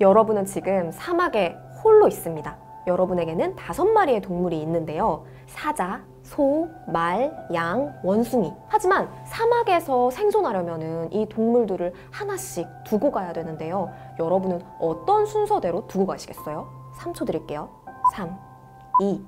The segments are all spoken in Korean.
여러분은 지금 사막에 홀로 있습니다. 여러분에게는 5마리의 동물이 있는데요. 사자, 소, 말, 양, 원숭이. 하지만 사막에서 생존하려면 이 동물들을 하나씩 두고 가야 되는데요. 여러분은 어떤 순서대로 두고 가시겠어요? 3초 드릴게요. 3, 2,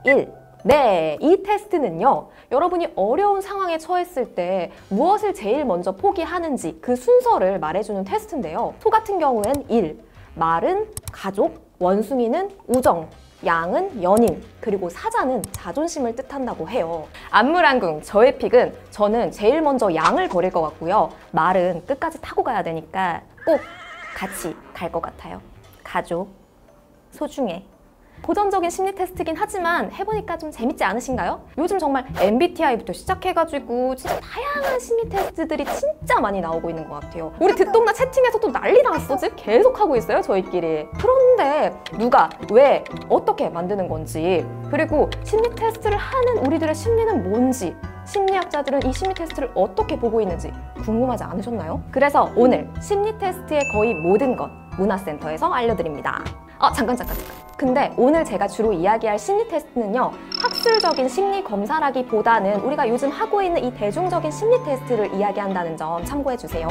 1. 네, 이 테스트는요, 여러분이 어려운 상황에 처했을 때 무엇을 제일 먼저 포기하는지 그 순서를 말해주는 테스트인데요. 소 같은 경우엔 1, 말은 가족, 원숭이는 우정, 양은 연인, 그리고 사자는 자존심을 뜻한다고 해요. 안무란궁, 저의 픽은 저는 제일 먼저 양을 버릴 것 같고요. 말은 끝까지 타고 가야 되니까 꼭 같이 갈 것 같아요. 가족, 소중해. 고전적인 심리 테스트긴 하지만 해보니까 좀 재밌지 않으신가요? 요즘 정말 MBTI부터 시작해가지고 진짜 다양한 심리 테스트들이 진짜 많이 나오고 있는 것 같아요. 우리 듣동나 채팅에서 또 난리 났어. 지금 계속 하고 있어요, 저희끼리. 그런데 누가, 왜, 어떻게 만드는 건지, 그리고 심리 테스트를 하는 우리들의 심리는 뭔지, 심리학자들은 이 심리 테스트를 어떻게 보고 있는지 궁금하지 않으셨나요? 그래서 오늘 심리 테스트의 거의 모든 것 문화센터에서 알려드립니다. 잠깐. 근데 오늘 제가 주로 이야기할 심리 테스트는요, 학술적인 심리 검사라기보다는 우리가 요즘 하고 있는 이 대중적인 심리 테스트를 이야기한다는 점 참고해 주세요.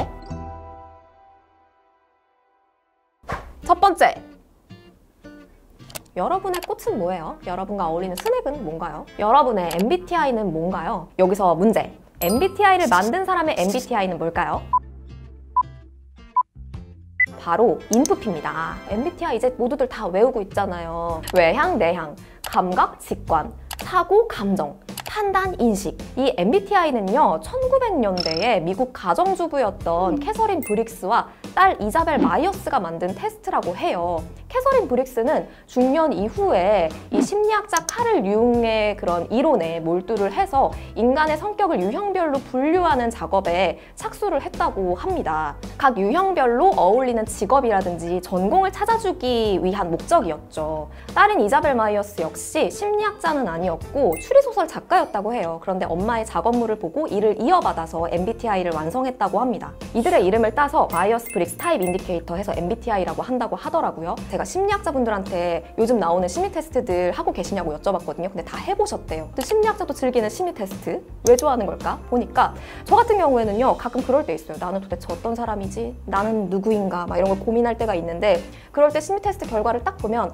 첫 번째, 여러분의 꽃은 뭐예요? 여러분과 어울리는 스낵은 뭔가요? 여러분의 MBTI는 뭔가요? 여기서 문제, MBTI를 만든 사람의 MBTI는 뭘까요? 바로 INFP입니다. MBTI 이제 모두들 다 외우고 있잖아요. 외향, 내향, 감각, 직관, 사고, 감정, 판단, 인식. 이 MBTI는요, 1900년대에 미국 가정주부였던 캐서린 브릭스와 딸 이자벨 마이어스가 만든 테스트라고 해요. 캐서린 브릭스는 중년 이후에 이 심리학자 카를 융의 그런 이론에 몰두를 해서 인간의 성격을 유형별로 분류하는 작업에 착수를 했다고 합니다. 각 유형별로 어울리는 직업이라든지 전공을 찾아주기 위한 목적이었죠. 딸인 이자벨 마이어스 역시 심리학자는 아니었고 추리소설 작가였다고 해요. 그런데 엄마의 작업물을 보고 이를 이어받아서 MBTI를 완성했다고 합니다. 이들의 이름을 따서 마이어스 브릭스 타입 인디케이터 해서 MBTI라고 한다고 하더라고요. 제가 심리학자분들한테 요즘 나오는 심리 테스트들 하고 계시냐고 여쭤봤거든요. 근데 다 해보셨대요. 또 심리학자도 즐기는 심리 테스트 왜 좋아하는 걸까? 보니까 저 같은 경우에는요, 가끔 그럴 때 있어요. 나는 도대체 어떤 사람이지? 나는 누구인가? 막 이런 걸 고민할 때가 있는데, 그럴 때 심리 테스트 결과를 딱 보면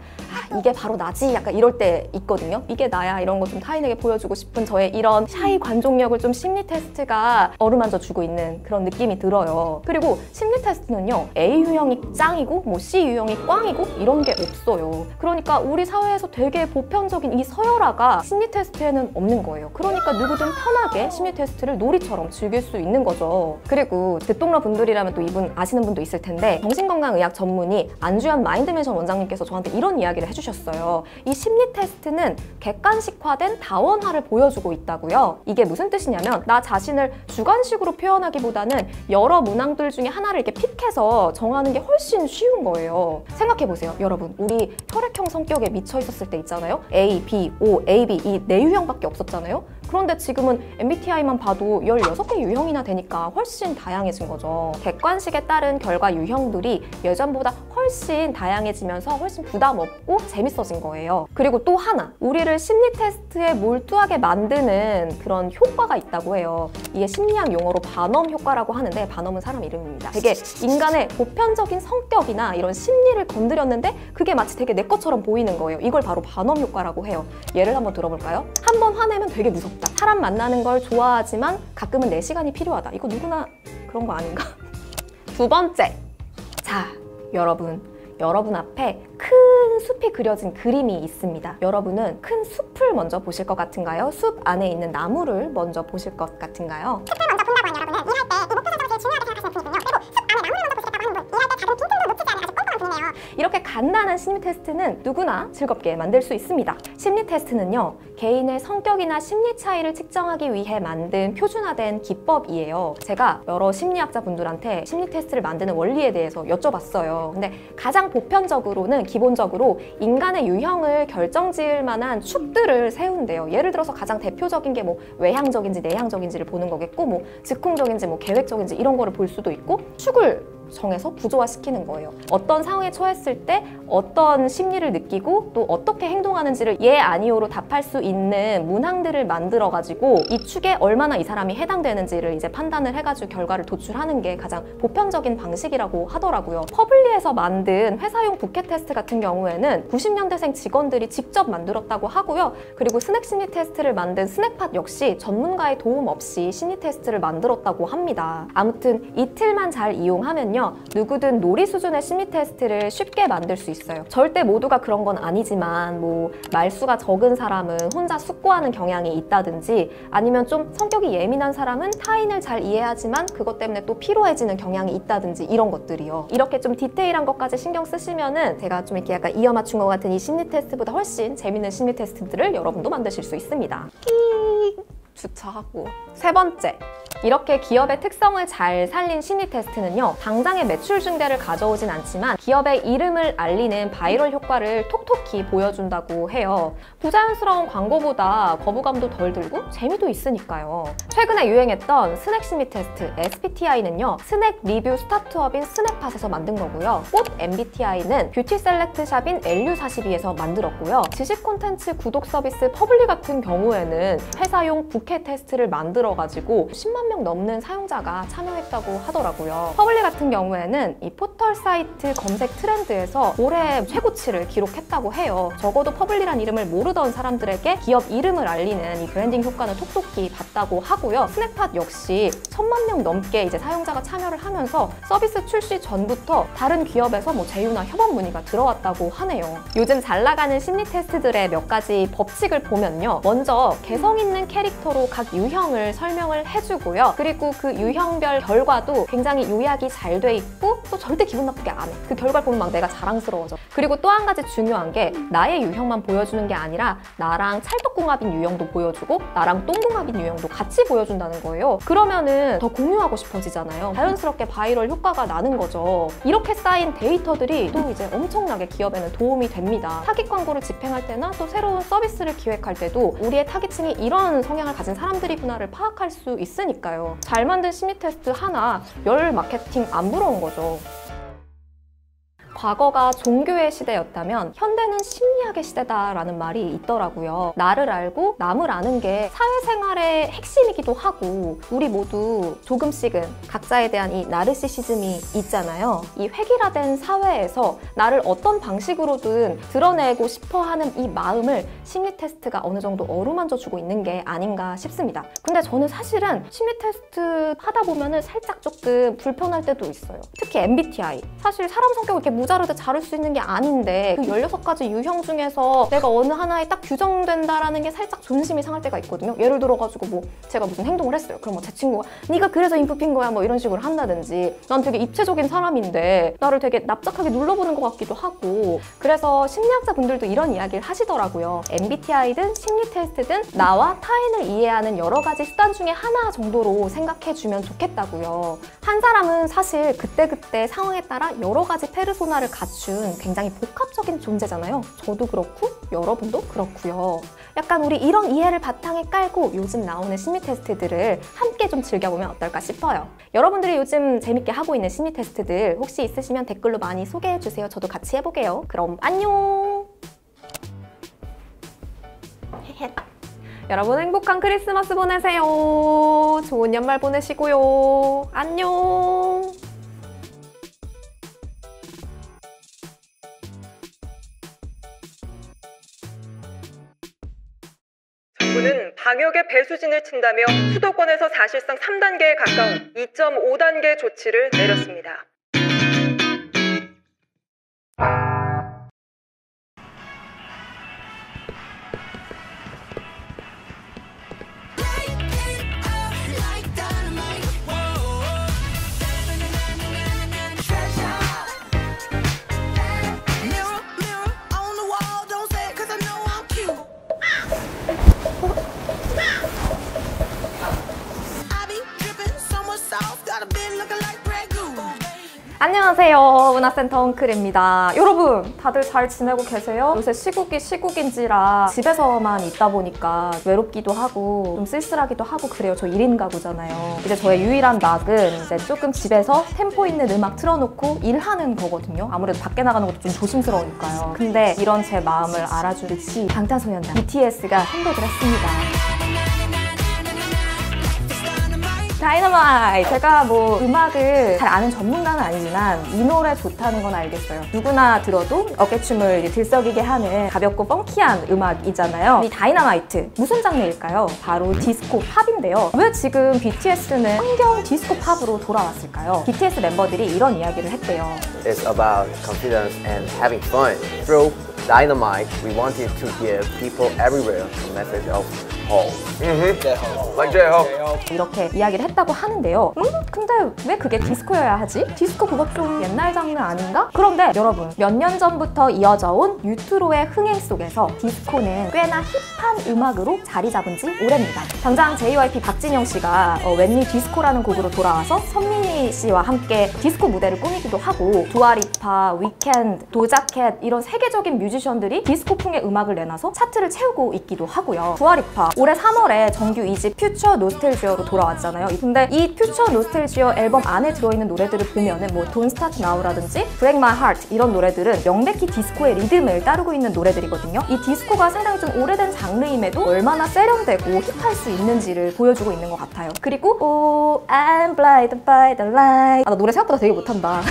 이게 바로 나지? 약간 이럴 때 있거든요. 이게 나야, 이런 거 좀 타인에게 보여주고 싶은 저의 이런 샤이 관종력을 좀 심리 테스트가 어루만져 주고 있는 그런 느낌이 들어요. 그리고 심리 테스트는요, A 유형이 짱이고 뭐 C 유형이 꽝이고 이런 게 없어요. 그러니까 우리 사회에서 되게 보편적인 이 서열화가 심리 테스트에는 없는 거예요. 그러니까 누구든 편하게 심리 테스트를 놀이처럼 즐길 수 있는 거죠. 그리고 듣동러 분들이라면 또 이분 아시는 분도 있을 텐데, 정신건강의학 전문의 안주현 마인드맨션 원장님께서 저한테 이런 이야기를 해주셨어요. 이 심리 테스트는 객관식화된 다원화를 보여주고 있다고요. 이게 무슨 뜻이냐면, 나 자신을 주관식으로 표현하기보다는 여러 문항들 중에 하나를 이렇게 픽해서 정하는 게 훨씬 쉬운 거예요. 생각해보세요. 여러분, 우리 혈액형 성격에 미쳐 있었을 때 있잖아요. A, B, O, A, B 이 4유형밖에 없었잖아요. 그런데 지금은 MBTI만 봐도 16개 유형이나 되니까 훨씬 다양해진 거죠. 객관식에 따른 결과 유형들이 예전보다 훨씬 다양해지면서 훨씬 부담 없고 재밌어진 거예요. 그리고 또 하나, 우리를 심리 테스트에 몰두하게 만드는 그런 효과가 있다고 해요. 이게 심리학 용어로 반엄 효과라고 하는데, 반엄은 사람 이름입니다. 되게 인간의 보편적인 성격이나 이런 심리를 건드렸는데 그게 마치 되게 내 것처럼 보이는 거예요. 이걸 바로 반엄 효과라고 해요. 예를 한번 들어볼까요? 한 번 화내면 되게 무섭다. 사람 만나는 걸 좋아하지만 가끔은 내 시간이 필요하다. 이거 누구나 그런 거 아닌가? 두 번째, 자, 여러분 앞에 큰 숲이 그려진 그림이 있습니다. 여러분은 큰 숲을 먼저 보실 것 같은가요? 숲 안에 있는 나무를 먼저 보실 것 같은가요? 숲을 먼저 본다고 한 여러분은 일할 때 이 목표 설정을 제일 중요하게 생각하시는 분이군요. 그리고 숲 안에 나무를 먼저 보시겠다고 하는 분, 일할 때 다들 빈틈도 놓치지 않은 아주 꼼꼼한 분이네요. 이렇게 간단한 심리 테스트는 누구나 즐겁게 만들 수 있습니다. 심리 테스트는요, 개인의 성격이나 심리 차이를 측정하기 위해 만든 표준화된 기법이에요. 제가 여러 심리학자 분들한테 심리 테스트를 만드는 원리에 대해서 여쭤봤어요. 근데 가장 보편적으로는 기본적으로 인간의 유형을 결정지을 만한 축들을 세운대요. 예를 들어서 가장 대표적인 게 뭐 외향적인지 내향적인지를 보는 거겠고, 뭐 즉흥적인지 뭐 계획적인지 이런 거를 볼 수도 있고, 축을 정해서 구조화시키는 거예요. 어떤 상황에 처했을 때 어떤 심리를 느끼고 또 어떻게 행동하는지를 예, 아니오로 답할 수 있는 문항들을 만들어가지고 이 축에 얼마나 이 사람이 해당되는지를 이제 판단을 해가지고 결과를 도출하는 게 가장 보편적인 방식이라고 하더라고요. 퍼블리에서 만든 회사용 부캐 테스트 같은 경우에는 90년대생 직원들이 직접 만들었다고 하고요. 그리고 스낵 심리 테스트를 만든 스낵팟 역시 전문가의 도움 없이 심리 테스트를 만들었다고 합니다. 아무튼 이틀만 잘 이용하면요, 누구든 놀이 수준의 심리 테스트를 쉽게 만들 수 있어요. 절대 모두가 그런 건 아니지만 뭐 말수가 적은 사람은 혼자 숙고하는 경향이 있다든지 아니면 좀 성격이 예민한 사람은 타인을 잘 이해하지만 그것 때문에 또 피로해지는 경향이 있다든지 이런 것들이요. 이렇게 좀 디테일한 것까지 신경 쓰시면은 제가 좀 이렇게 약간 이어 맞춘 것 같은 이 심리 테스트보다 훨씬 재밌는 심리 테스트들을 여러분도 만드실 수 있습니다. 주차하고. 세 번째, 이렇게 기업의 특성을 잘 살린 심리 테스트는요, 당장의 매출 증대를 가져오진 않지만 기업의 이름을 알리는 바이럴 효과를 톡톡히 보여준다고 해요. 부자연스러운 광고보다 거부감도 덜 들고 재미도 있으니까요. 최근에 유행했던 스낵 심리 테스트 SBTI는요, 스낵 리뷰 스타트업인 스낵팟에서 만든 거고요. 꽃 MBTI는 뷰티 셀렉트 샵인 LU42에서 만들었고요. 지식 콘텐츠 구독 서비스 퍼블리 같은 경우에는 회사용 부캐 테스트를 만들어가지고 10만 명 넘는 사용자가 참여했다고 하더라고요. 퍼블리 같은 경우에는 이 포털 사이트 검색 트렌드에서 올해 최고치를 기록했다고 해요. 적어도 퍼블리란 이름을 모르던 사람들에게 기업 이름을 알리는 이 브랜딩 효과는 톡톡히 봤다고 하고요. 스낵팟 역시 1000만 명 넘게 이제 사용자가 참여를 하면서 서비스 출시 전부터 다른 기업에서 뭐 제휴나 협업 문의가 들어왔다고 하네요. 요즘 잘 나가는 심리 테스트들의 몇 가지 법칙을 보면요, 먼저 개성 있는 캐릭터로 각 유형을 설명을 해주고요. 그리고 그 유형별 결과도 굉장히 요약이 잘 돼 있고 또 절대 기분 나쁘게 안 해. 그 결과를 보면 막 내가 자랑스러워져. 그리고 또 한 가지 중요한 게 나의 유형만 보여주는 게 아니라 나랑 찰떡궁합인 유형도 보여주고 나랑 똥궁합인 유형도 같이 보여준다는 거예요. 그러면은 더 공유하고 싶어지잖아요. 자연스럽게 바이럴 효과가 나는 거죠. 이렇게 쌓인 데이터들이 또 이제 엄청나게 기업에는 도움이 됩니다. 타깃 광고를 집행할 때나 또 새로운 서비스를 기획할 때도 우리의 타깃층이 이런 성향을 가진 사람들이구나를 파악할 수 있으니까요. 잘 만든 심리 테스트 하나 열 마케팅 안 부러운 거죠. 과거가 종교의 시대였다면 현대는 심리학의 시대다라는 말이 있더라고요. 나를 알고 남을 아는 게 사회생활의 핵심이기도 하고 우리 모두 조금씩은 각자에 대한 이 나르시시즘이 있잖아요. 이 획일화된 사회에서 나를 어떤 방식으로든 드러내고 싶어하는 이 마음을 심리 테스트가 어느 정도 어루만져주고 있는 게 아닌가 싶습니다. 근데 저는 사실은 심리 테스트 하다 보면은 살짝 조금 불편할 때도 있어요. 특히 MBTI. 사실 사람 성격을 이렇게 무자르게 자를 수 있는 게 아닌데 그 16가지 유형 중에서 내가 어느 하나에 딱 규정된다라는 게 살짝 존심이 상할 때가 있거든요. 예를 들어가지고 뭐 제가 무슨 행동을 했어요. 그럼 뭐 제 친구가 네가 그래서 인프피인 거야 뭐 이런 식으로 한다든지 난 되게 입체적인 사람인데 나를 되게 납작하게 눌러보는 것 같기도 하고 그래서 심리학자분들도 이런 이야기를 하시더라고요. MBTI든 심리 테스트든 나와 타인을 이해하는 여러 가지 수단 중에 하나 정도로 생각해주면 좋겠다고요. 한 사람은 사실 그때그때 상황에 따라 여러 가지 페르소나를 갖춘 굉장히 복합적인 존재잖아요. 저도 그렇고 여러분도 그렇고요. 약간 우리 이런 이해를 바탕에 깔고 요즘 나오는 심리 테스트들을 함께 좀 즐겨보면 어떨까 싶어요. 여러분들이 요즘 재밌게 하고 있는 심리 테스트들 혹시 있으시면 댓글로 많이 소개해주세요. 저도 같이 해보게요. 그럼 안녕! 여러분 행복한 크리스마스 보내세요. 좋은 연말 보내시고요. 안녕! 정부는 방역의 배수진을 친다며 수도권에서 사실상 3단계에 가까운 2.5단계 조치를 내렸습니다. Got a bit looking like Grey Goo. 안녕하세요, 문화센터 엉클입니다. 여러분 다들 잘 지내고 계세요? 요새 시국이 시국인지라 집에서만 있다 보니까 외롭기도 하고 좀 쓸쓸하기도 하고 그래요. 저 1인 가구잖아요. 이제 저의 유일한 낙은 이제 조금 집에서 템포 있는 음악 틀어놓고 일하는 거거든요. 아무래도 밖에 나가는 것도 좀 조심스러우니까요. 근데 이런 제 마음을 알아주듯이 방탄소년단 BTS가 선곡을 했습니다. 다이너마이트! 제가 뭐 음악을 잘 아는 전문가는 아니지만 이 노래 좋다는 건 알겠어요. 누구나 들어도 어깨춤을 들썩이게 하는 가볍고 펑키한 음악이잖아요. 이 다이너마이트 무슨 장르일까요? 바로 디스코 팝인데요. 왜 지금 BTS는 환경 디스코 팝으로 돌아왔을까요? BTS 멤버들이 이런 이야기를 했대요. It's about confidence and having fun. Through Dynamite, we wanted to give people everywhere a message of hope. Like J-Hope. 이렇게 이야기를 했다고 하는데요. 근데 왜 그게 디스코여야 하지? 디스코 그거 좀 옛날 장르 아닌가? 그런데 여러분, 몇 년 전부터 이어져 온 뉴트로의 흥행 속에서 디스코는 꽤나 힙한 음악으로 자리 잡은 지 오래입니다. 당장 JYP 박진영 씨가 웬일 디스코라는 곡으로 돌아와서 선민이 씨와 함께 디스코 무대를 꾸미기도 하고 두아리파, 위켄드, 도자켓 이런 세계적인 뮤지션들이 디스코풍의 음악을 내놔서 차트를 채우고 있기도 하고요. 두아리파 올해 3월에 정규 2집 퓨처 노스텔지어로 돌아왔잖아요. 근데 이 퓨처 노스텔지어 앨범 안에 들어있는 노래들을 보면은 뭐 Don't Start Now라든지 Break My Heart 이런 노래들은 명백히 디스코의 리듬을 따르고 있는 노래들이거든요. 이 디스코가 상당히 좀 오래된 장르임에도 얼마나 세련되고 힙할 수 있는지를 보여주고 있는 것 같아요. 그리고 Oh, I'm blinded by the light. 나 노래 생각보다 되게 못한다.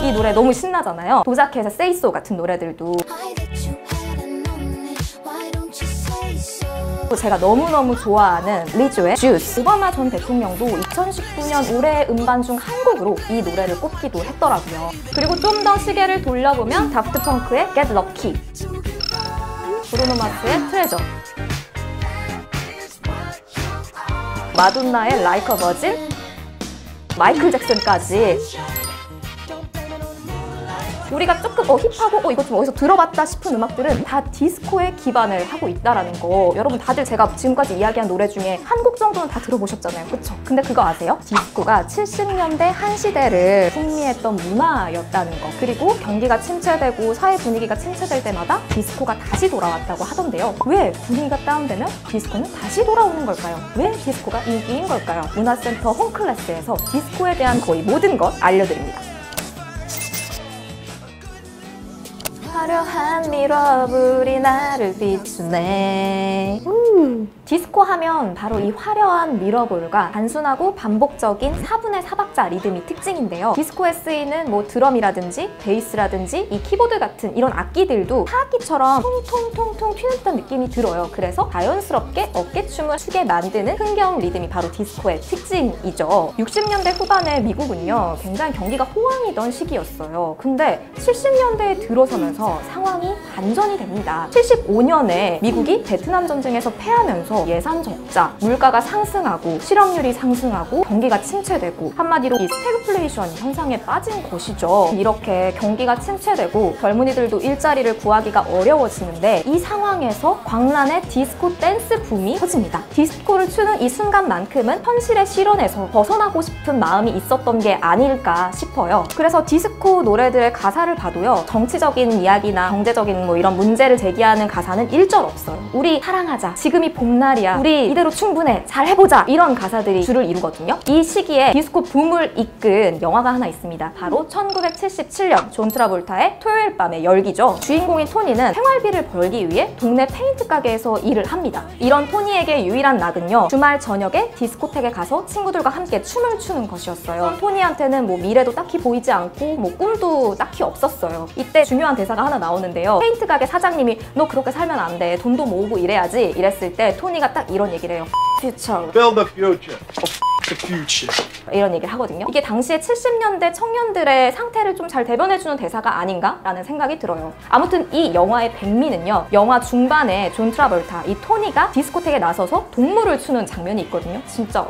이 노래 너무 신나잖아요. 도자켓의 Say So 같은 노래들도 제가 너무너무 좋아하는 리조의 Juice. 오바마 전 대통령도 2019년 올해의 음반 중 한 곡으로 이 노래를 꼽기도 했더라고요. 그리고 좀 더 시계를 돌려보면 다프트 펑크의 Get Lucky, 브루노 마스의 Treasure, 마돈나의 Like a Virgin, 마이클 잭슨까지 우리가 조금 힙하고 이거 좀 어디서 들어봤다 싶은 음악들은 다 디스코에 기반을 하고 있다라는 거. 여러분 다들 제가 지금까지 이야기한 노래 중에 한 곡 정도는 다 들어보셨잖아요. 그쵸? 근데 그거 아세요? 디스코가 70년대 한 시대를 풍미했던 문화였다는 거. 그리고 경기가 침체되고 사회 분위기가 침체될 때마다 디스코가 다시 돌아왔다고 하던데요. 왜 분위기가 다운되면 디스코는 다시 돌아오는 걸까요? 왜 디스코가 인기인 걸까요? 문화센터 홈클래스에서 디스코에 대한 거의 모든 것 알려드립니다. 화려한 미러불이 나를 비추네. 디스코 하면 바로 이 화려한 미러볼과 단순하고 반복적인 4분의 4박자 리듬이 특징인데요. 디스코에 쓰이는 뭐 드럼이라든지 베이스라든지 이 키보드 같은 이런 악기들도 타악기처럼 통통통통 튀는 듯한 느낌이 들어요. 그래서 자연스럽게 어깨춤을 추게 만드는 흥겨운 리듬이 바로 디스코의 특징이죠. 60년대 후반에 미국은요, 굉장히 경기가 호황이던 시기였어요. 근데 70년대에 들어서면서 상황이 반전이 됩니다. 75년에 미국이 베트남 전쟁에서 패하면서 예산 적자, 물가가 상승하고 실업률이 상승하고 경기가 침체되고 한마디로 이 스태그플레이션 현상에 빠진 것이죠. 이렇게 경기가 침체되고 젊은이들도 일자리를 구하기가 어려워지는데 이 상황에서 광란의 디스코 댄스 붐이 터집니다. 디스코를 추는 이 순간만큼은 현실의 실현에서 벗어나고 싶은 마음이 있었던 게 아닐까 싶어요. 그래서 디스코 노래들의 가사를 봐도요, 정치적인 이야기나 경제적인 뭐 이런 문제를 제기하는 가사는 일절 없어요. 우리 사랑하자, 지금이 봄날이야, 우리 이대로 충분해, 잘 해보자, 이런 가사들이 주를 이루거든요. 이 시기에 디스코 붐을 이끈 영화가 하나 있습니다. 바로 1977년 존 트라볼타의 토요일 밤의 열기죠. 주인공인 토니는 생활비를 벌기 위해 동네 페인트 가게에서 일을 합니다. 이런 토니에게 유일한 낙은요, 주말 저녁에 디스코텍에 가서 친구들과 함께 춤을 추는 것이었어요. 토니한테는 뭐 미래도 딱히 보이지 않고 뭐 꿈도 딱히 없었어요. 이때 중요한 대사가 하나 나오는데요. 페인트 가게 사장님이 너 그렇게 살면 안 돼, 돈도 모으고 이래야지 이랬을 때 토니가 딱 이런 얘기를 해요. Future. Build the future. The future. 이런 얘기를 하거든요. 이게 당시에 70년대 청년들의 상태를 좀 잘 대변해주는 대사가 아닌가? 라는 생각이 들어요. 아무튼 이 영화의 백미는요, 영화 중반에 존 트라볼타, 이 토니가 디스코텍에 나서서 동물을 추는 장면이 있거든요. 진짜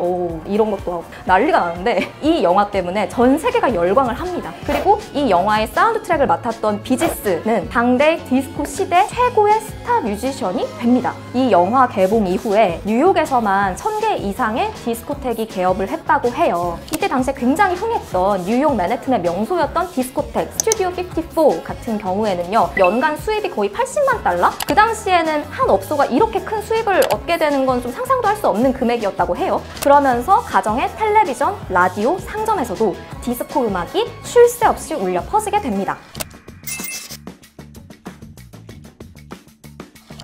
이런 것도 하고 난리가 나는데 이 영화 때문에 전 세계가 열광을 합니다. 그리고 이 영화의 사운드 트랙을 맡았던 비지스는 당대 디스코 시대 최고의 스타 뮤지션이 됩니다. 이 영화 개봉 이후에 뉴욕에서만 1000개 이상의 디스코텍이 개업 개업을 했다고 해요. 이때 당시에 굉장히 흥했던 뉴욕 맨해튼의 명소였던 디스코텍, 스튜디오 54 같은 경우에는요, 연간 수입이 거의 80만 달러? 그 당시에는 한 업소가 이렇게 큰 수입을 얻게 되는 건 좀 상상도 할 수 없는 금액이었다고 해요. 그러면서 가정의 텔레비전, 라디오, 상점에서도 디스코 음악이 쉴 새 없이 울려 퍼지게 됩니다.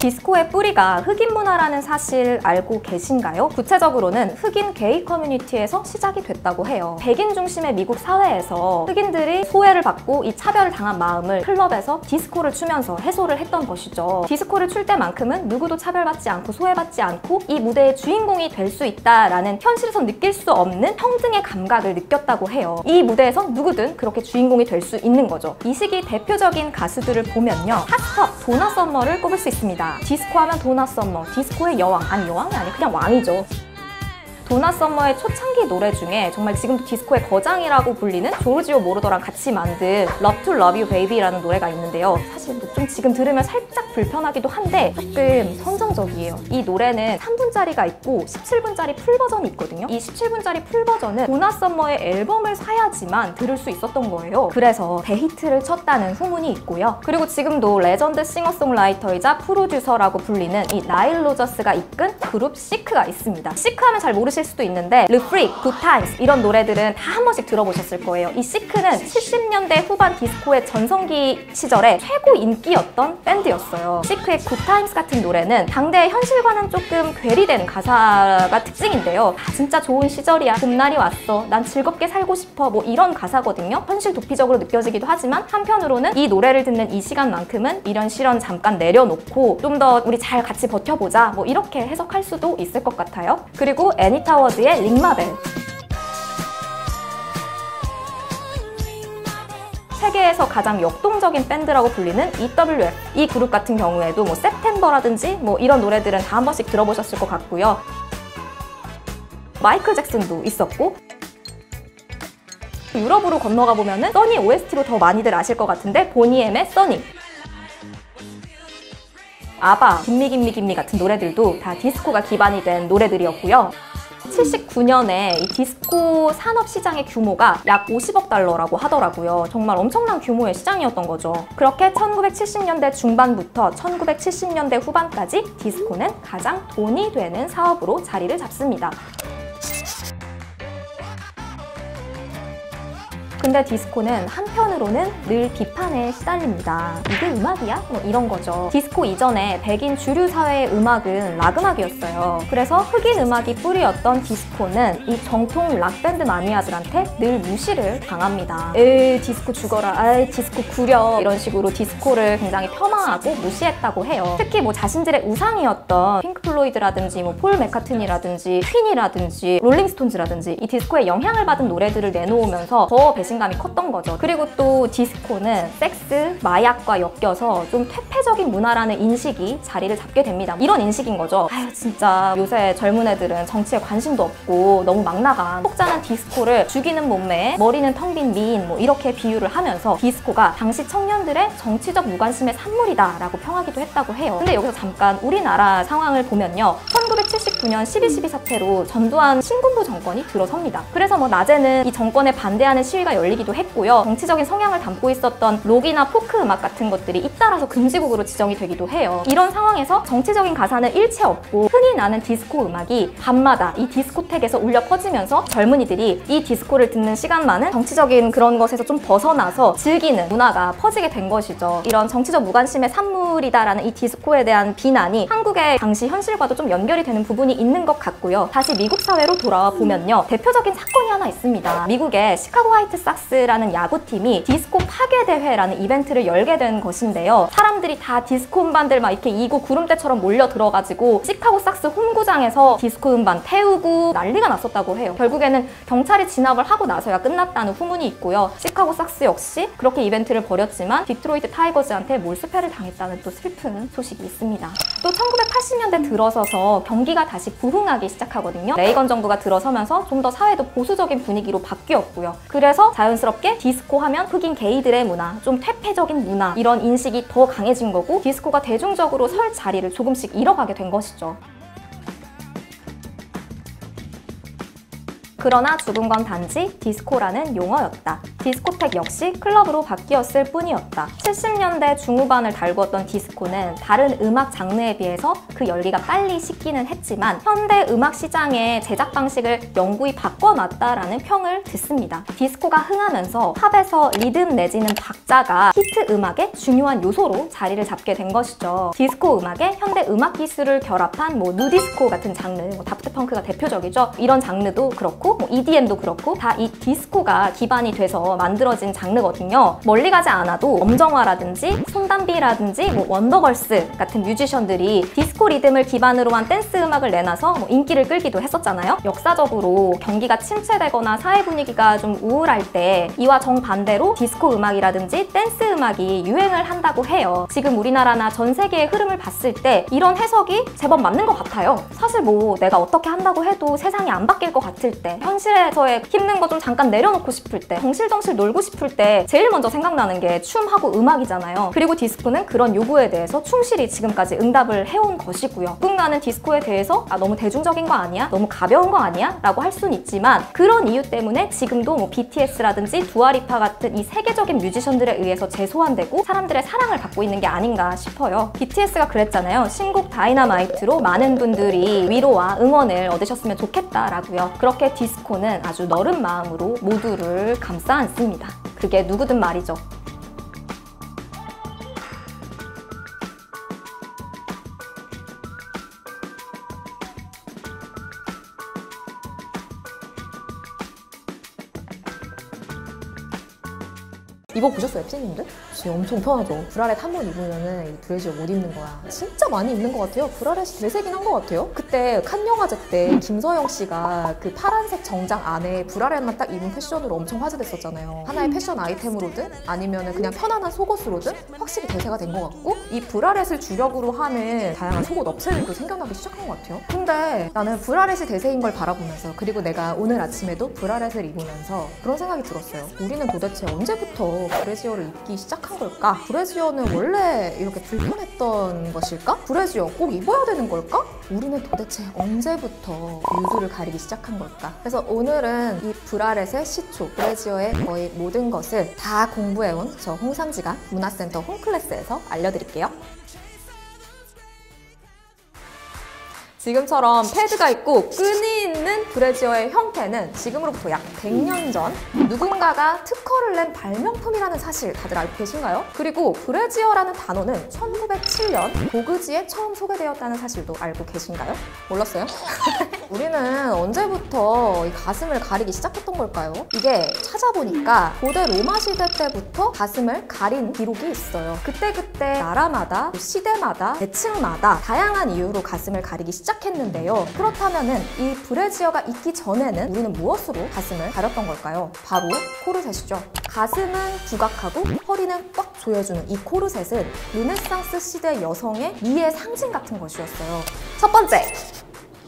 디스코의 뿌리가 흑인 문화라는 사실 알고 계신가요? 구체적으로는 흑인 게이 커뮤니티에서 시작이 됐다고 해요. 백인 중심의 미국 사회에서 흑인들이 소외를 받고 이 차별을 당한 마음을 클럽에서 디스코를 추면서 해소를 했던 것이죠. 디스코를 출 때만큼은 누구도 차별받지 않고 소외받지 않고 이 무대의 주인공이 될 수 있다라는 현실에서 느낄 수 없는 평등의 감각을 느꼈다고 해요. 이 무대에서 누구든 그렇게 주인공이 될 수 있는 거죠. 이 시기 대표적인 가수들을 보면요, 핫스톱 도나 썸머를 꼽을 수 있습니다. 디스코 하면 도나 썸머, 디스코의 여왕, 아니 여왕이 아니 그냥 왕이죠. 도나 썸머의 초창기 노래 중에 정말 지금도 디스코의 거장이라고 불리는 조르지오 모로더랑 같이 만든 Love to Love You Baby라는 노래가 있는데요. 사실 뭐 좀 지금 들으면 살짝 불편하기도 한데 조금 선정적이에요. 이 노래는 3분짜리가 있고 17분짜리 풀 버전이 있거든요. 이 17분짜리 풀 버전은 도나 썸머의 앨범을 사야지만 들을 수 있었던 거예요. 그래서 대히트를 쳤다는 후문이 있고요. 그리고 지금도 레전드 싱어송라이터이자 프로듀서라고 불리는 이 나일 로저스가 이끈 그룹 시크가 있습니다. 시크 하면 잘 모르실 수도 있는데 The Freak, Good Times 이런 노래들은 다 한 번씩 들어보셨을 거예요. 이 시크는 70년대 후반 디스코의 전성기 시절에 최고 인기였던 밴드였어요. 시크의 Good Times 같은 노래는 당대의 현실과는 조금 괴리되는 가사가 특징인데요. 진짜 좋은 시절이야, 봄날이 왔어, 난 즐겁게 살고 싶어, 뭐 이런 가사거든요. 현실 도피적으로 느껴지기도 하지만 한편으로는 이 노래를 듣는 이 시간만큼은 이런 시련 잠깐 내려놓고 좀 더 우리 잘 같이 버텨보자, 뭐 이렇게 해석할 수도 있을 것 같아요. 그리고 애니타 워드의 링마벨, 세계에서 가장 역동적인 밴드라고 불리는 EWF, 이 그룹 같은 경우에도 뭐 September라든지 뭐 이런 노래들은 다 한 번씩 들어보셨을 것 같고요. 마이클 잭슨도 있었고, 유럽으로 건너가 보면은 써니 OST로 더 많이들 아실 것 같은데 보니엠의 써니, 아바, 김미 같은 노래들도 다 디스코가 기반이 된 노래들이었고요. 79년에 이 디스코 산업 시장의 규모가 약 50억 달러라고 하더라고요. 정말 엄청난 규모의 시장이었던 거죠. 그렇게 1970년대 중반부터 1970년대 후반까지 디스코는 가장 돈이 되는 사업으로 자리를 잡습니다. 근데 디스코는 한편으로는 늘 비판에 시달립니다. 이게 음악이야? 뭐 이런 거죠. 디스코 이전에 백인 주류 사회의 음악은 락 음악이었어요. 그래서 흑인 음악이 뿌리였던 디스코는 이 정통 락밴드 마니아들한테 늘 무시를 당합니다. 에이 디스코 죽어라, 아이 디스코 구려, 이런 식으로 디스코를 굉장히 폄하하고 무시했다고 해요. 특히 뭐 자신들의 우상이었던 핑크 플로이드라든지 뭐 폴 맥카트니라든지 퀸이라든지 롤링스톤즈라든지 이 디스코에 영향을 받은 노래들을 내놓으면서 더 배신감이 컸던 거죠. 그리고 또 디스코는 섹스, 마약과 엮여서 좀 퇴폐적인 문화라는 인식이 자리를 잡게 됩니다. 이런 인식인 거죠. 아유 진짜 요새 젊은 애들은 정치에 관심도 없고 너무 막 나간 폭잔한 디스코를 죽이는 몸매에 머리는 텅 빈 미인, 뭐 이렇게 비유를 하면서 디스코가 당시 청년들의 정치적 무관심의 산물이다 라고 평하기도 했다고 해요. 근데 여기서 잠깐 우리나라 상황을 보면요, 1979년 12.12 사태로 전두환 신군부 정권이 들어섭니다. 그래서 뭐 낮에는 이 정권에 반대하는 시위가 열리기도 했고요. 정치적인 성향을 담고 있었던 록이나 포크 음악 같은 것들이 잇따라서 금지곡으로 지정이 되기도 해요. 이런 상황에서 정치적인 가사는 일체 없고 흔히 나는 디스코 음악이 밤마다 이 디스코텍에서 울려 퍼지면서 젊은이들이 이 디스코를 듣는 시간만은 정치적인 그런 것에서 좀 벗어나서 즐기는 문화가 퍼지게 된 것이죠. 이런 정치적 무관심의 산물이다라는 이 디스코에 대한 비난이 한국의 당시 현실과도 좀 연결이 되는 부분이 있는 것 같고요. 다시 미국 사회로 돌아와 보면요, 대표적인 사건이 하나 있습니다. 미국의 시카고 화이트삭스라는 야구팀이 디스코 파괴 대회라는 이벤트를 열게 된 것인데요. 사람들이 다 디스코 음반들 막 이렇게 이고 구름대처럼 몰려 들어가지고 시카고 삭스 홈구장에서 디스코 음반 태우고 난리가 났었다고 해요. 결국에는 경찰이 진압을 하고 나서야 끝났다는 후문이 있고요. 시카고 삭스 역시 그렇게 이벤트를 벌였지만 디트로이트 타이거즈한테 몰수패를 당했다는 또 슬픈 소식이 있습니다. 또 1980년대 들어서서 경기가 다시 부흥하기 시작하거든요. 레이건 정부가 들어서면서 좀 더 사회도 보수적인 분위기로 바뀌었고요. 그래서 자연스럽게 디스코 하면 흑인 게이들의 문화, 좀 퇴폐적인 문화, 이런 인식이 더 강해진 거고 디스코가 대중적으로 설 자리를 조금씩 잃어가게 된 것이죠. 그러나 죽은 건 단지 디스코라는 용어였다. 디스코텍 역시 클럽으로 바뀌었을 뿐이었다. 70년대 중후반을 달구었던 디스코는 다른 음악 장르에 비해서 그 열기가 빨리 식기는 했지만 현대 음악 시장의 제작 방식을 영구히 바꿔놨다라는 평을 듣습니다. 디스코가 흥하면서 팝에서 리듬 내지는 박자가 히트 음악의 중요한 요소로 자리를 잡게 된 것이죠. 디스코 음악에 현대 음악 기술을 결합한 누디스코 같은 장르, 다프트 펑크가 대표적이죠. 이런 장르도 그렇고 EDM도 그렇고 다 이 디스코가 기반이 돼서 만들어진 장르거든요. 멀리 가지 않아도 엄정화라든지 손담비라든지 원더걸스 같은 뮤지션들이 디스코 리듬을 기반으로 한 댄스 음악을 내놔서 인기를 끌기도 했었잖아요. 역사적으로 경기가 침체되거나 사회 분위기가 좀 우울할 때 이와 정반대로 디스코 음악이라든지 댄스 음악이 유행을 한다고 해요. 지금 우리나라나 전 세계의 흐름을 봤을 때 이런 해석이 제법 맞는 것 같아요. 사실 내가 어떻게 한다고 해도 세상이 안 바뀔 것 같을 때, 현실에서의 힘든 거 좀 잠깐 내려놓고 싶을 때, 덩실덩실 놀고 싶을 때 제일 먼저 생각나는 게 춤하고 음악이잖아요. 그리고 디스코는 그런 요구에 대해서 충실히 지금까지 응답을 해온 것이고요. 누군가는 디스코에 대해서 너무 대중적인 거 아니야? 너무 가벼운 거 아니야? 라고 할 수는 있지만 그런 이유 때문에 지금도 BTS라든지 두아리파 같은 이 세계적인 뮤지션들에 의해서 재소환되고 사람들의 사랑을 받고 있는 게 아닌가 싶어요. BTS가 그랬잖아요. 신곡 다이너마이트로 많은 분들이 위로와 응원을 얻으셨으면 좋겠다라고요. 그렇게 디스코는 아주 너른 마음으로 모두를 감싸 안습니다. 그게 누구든 말이죠. 입어보셨어요, 피디님들? 진짜 엄청 편하죠? 브라렛 한 번 입으면은 이 드레지어 못 입는 거야. 진짜 많이 입는 것 같아요. 브라렛이 대세긴 한 것 같아요. 그때 칸 영화제 때 김서영 씨가 그 파란색 정장 안에 브라렛만 딱 입은 패션으로 엄청 화제됐었잖아요. 하나의 패션 아이템으로든 아니면은 그냥 편안한 속옷으로든 확실히 대세가 된 것 같고 이 브라렛을 주력으로 하는 다양한 속옷 업체들도 생겨나기 시작한 것 같아요. 근데 나는 브라렛이 대세인 걸 바라보면서 그리고 내가 오늘 아침에도 브라렛을 입으면서 그런 생각이 들었어요. 우리는 도대체 언제부터 브래지어를 입기 시작한 걸까? 브래지어는 원래 이렇게 불편했던 것일까? 브래지어 꼭 입어야 되는 걸까? 우리는 도대체 언제부터 유두를 가리기 시작한 걸까? 그래서 오늘은 이 브라렛의 시초, 브래지어의 거의 모든 것을 다 공부해온 저 홍삼지가 문화센터 홈클래스에서 알려드릴게요. 지금처럼 패드가 있고 끈이 있는 브래지어의 형태는 지금으로부터 약 100년 전 누군가가 특허를 낸 발명품이라는 사실 다들 알고 계신가요? 그리고 브래지어라는 단어는 1907년 보그지에 처음 소개되었다는 사실도 알고 계신가요? 몰랐어요? 우리는 언제부터 이 가슴을 가리기 시작했던 걸까요? 이게 찾아보니까 고대 로마 시대 때부터 가슴을 가린 기록이 있어요. 그때그때 나라마다, 시대마다, 계층마다 다양한 이유로 가슴을 가리기 시작했는데요. 그렇다면은 이 브래지어가 있기 전에는 우리는 무엇으로 가슴을 가렸던 걸까요? 바로 코르셋이죠. 가슴은 부각하고 허리는 꽉 조여주는 이 코르셋은 르네상스 시대 여성의 미의 상징 같은 것이었어요. 첫 번째!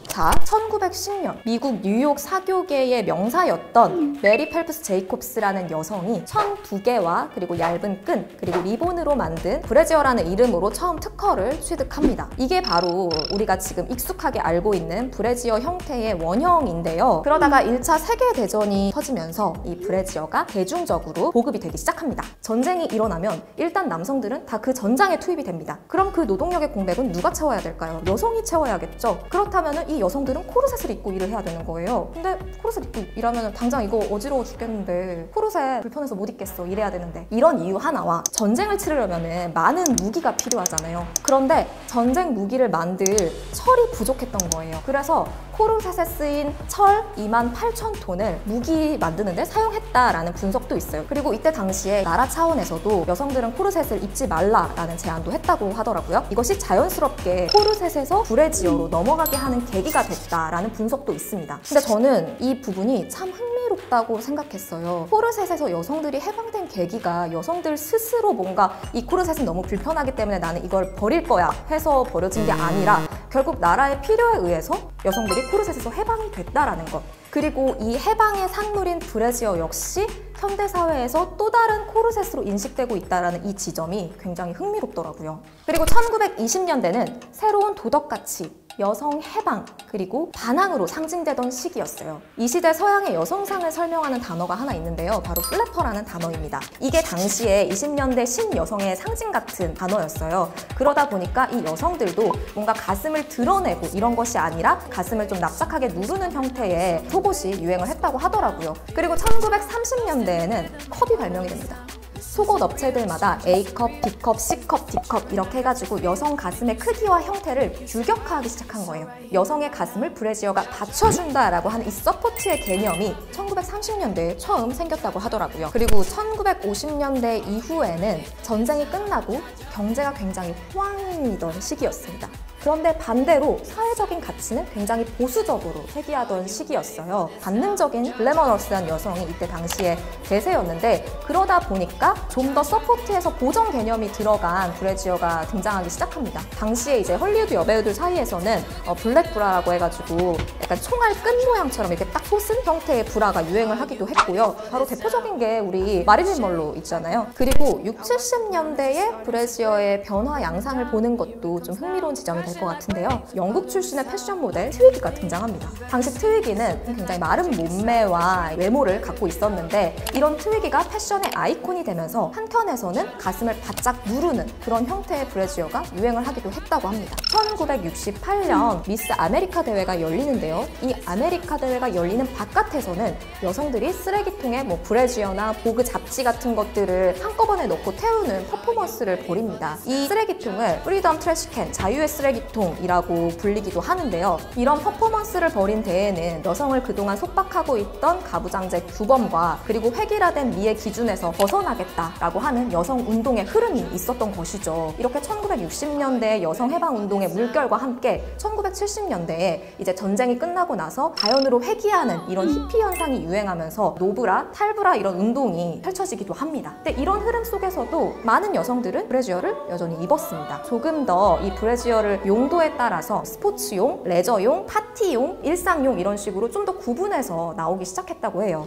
자, 1910년 미국 뉴욕 사교계의 명사였던 메리 펠프스 제이콥스라는 여성이 천 2개와 그리고 얇은 끈 그리고 리본으로 만든 브래지어라는 이름으로 처음 특허를 취득합니다. 이게 바로 우리가 지금 익숙하게 알고 있는 브래지어 형태의 원형인데요. 그러다가 1차 세계대전이 터지면서 이 브래지어가 대중적으로 보급이 되기 시작합니다. 전쟁이 일어나면 일단 남성들은 다 그 전장에 투입이 됩니다. 그럼 그 노동력의 공백은 누가 채워야 될까요? 여성이 채워야겠죠. 그렇다면 이 여성들은 코르셋을 입고 일을 해야 되는 거예요. 근데 코르셋 입고 일하면 당장 이거 어지러워 죽겠는데 코르셋 불편해서 못 입겠어 이래야 되는데 이런 이유 하나와 전쟁을 치르려면 많은 무기가 필요하잖아요. 그런데 전쟁 무기를 만들 철이 부족했던 거예요. 그래서 코르셋에 쓰인 철 28,000톤을 무기 만드는데 사용했다라는 분석도 있어요. 그리고 이때 당시에 나라 차원에서도 여성들은 코르셋을 입지 말라라는 제안도 했다고 하더라고요. 이것이 자연스럽게 코르셋에서 브래지어로 넘어가게 하는 계기가 됐다라는 분석도 있습니다. 근데 저는 이 부분이 참 흥미롭다고 생각했어요. 코르셋에서 여성들이 해방된 계기가 여성들 스스로 뭔가 이 코르셋은 너무 불편하기 때문에 나는 이걸 버릴 거야 해서 버려진 게 아니라 결국 나라의 필요에 의해서 여성들이 코르셋에서 해방이 됐다라는 것. 그리고 이 해방의 산물인 브래지어 역시 현대 사회에서 또 다른 코르셋으로 인식되고 있다는 이 지점이 굉장히 흥미롭더라고요. 그리고 1920년대는 새로운 도덕가치, 여성 해방, 그리고 반항으로 상징되던 시기였어요. 이 시대 서양의 여성상을 설명하는 단어가 하나 있는데요. 바로 플래퍼라는 단어입니다. 이게 당시에 20년대 신여성의 상징 같은 단어였어요. 그러다 보니까 이 여성들도 뭔가 가슴을 드러내고 이런 것이 아니라 가슴을 좀 납작하게 누르는 형태의 속옷이 유행을 했다고 하더라고요. 그리고 1930년대에는 컵이 발명이 됩니다. 속옷 업체들마다 A컵, B컵, C컵, D컵 이렇게 해가지고 여성 가슴의 크기와 형태를 규격화하기 시작한 거예요. 여성의 가슴을 브래지어가 받쳐준다라고 하는 이 서포트의 개념이 1930년대에 처음 생겼다고 하더라고요. 그리고 1950년대 이후에는 전쟁이 끝나고 경제가 굉장히 호황이던 시기였습니다. 그런데 반대로 사회적인 가치는 굉장히 보수적으로 회귀하던 시기였어요. 반능적인 글래머러스한 여성이 이때 당시에 대세였는데 그러다 보니까 좀 더 서포트해서 보정 개념이 들어간 브래지어가 등장하기 시작합니다. 당시에 이제 헐리우드 여배우들 사이에서는 블랙 브라라고 해가지고 약간 총알 끈 모양처럼 이렇게 딱 솟은 형태의 브라가 유행을 하기도 했고요. 바로 대표적인 게 우리 마릴린 먼로 있잖아요. 그리고 60, 70년대의 브래지어의 변화 양상을 보는 것도 좀 흥미로운 지점이 될 것 같은데요. 영국 출신의 패션 모델 트위기가 등장합니다. 당시 트위기는 굉장히 마른 몸매와 외모를 갖고 있었는데 이런 트위기가 패션의 아이콘이 되면서 한켠에서는 가슴을 바짝 누르는 그런 형태의 브래지어가 유행을 하기도 했다고 합니다. 1968년 미스 아메리카 대회가 열리는데요. 이 아메리카 대회가 열리는 바깥에서는 여성들이 쓰레기통에 브래지어나 보그 잡지 같은 것들을 한꺼번에 넣고 태우는 퍼포먼스를 벌입니다. 이 쓰레기통을 프리덤 트래시캔, 자유의 쓰레기통이라고 불리기도 하는데요. 이런 퍼포먼스를 벌인 대회는 여성을 그동안 속박하고 있던 가부장제 규범과 그리고 획일화된 미의 기준에서 벗어나겠다라고 하는 여성 운동의 흐름이 있었던 것이죠. 이렇게 1960년대 여성 해방 운동의 물결과 함께 1970년대에 이제 전쟁이 끝나고 나서 자연으로 회귀하는 이런 히피 현상이 유행하면서 노브라, 탈브라 이런 운동이 펼쳐지기도 합니다. 근데 이런 흐름 속에서도 많은 여성들은 브래지어를 여전히 입었습니다. 조금 더 이 브래지어를 용도에 따라서 스포츠용, 레저용, 파티용, 일상용 이런 식으로 좀 더 구분해서 나오기 시작했다고 해요.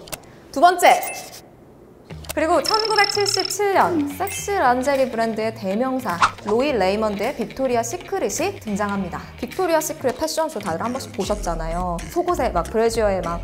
두 번째! 그리고 1977년 섹시 란제리 브랜드의 대명사 로이 레이먼드의 빅토리아 시크릿이 등장합니다. 빅토리아 시크릿 패션쇼 다들 한 번씩 보셨잖아요. 속옷에 막 브래지어에 막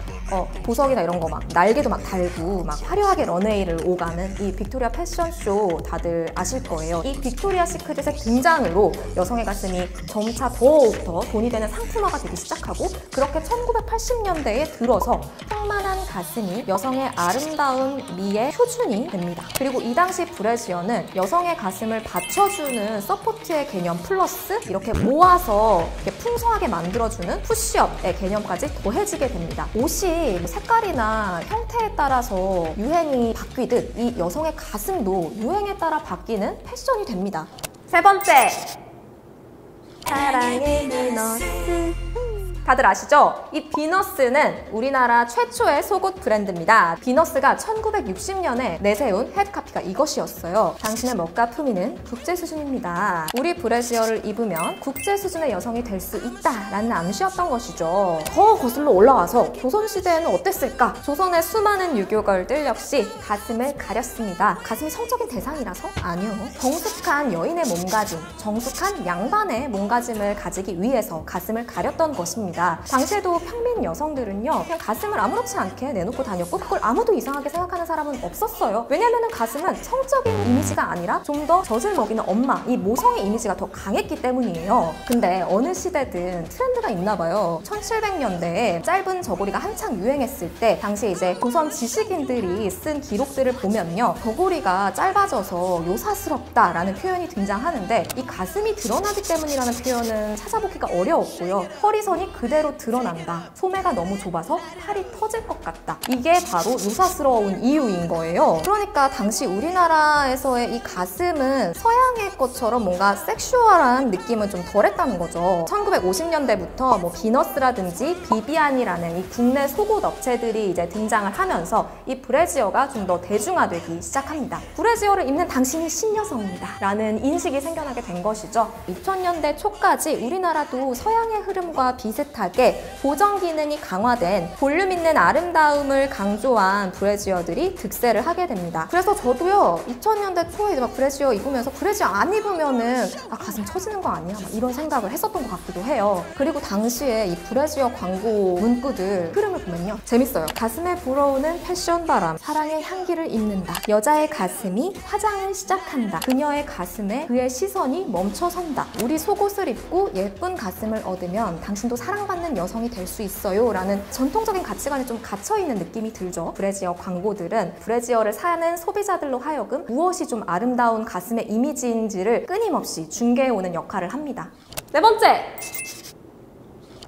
보석이나 이런 거 막 날개도 막 달고 막 화려하게 런웨이를 오가는 이 빅토리아 패션쇼 다들 아실 거예요. 이 빅토리아 시크릿의 등장으로 여성의 가슴이 점차 더욱 더 돈이 되는 상품화가 되기 시작하고 그렇게 1980년대에 들어서 풍만한 가슴이 여성의 아름다운 미의 표준이 됩니다. 그리고 이 당시 브래지어는 여성의 가슴을 받쳐주는 서포트의 개념 플러스 이렇게 모아서 이렇게 풍성하게 만들어주는 푸시업의 개념까지 더해지게 됩니다. 옷이 색깔이나 형태에 따라서 유행이 바뀌듯 이 여성의 가슴도 유행에 따라 바뀌는 패션이 됩니다. 세 번째! 사랑의 비너스. 다들 아시죠? 이 비너스는 우리나라 최초의 속옷 브랜드입니다. 비너스가 1960년에 내세운 헤드카피가 이것이었어요. 당신의 멋과 품위는 국제 수준입니다. 우리 브래지어를 입으면 국제 수준의 여성이 될 수 있다라는 암시였던 것이죠. 더 거슬러 올라와서 조선시대에는 어땠을까? 조선의 수많은 유교걸들 역시 가슴을 가렸습니다. 가슴이 성적인 대상이라서? 아니요. 정숙한 여인의 몸가짐, 정숙한 양반의 몸가짐을 가지기 위해서 가슴을 가렸던 것입니다. 당시에도 평민 여성들은요 그냥 가슴을 아무렇지 않게 내놓고 다녔고 그걸 아무도 이상하게 생각하는 사람은 없었어요. 왜냐면은 가슴은 성적인 이미지가 아니라 좀 더 젖을 먹이는 엄마, 이 모성의 이미지가 더 강했기 때문이에요. 근데 어느 시대든 트렌드가 있나 봐요. 1700년대에 짧은 저고리가 한창 유행했을 때 당시 이제 조선 지식인들이 쓴 기록들을 보면요 저고리가 짧아져서 요사스럽다라는 표현이 등장하는데 이 가슴이 드러나기 때문이라는 표현은 찾아보기가 어려웠고요. 허리선이 그대로 드러난다. 소매가 너무 좁아서 팔이 터질 것 같다. 이게 바로 요사스러운 이유인 거예요. 그러니까 당시 우리나라에서의 이 가슴은 서양의 것처럼 뭔가 섹슈얼한 느낌은 좀 덜했다는 거죠. 1950년대부터 뭐 비너스라든지 비비안이라는 이 국내 속옷 업체들이 이제 등장을 하면서 이 브래지어가 좀 더 대중화되기 시작합니다. 브래지어를 입는 당신이 신여성입니다. 라는 인식이 생겨나게 된 것이죠. 2000년대 초까지 우리나라도 서양의 흐름과 비슷한 비슷하게 보정 기능이 강화된 볼륨 있는 아름다움을 강조한 브래지어들이 득세를 하게 됩니다. 그래서 저도요 2000년대 초에 이제 막 브래지어 입으면서 브래지어 안 입으면은 가슴 처지는 거 아니야? 막 이런 생각을 했었던 것 같기도 해요. 그리고 당시에 이 브래지어 광고 문구들 흐름을 보면요 재밌어요. 가슴에 불어오는 패션 바람, 사랑의 향기를 입는다. 여자의 가슴이 화장을 시작한다. 그녀의 가슴에 그의 시선이 멈춰선다. 우리 속옷을 입고 예쁜 가슴을 얻으면 당신도 사랑받는 여성이 될 수 있어요 라는 전통적인 가치관이 좀 갇혀있는 느낌이 들죠. 브래지어 광고들은 브래지어를 사는 소비자들로 하여금 무엇이 좀 아름다운 가슴의 이미지인지를 끊임없이 중개해오는 역할을 합니다. 네 번째!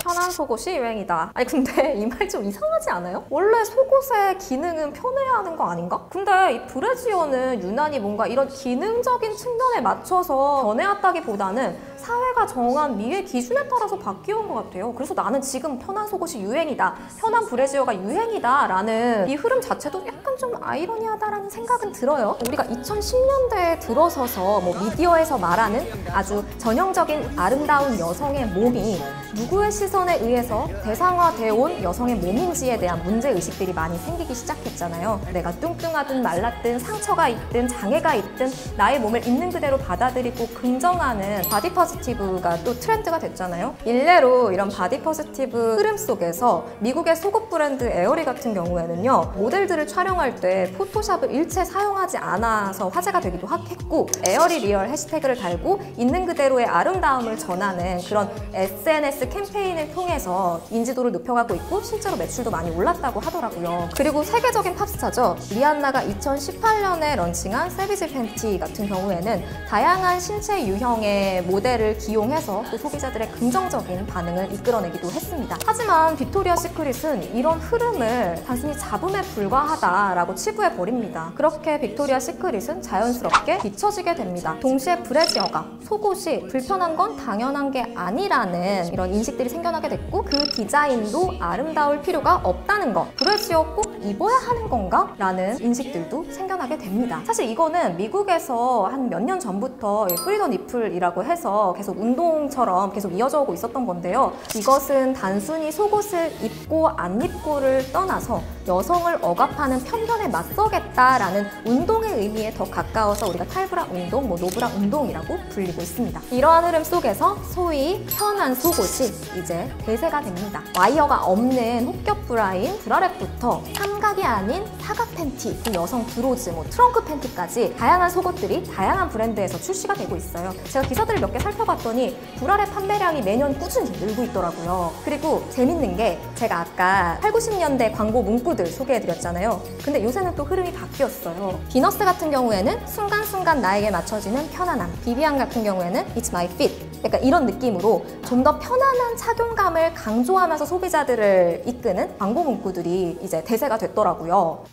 편한 속옷이 유행이다. 아니 근데 이 말 좀 이상하지 않아요? 원래 속옷의 기능은 편해야 하는 거 아닌가? 근데 이 브래지어는 유난히 뭔가 이런 기능적인 측면에 맞춰서 변해왔다기보다는 사회가 정한 미의 기준에 따라서 바뀌어온 것 같아요. 그래서 나는 지금 편한 속옷이 유행이다, 편한 브래지어가 유행이다 라는 이 흐름 자체도 약간 좀 아이러니하다라는 생각은 들어요. 우리가 2010년대에 들어서서 뭐 미디어에서 말하는 아주 전형적인 아름다운 여성의 몸이 누구의 시선에 의해서 대상화되어 온 여성의 몸인지에 대한 문제의식들이 많이 생기기 시작했잖아요. 내가 뚱뚱하든 말랐든 상처가 있든 장애가 있든 나의 몸을 있는 그대로 받아들이고 긍정하는 바디 포지티브가 또 트렌드가 됐잖아요. 일례로 이런 바디 포지티브 흐름 속에서 미국의 속옷 브랜드 에어리 같은 경우에는요 모델들을 촬영할 때 포토샵을 일체 사용하지 않아서 화제가 되기도 했고 에어리 리얼 해시태그를 달고 있는 그대로의 아름다움을 전하는 그런 SNS 캠페인을 통해서 인지도를 높여가고 있고 실제로 매출도 많이 올랐다고 하더라고요. 그리고 세계적인 팝스타죠. 리안나가 2018년에 런칭한 세비지 팬티 같은 경우에는 다양한 신체 유형의 모델을 기용해서 또 소비자들의 긍정적인 반응을 이끌어내기도 했습니다. 하지만 빅토리아 시크릿은 이런 흐름을 단순히 잡음에 불과하다라고 치부해버립니다. 그렇게 빅토리아 시크릿은 자연스럽게 비춰지게 됩니다. 동시에 브래지어가 속옷이 불편한 건 당연한 게 아니라는 이런 인식들이 생겨나게 됐고 그 디자인도 아름다울 필요가 없다는 거, 브래지어 꼭 입어야 하는 건가? 라는 인식들도 생겨나게 됩니다. 사실 이거는 미국에서 한 몇 년 전부터 프리더 니플이라고 해서 계속 운동처럼 계속 이어져 오고 있었던 건데요. 이것은 단순히 속옷을 입고 안 입고를 떠나서 여성을 억압하는 편견에 맞서겠다라는 운동의 의미에 더 가까워서 우리가 탈브라 운동, 노브라 운동이라고 불리고 있습니다. 이러한 흐름 속에서 소위 편한 속옷이 이제 대세가 됩니다. 와이어가 없는 혹겹 브라인, 브라랩부터 삼각이 아닌 사각 팬티, 여성 브로즈, 트렁크 팬티까지 다양한 속옷들이 다양한 브랜드에서 출시가 되고 있어요. 제가 기사들을 몇 개 살펴봤더니 브라랩 판매량이 매년 꾸준히 늘고 있더라고요. 그리고 재밌는 게 제가 아까 8, 90년대 광고 문구들 소개해드렸잖아요. 근데 요새는 또 흐름이 바뀌었어요. 비너스 같은 경우에는 순간순간 나에게 맞춰지는 편안함, 비비안 같은 경우에는 It's my fit, 약간 이런 느낌으로 좀 더 편안한 착용감을 강조하면서 소비자들을 이끄는 광고 문구들이 이제 대세가 됐더라고요.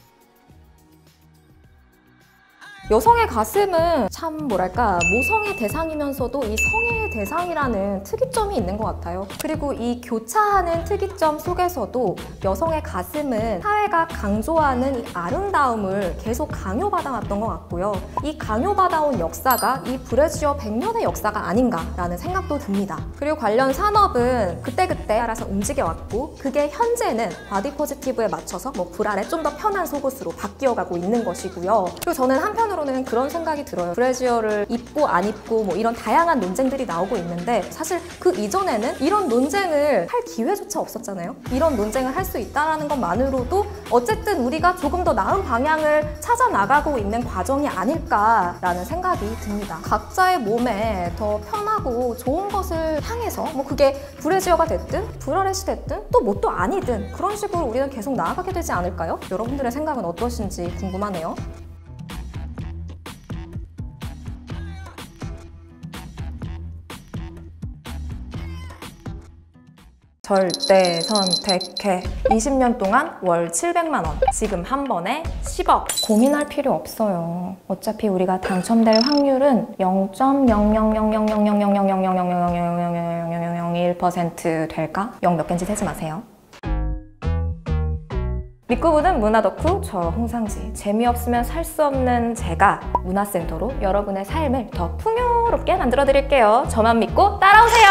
여성의 가슴은 참 뭐랄까 모성의 대상이면서도 이 성애의 대상이라는 특이점이 있는 것 같아요. 그리고 이 교차하는 특이점 속에서도 여성의 가슴은 사회가 강조하는 이 아름다움을 계속 강요받아왔던 것 같고요. 이 강요받아온 역사가 이 브래지어 100년의 역사가 아닌가라는 생각도 듭니다. 그리고 관련 산업은 그때그때 따라서 움직여왔고 그게 현재는 바디 포지티브에 맞춰서 브라랩 좀 더 편한 속옷으로 바뀌어가고 있는 것이고요. 그리고 저는 한편으로는 그런 생각이 들어요. 브래지어를 입고 안 입고 이런 다양한 논쟁들이 나오고 있는데 사실 그 이전에는 이런 논쟁을 할 기회조차 없었잖아요. 이런 논쟁을 할 수 있다는 것만으로도 어쨌든 우리가 조금 더 나은 방향을 찾아 나가고 있는 과정이 아닐까라는 생각이 듭니다. 각자의 몸에 더 편하고 좋은 것을 향해서 그게 브래지어가 됐든 브라렛이 됐든 또 아니든 그런 식으로 우리는 계속 나아가게 되지 않을까요? 여러분들의 생각은 어떠신지 궁금하네요. 절대 선택해. 20년 동안 월 700만 원, 지금 한 번에 10억. 고민할 필요 없어요. 어차피 우리가 당첨될 확률은 0.0000000000001% 될까? 0 몇 개인지 세지 마세요. 믿고 보는 문화 덕후 저 홍상지. 재미없으면 살 수 없는 제가 문화센터로 여러분의 삶을 더 풍요롭게 만들어 드릴게요. 저만 믿고 따라오세요.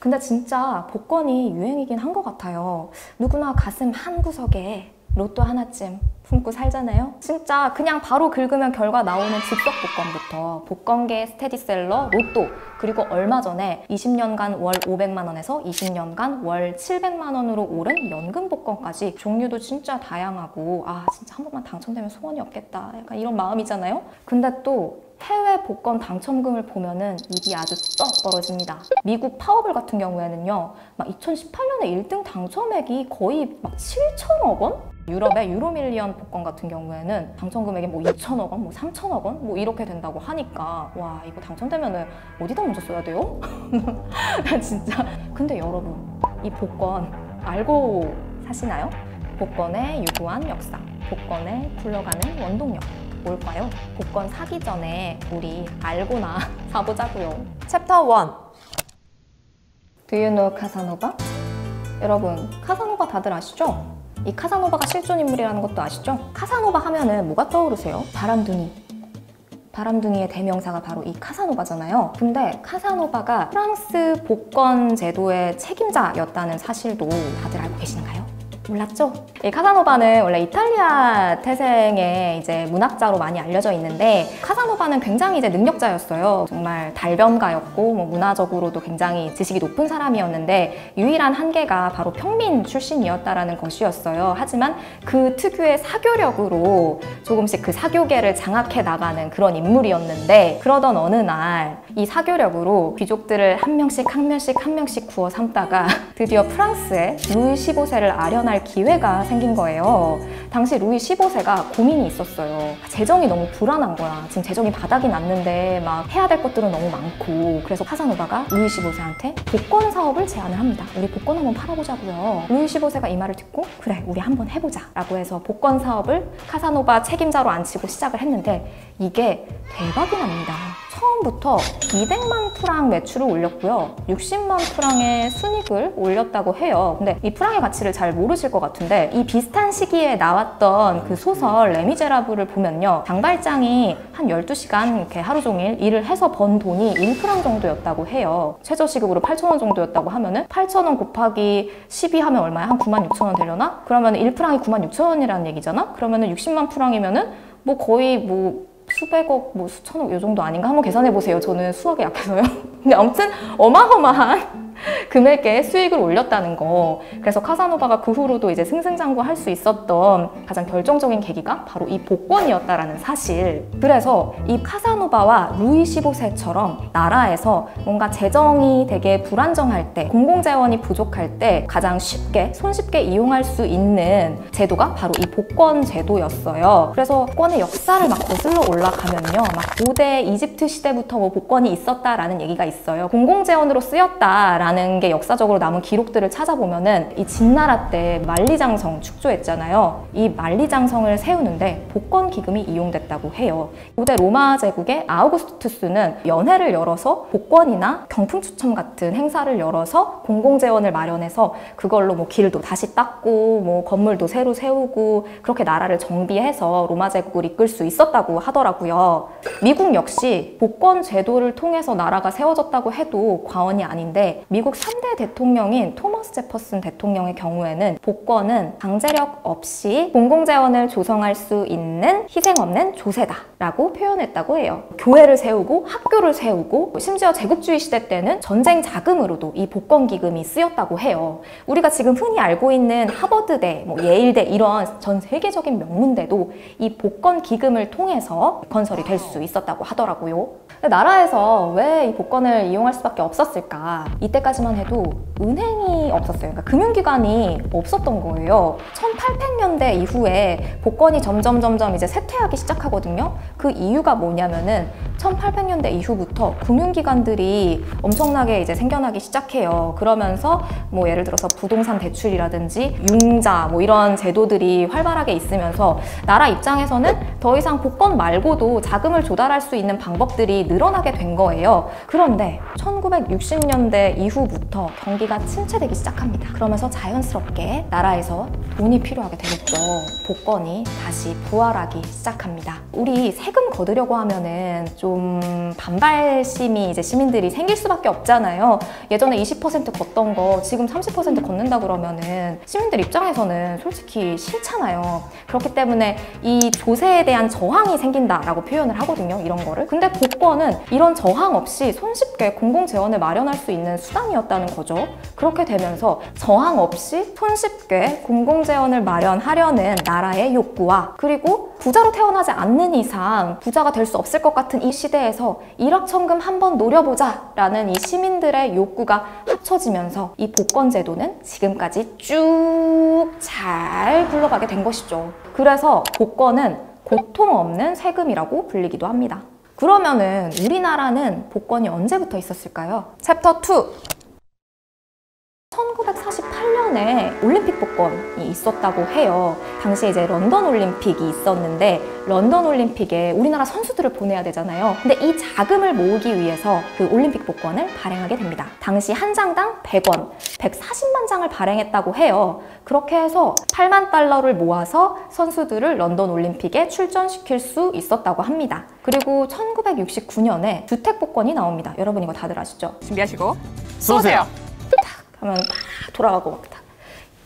근데 진짜 복권이 유행이긴 한 것 같아요. 누구나 가슴 한 구석에 로또 하나쯤 품고 살잖아요. 진짜 그냥 바로 긁으면 결과 나오는 즉석 복권부터 복권계 스테디셀러 로또, 그리고 얼마 전에 20년간 월 500만 원에서 20년간 월 700만 원으로 오른 연금 복권까지 종류도 진짜 다양하고, 아 진짜 한 번만 당첨되면 소원이 없겠다, 약간 이런 마음이잖아요. 근데 또 해외 복권 당첨금을 보면은 입이 아주 떡 벌어집니다. 미국 파워볼 같은 경우에는요, 막 2018년에 1등 당첨액이 거의 막 7천억 원? 유럽의 유로밀리언 복권 같은 경우에는 당첨금액이 뭐 2천억 원, 뭐 3천억 원, 뭐 이렇게 된다고 하니까 와, 이거 당첨되면은 어디다 먼저 써야 돼요? 진짜. 근데 여러분, 이 복권 알고 사시나요? 복권의 유구한 역사, 복권의 굴러가는 원동력 뭘까요? 복권 사기 전에 우리 알고나 사보자고요. 챕터 1. Do you know 카사노바? 여러분, 카사노바 다들 아시죠? 이 카사노바가 실존 인물이라는 것도 아시죠? 카사노바 하면은 뭐가 떠오르세요? 바람둥이. 바람둥이의 대명사가 바로 이 카사노바잖아요. 근데 카사노바가 프랑스 복권 제도의 책임자였다는 사실도 다들 알고 계시는가요? 몰랐죠? 이 카사노바는 원래 이탈리아 태생의 이제 문학자로 많이 알려져 있는데, 카사노바는 굉장히 이제 능력자였어요. 정말 달변가였고, 뭐 문화적으로도 굉장히 지식이 높은 사람이었는데, 유일한 한계가 바로 평민 출신이었다라는 것이었어요. 하지만 그 특유의 사교력으로 조금씩 그 사교계를 장악해 나가는 그런 인물이었는데, 그러던 어느 날 이 사교력으로 귀족들을 한 명씩 구워 삼다가 드디어 프랑스에 루이 15세를 아련할 기회가 생긴 거예요. 당시 루이 15세가 고민이 있었어요. 재정이 너무 불안한 거야. 지금 재정이 바닥이 났는데 막 해야 될 것들은 너무 많고. 그래서 카사노바가 루이 15세한테 복권 사업을 제안을 합니다. 우리 복권 한번 팔아보자고요. 루이 15세가 이 말을 듣고 그래, 우리 한번 해보자 라고 해서 복권 사업을 카사노바 책임자로 앉히고 시작을 했는데, 이게 대박이 납니다. 처음부터 200만 프랑 매출을 올렸고요. 60만 프랑의 순이익을 올렸다고 해요. 근데 이 프랑의 가치를 잘 모르실 것 같은데, 이 비슷한 시기에 나왔던 그 소설 레미제라블을 보면요, 장발장이 한 12시간 이렇게 하루 종일 일을 해서 번 돈이 1프랑 정도였다고 해요. 최저시급으로 8,000원 정도였다고 하면은 8,000원 곱하기 12 하면 얼마야? 한 96,000원 되려나? 그러면 1프랑이 96,000원이라는 얘기잖아? 그러면은 60만 프랑이면은 뭐 거의 뭐 수백억, 뭐 수천억 요 정도 아닌가? 한번 계산해 보세요. 저는 수학에 약해서요. 근데 아무튼 어마어마한 금액의 수익을 올렸다는 거. 그래서 카사노바가 그 후로도 이제 승승장구할 수 있었던 가장 결정적인 계기가 바로 이 복권이었다라는 사실. 그래서 이 카사노바와 루이 15세처럼 나라에서 뭔가 재정이 되게 불안정할 때, 공공재원이 부족할 때 가장 쉽게, 손쉽게 이용할 수 있는 제도가 바로 이 복권 제도였어요. 그래서 복권의 역사를 막 거슬러 올라가면요, 막 고대 이집트 시대부터 뭐 복권이 있었다라는 얘기가 있어요. 공공재원으로 쓰였다라는 게 역사적으로 남은 기록들을 찾아보면은 이 진나라 때 만리장성 축조했잖아요. 이 만리장성을 세우는데 복권 기금이 이용됐다고 해요. 고대 로마 제국의 아우구스투스는 연회를 열어서 복권이나 경품 추첨 같은 행사를 열어서 공공재원을 마련해서 그걸로 뭐 길도 다시 닦고 뭐 건물도 새로 세우고 그렇게 나라를 정비해서 로마 제국을 이끌 수 있었다고 하더라고요. 미국 역시 복권 제도를 통해서 나라가 세워졌다고 해도 과언이 아닌데, 미국 3대 대통령인 토머스 제퍼슨 대통령의 경우에는 복권은 강제력 없이 공공재원을 조성할 수 있는 희생 없는 조세다 라고 표현했다고 해요. 교회를 세우고 학교를 세우고 심지어 제국주의 시대 때는 전쟁 자금으로도 이 복권 기금이 쓰였다고 해요. 우리가 지금 흔히 알고 있는 하버드대, 뭐 예일대 이런 전 세계적인 명문대도 이 복권 기금을 통해서 건설이 될 수 있었다고 하더라고요. 나라에서 왜 이 복권을 이용할 수밖에 없었을까? 이때까지만 해도 은행이 없었어요. 그러니까 금융기관이 없었던 거예요. 1800년대 이후에 복권이 점점 이제 쇠퇴하기 시작하거든요. 그 이유가 뭐냐면은 1800년대 이후부터 금융기관들이 엄청나게 이제 생겨나기 시작해요. 그러면서 뭐 예를 들어서 부동산 대출이라든지 융자 뭐 이런 제도들이 활발하게 있으면서 나라 입장에서는 더 이상 복권 말고도 자금을 조달할 수 있는 방법들이 늘어나게 된 거예요. 그런데 1960년대 이후 이후부터 경기가 침체되기 시작합니다. 그러면서 자연스럽게 나라에서 돈이 필요하게 되겠죠. 복권이 다시 부활하기 시작합니다. 우리 세금 거두려고 하면은 좀 반발심이 이제 시민들이 생길 수밖에 없잖아요. 예전에 20% 걷던 거 지금 30% 걷는다 그러면은 시민들 입장에서는 솔직히 싫잖아요. 그렇기 때문에 이 조세에 대한 저항이 생긴다라고 표현을 하거든요. 이런 거를. 근데 복권은 이런 저항 없이 손쉽게 공공재원을 마련할 수 있는 수단이었다는 거죠. 그렇게 되면서 저항 없이 손쉽게 공공재원을 마련하려는 나라의 욕구와 그리고 부자로 태어나지 않는 이상 부자가 될 수 없을 것 같은 이 시대에서 일확천금 한번 노려보자 라는 이 시민들의 욕구가 합쳐지면서 이 복권 제도는 지금까지 쭉 잘 굴러가게 된 것이죠. 그래서 복권은 고통 없는 세금이라고 불리기도 합니다. 그러면은 우리나라는 복권이 언제부터 있었을까요? 챕터 2! 1948년에 올림픽 복권이 있었다고 해요. 당시에 이제 런던 올림픽이 있었는데 런던 올림픽에 우리나라 선수들을 보내야 되잖아요. 근데 이 자금을 모으기 위해서 그 올림픽 복권을 발행하게 됩니다. 당시 한 장당 100원, 140만 장을 발행했다고 해요. 그렇게 해서 8만 달러를 모아서 선수들을 런던 올림픽에 출전시킬 수 있었다고 합니다. 그리고 1969년에 주택 복권이 나옵니다. 여러분 이거 다들 아시죠? 준비하시고 쏘세요. 하면 막 돌아가고 막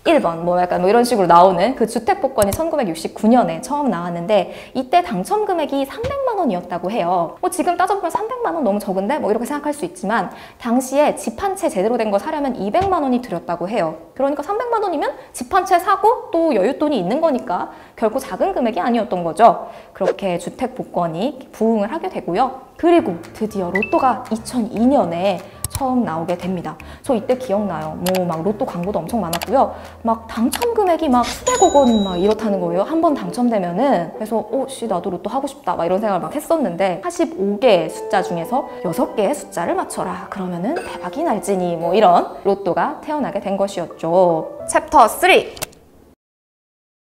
1번 뭐 약간 뭐 이런 식으로 나오는 그 주택 복권이 1969년에 처음 나왔는데 이때 당첨 금액이 300만 원이었다고 해요. 지금 따져보면 300만 원 너무 적은데 뭐 이렇게 생각할 수 있지만 당시에 집 한 채 제대로 된 거 사려면 200만 원이 들였다고 해요. 그러니까 300만 원이면 집 한 채 사고 또 여윳돈이 있는 거니까 결코 작은 금액이 아니었던 거죠. 그렇게 주택 복권이 부흥을 하게 되고요. 그리고 드디어 로또가 2002년에 처음 나오게 됩니다. 저 이때 기억나요. 뭐 막 로또 광고도 엄청 많았고요. 막 당첨 금액이 막 수백억 원 막 이렇다는 거예요. 한 번 당첨되면은. 그래서 나도 로또 하고 싶다 막 이런 생각을 막 했었는데 45개의 숫자 중에서 6개의 숫자를 맞춰라. 그러면은 대박이 날지니 뭐 이런 로또가 태어나게 된 것이었죠. 챕터 3!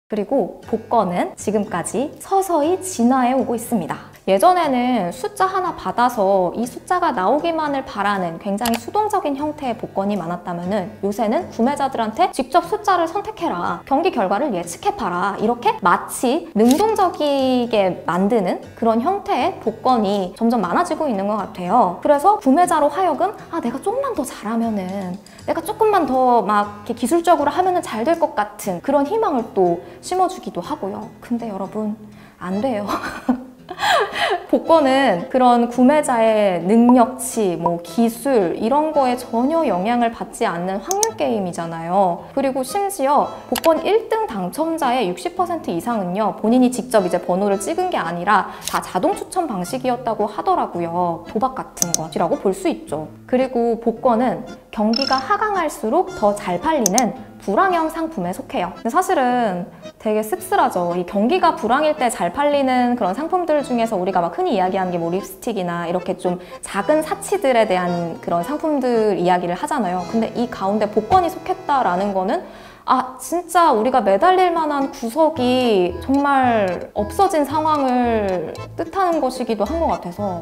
그리고 복권은 지금까지 서서히 진화해 오고 있습니다. 예전에는 숫자 하나 받아서 이 숫자가 나오기만을 바라는 굉장히 수동적인 형태의 복권이 많았다면은 요새는 구매자들한테 직접 숫자를 선택해라, 경기 결과를 예측해봐라, 이렇게 마치 능동적이게 만드는 그런 형태의 복권이 점점 많아지고 있는 것 같아요. 그래서 구매자로 하여금 내가 조금만 더 잘하면은, 내가 조금만 더 막 기술적으로 하면은 잘 될 것 같은 그런 희망을 또 심어주기도 하고요. 근데 여러분, 안 돼요. 복권은 그런 구매자의 능력치, 뭐 기술 이런 거에 전혀 영향을 받지 않는 확률 게임이잖아요. 그리고 심지어 복권 1등 당첨자의 60% 이상은요, 본인이 직접 이제 번호를 찍은 게 아니라 다 자동 추첨 방식이었다고 하더라고요. 도박 같은 것이라고 볼 수 있죠. 그리고 복권은 경기가 하강할수록 더 잘 팔리는 불황형 상품에 속해요. 근데 사실은 되게 씁쓸하죠. 이 경기가 불황일 때 잘 팔리는 그런 상품들 중에서 우리가 막 흔히 이야기하는 게 뭐 립스틱이나 이렇게 좀 작은 사치들에 대한 그런 상품들 이야기를 하잖아요. 근데 이 가운데 복권이 속했다라는 거는 진짜 우리가 매달릴 만한 구석이 정말 없어진 상황을 뜻하는 것이기도 한 것 같아서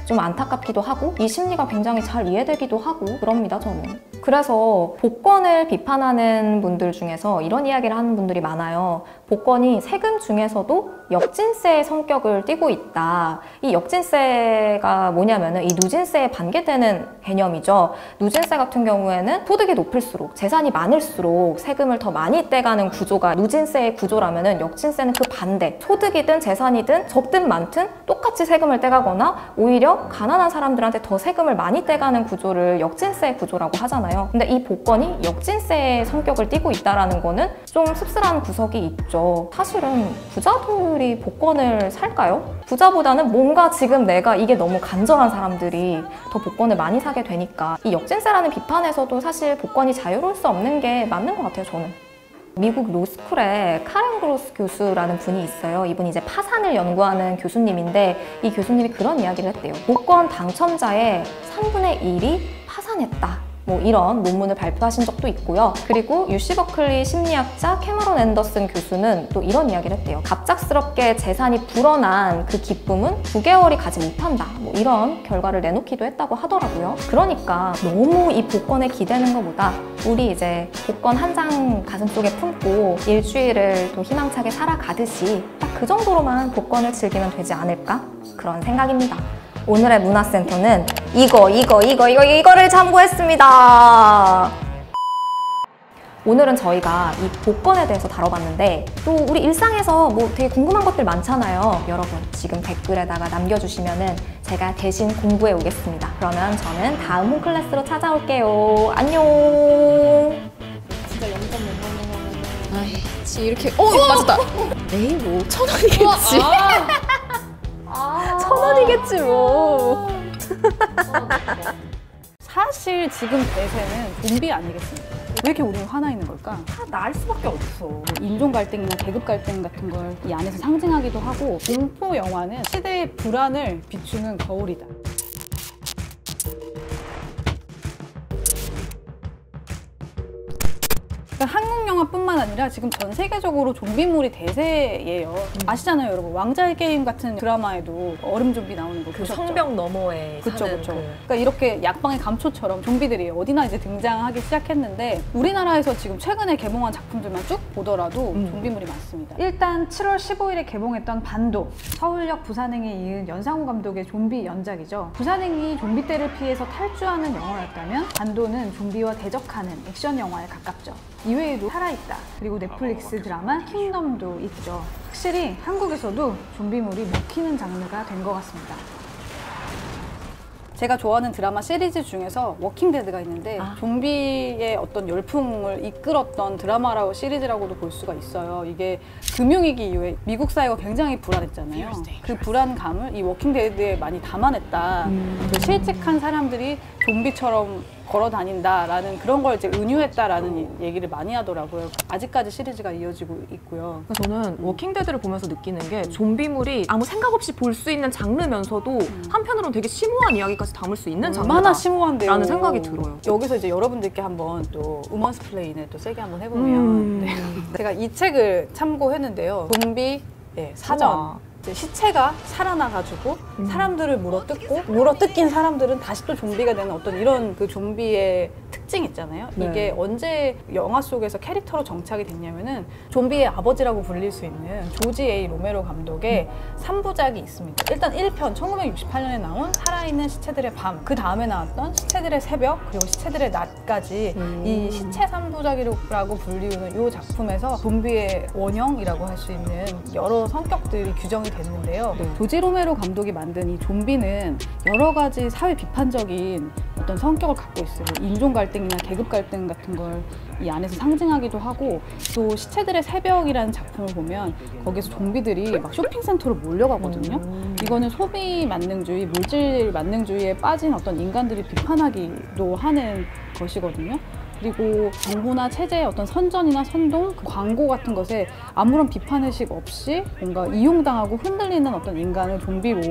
좀 안타깝기도 하고 이 심리가 굉장히 잘 이해되기도 하고 그럽니다, 저는. 그래서 복권을 비판하는 분들 중에서 이런 이야기를 하는 분들이 많아요. 복권이 세금 중에서도 역진세의 성격을 띠고 있다. 이 역진세가 뭐냐면은 이 누진세에 반대되는 개념이죠. 누진세 같은 경우에는 소득이 높을수록, 재산이 많을수록 세금을 더 많이 떼가는 구조가 누진세의 구조라면은 역진세는 그 반대. 소득이든 재산이든 적든 많든 똑같이 세금을 떼가거나 오히려 가난한 사람들한테 더 세금을 많이 떼가는 구조를 역진세 구조라고 하잖아요. 근데 이 복권이 역진세의 성격을 띠고 있다는 거는 좀 씁쓸한 구석이 있죠. 사실은 부자들이 복권을 살까요? 부자보다는 뭔가 지금 내가 이게 너무 간절한 사람들이 더 복권을 많이 사게 되니까 이 역진세라는 비판에서도 사실 복권이 자유로울 수 없는 게 맞는 것 같아요, 저는. 미국 로스쿨에 카렌 그로스 교수라는 분이 있어요. 이분이 이제 파산을 연구하는 교수님인데 이 교수님이 그런 이야기를 했대요. 복권 당첨자의 3분의 1이 파산했다. 뭐 이런 논문을 발표하신 적도 있고요. 그리고 UC 버클리 심리학자 캐머런 앤더슨 교수는 또 이런 이야기를 했대요. 갑작스럽게 재산이 불어난 그 기쁨은 9개월이 가지 못한다. 뭐 이런 결과를 내놓기도 했다고 하더라고요. 그러니까 너무 이 복권에 기대는 것보다 우리 이제 복권 한 장 가슴속에 품고 일주일을 또 희망차게 살아가듯이 딱 그 정도로만 복권을 즐기면 되지 않을까? 그런 생각입니다. 오늘의 문화센터는 이거를 참고했습니다. 오늘은 저희가 이 복권에 대해서 다뤄봤는데 또 우리 일상에서 뭐 되게 궁금한 것들 많잖아요. 여러분 지금 댓글에다가 남겨주시면은 제가 대신 공부해 오겠습니다. 그러면 저는 다음 홈클래스로 찾아올게요. 안녕. 진짜 0.5만 아이, 이렇게 이거 맞았다. 에이 뭐 1,000원이겠지. 1,000원이겠지 뭐. 사실 지금 대세는 좀비 아니겠습니까? 왜 이렇게 우리는 화나 있는 걸까? 다 날 수밖에 없어. 인종 갈등이나 계급 갈등 같은 걸 이 안에서 상징하기도 하고, 공포 영화는 시대의 불안을 비추는 거울이다. 그러니까 한국 영화뿐만 아니라 지금 전 세계적으로 좀비물이 대세예요. 아시잖아요, 여러분. 왕자의 게임 같은 드라마에도 얼음 좀비 나오는 거 그 보셨죠? 성벽 너머에 그쵸, 사는 그쵸. 그러니까 이렇게 약방의 감초처럼 좀비들이 어디나 이제 등장하기 시작했는데, 우리나라에서 지금 최근에 개봉한 작품들만 쭉 보더라도 좀비물이 많습니다. 일단 7월 15일에 개봉했던 반도, 서울역 부산행에 이은 연상호 감독의 좀비 연작이죠. 부산행이 좀비 때를 피해서 탈주하는 영화였다면 반도는 좀비와 대적하는 액션 영화에 가깝죠. 이외에도 살아있다, 그리고 넷플릭스 드라마 킹덤도 있죠. 확실히 한국에서도 좀비물이 먹히는 장르가 된 것 같습니다. 제가 좋아하는 드라마 시리즈 중에서 워킹데드가 있는데 좀비의 어떤 열풍을 이끌었던 드라마라고 시리즈라고도 볼 수가 있어요. 이게 금융위기 이후에 미국 사회가 굉장히 불안했잖아요. 그 불안감을 이 워킹데드에 많이 담아냈다. 그 실직한 사람들이 좀비처럼 걸어 다닌다라는 그런 걸 이제 은유했다라는 얘기를 많이 하더라고요. 아직까지 시리즈가 이어지고 있고요. 저는 워킹데드를 보면서 느끼는 게 좀비물이 아무 생각 없이 볼 수 있는 장르면서도 한편으로는 되게 심오한 이야기까지 담을 수 있는 장르다. 얼마나 심오한데요. 라는 생각이 들어요. 여기서 이제 여러분들께 한번 또 우먼스 플레인을 또 세게 한번 해보면 네. 제가 이 책을 참고했는데요. 좀비 사전. 이제 시체가 살아나가지고 사람들을 물어뜯긴 사람들은 다시 또 좀비가 되는 어떤 이런 그 좀비의 특징 있잖아요. 네. 이게 언제 영화 속에서 캐릭터로 정착이 됐냐면은 좀비의 아버지라고 불릴 수 있는 조지 A 로메로 감독의 3부작이 있습니다. 일단 1편 1968년에 나온 살아있는 시체들의 밤, 그 다음에 나왔던 시체들의 새벽, 그리고 시체들의 낮까지 이 시체 3부작이라고 불리우는 이 작품에서 좀비의 원형이라고 할 수 있는 여러 성격들이 규정이 됐는데요. 조지 로메로 감독이 만든 이 좀비는 여러 가지 사회 비판적인 어떤 성격을 갖고 있어요. 인종 갈등이나 계급 갈등 같은 걸 이 안에서 상징하기도 하고, 또 시체들의 새벽이라는 작품을 보면 거기서 좀비들이 막 쇼핑센터로 몰려가거든요. 이거는 소비 만능주의, 물질 만능주의에 빠진 어떤 인간들이 비판하기도 하는 것이거든요. 그리고 정부나 체제의 어떤 선전이나 선동, 광고 같은 것에 아무런 비판의식 없이 뭔가 이용당하고 흔들리는 어떤 인간을 좀비로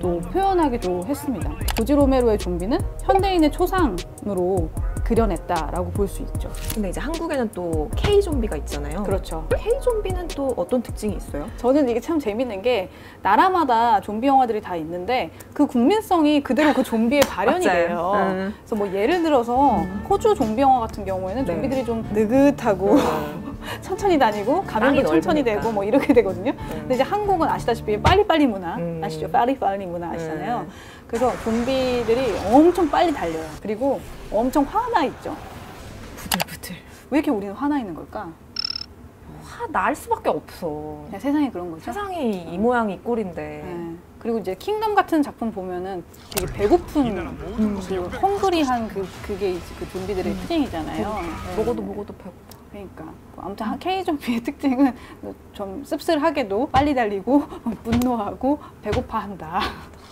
또 표현하기도 했습니다. 조지 로메로의 좀비는 현대인의 초상으로 그려냈다라고 볼 수 있죠. 근데 이제 한국에는 또 K-좀비가 있잖아요. 그렇죠. K-좀비는 또 어떤 특징이 있어요? 저는 이게 참 재밌는 게 나라마다 좀비 영화들이 다 있는데 그 국민성이 그대로 그 좀비의 발현이 돼요. 그래서 뭐 예를 들어서 호주 좀비 영화 같은 경우에는 좀비들이 좀 느긋하고 천천히 다니고 가면도 천천히 되고 뭐 이렇게 되거든요. 근데 이제 한국은 아시다시피 빨리빨리 문화 아시죠? 빨리빨리 문화 아시잖아요. 그래서 좀비들이 엄청 빨리 달려요. 그리고 엄청 화나 있죠. 부들부들. 왜 이렇게 우리는 화나 있는 걸까? 날 수밖에 없어. 그냥 세상이 그런 거죠. 세상이 이 모양 이 꼴인데. 네. 그리고 이제 킹덤 같은 작품 보면은 되게 배고픈 그 헝그리한 그게 이제 그 좀비들의 특징이잖아요. 네. 먹어도 배고파. 그러니까 아무튼 K-좀비의 특징은 좀 씁쓸하게도 빨리 달리고 분노하고 배고파한다.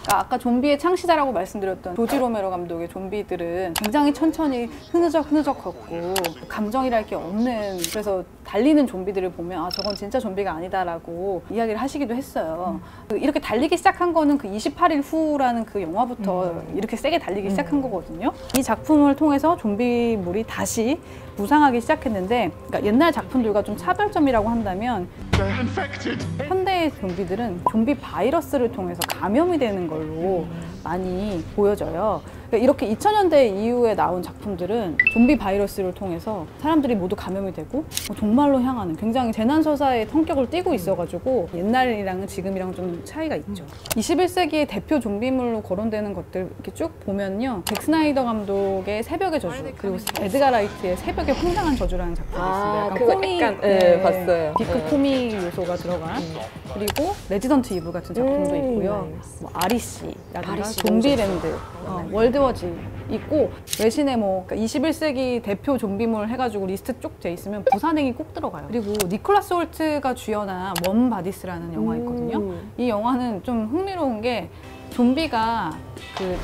그러니까 아까 좀비의 창시자라고 말씀드렸던 조지 로메로 감독의 좀비들은 굉장히 천천히 흐느적 걷고 감정이랄 게 없는, 그래서 달리는 좀비들을 보면 아 저건 진짜 좀비가 아니다라고 이야기를 하시기도 했어요. 이렇게 달리기 시작한 거는 그 28일 후라는 그 영화부터 이렇게 세게 달리기 시작한 거거든요. 이 작품을 통해서 좀비물이 다시 부상하기 시작했는데, 그러니까 옛날 작품들과 좀 차별점이라고 한다면 현대의 좀비들은 좀비 바이러스를 통해서 감염이 되는 걸로 많이 보여져요. 그러니까 이렇게 2000년대 이후에 나온 작품들은 좀비 바이러스를 통해서 사람들이 모두 감염이 되고 종말로 향하는 굉장히 재난서사의 성격을 띠고 있어가지고 옛날이랑은 지금이랑 좀 차이가 있죠. 21세기의 대표 좀비물로 거론되는 것들 이렇게 쭉 보면요, 잭 스나이더 감독의 새벽의 저주, 그리고 에드가 라이트의 새벽의 황당한 저주라는 작품이 있습니다. 약간 그거 코믹, 약간, 봤어요. 비크 코믹 요소가 들어간, 그리고 레지던트 이블 같은 작품도 있고요. 뭐 아리씨라든가 좀비랜드, 월드워지 있고, 외신에 뭐 21세기 대표 좀비물 해가지고 리스트 쭉 돼 있으면 부산행이 꼭 들어가요. 그리고 니콜라스 홀트가 주연한 원 바디스라는 영화 있거든요. 이 영화는 좀 흥미로운 게 좀비가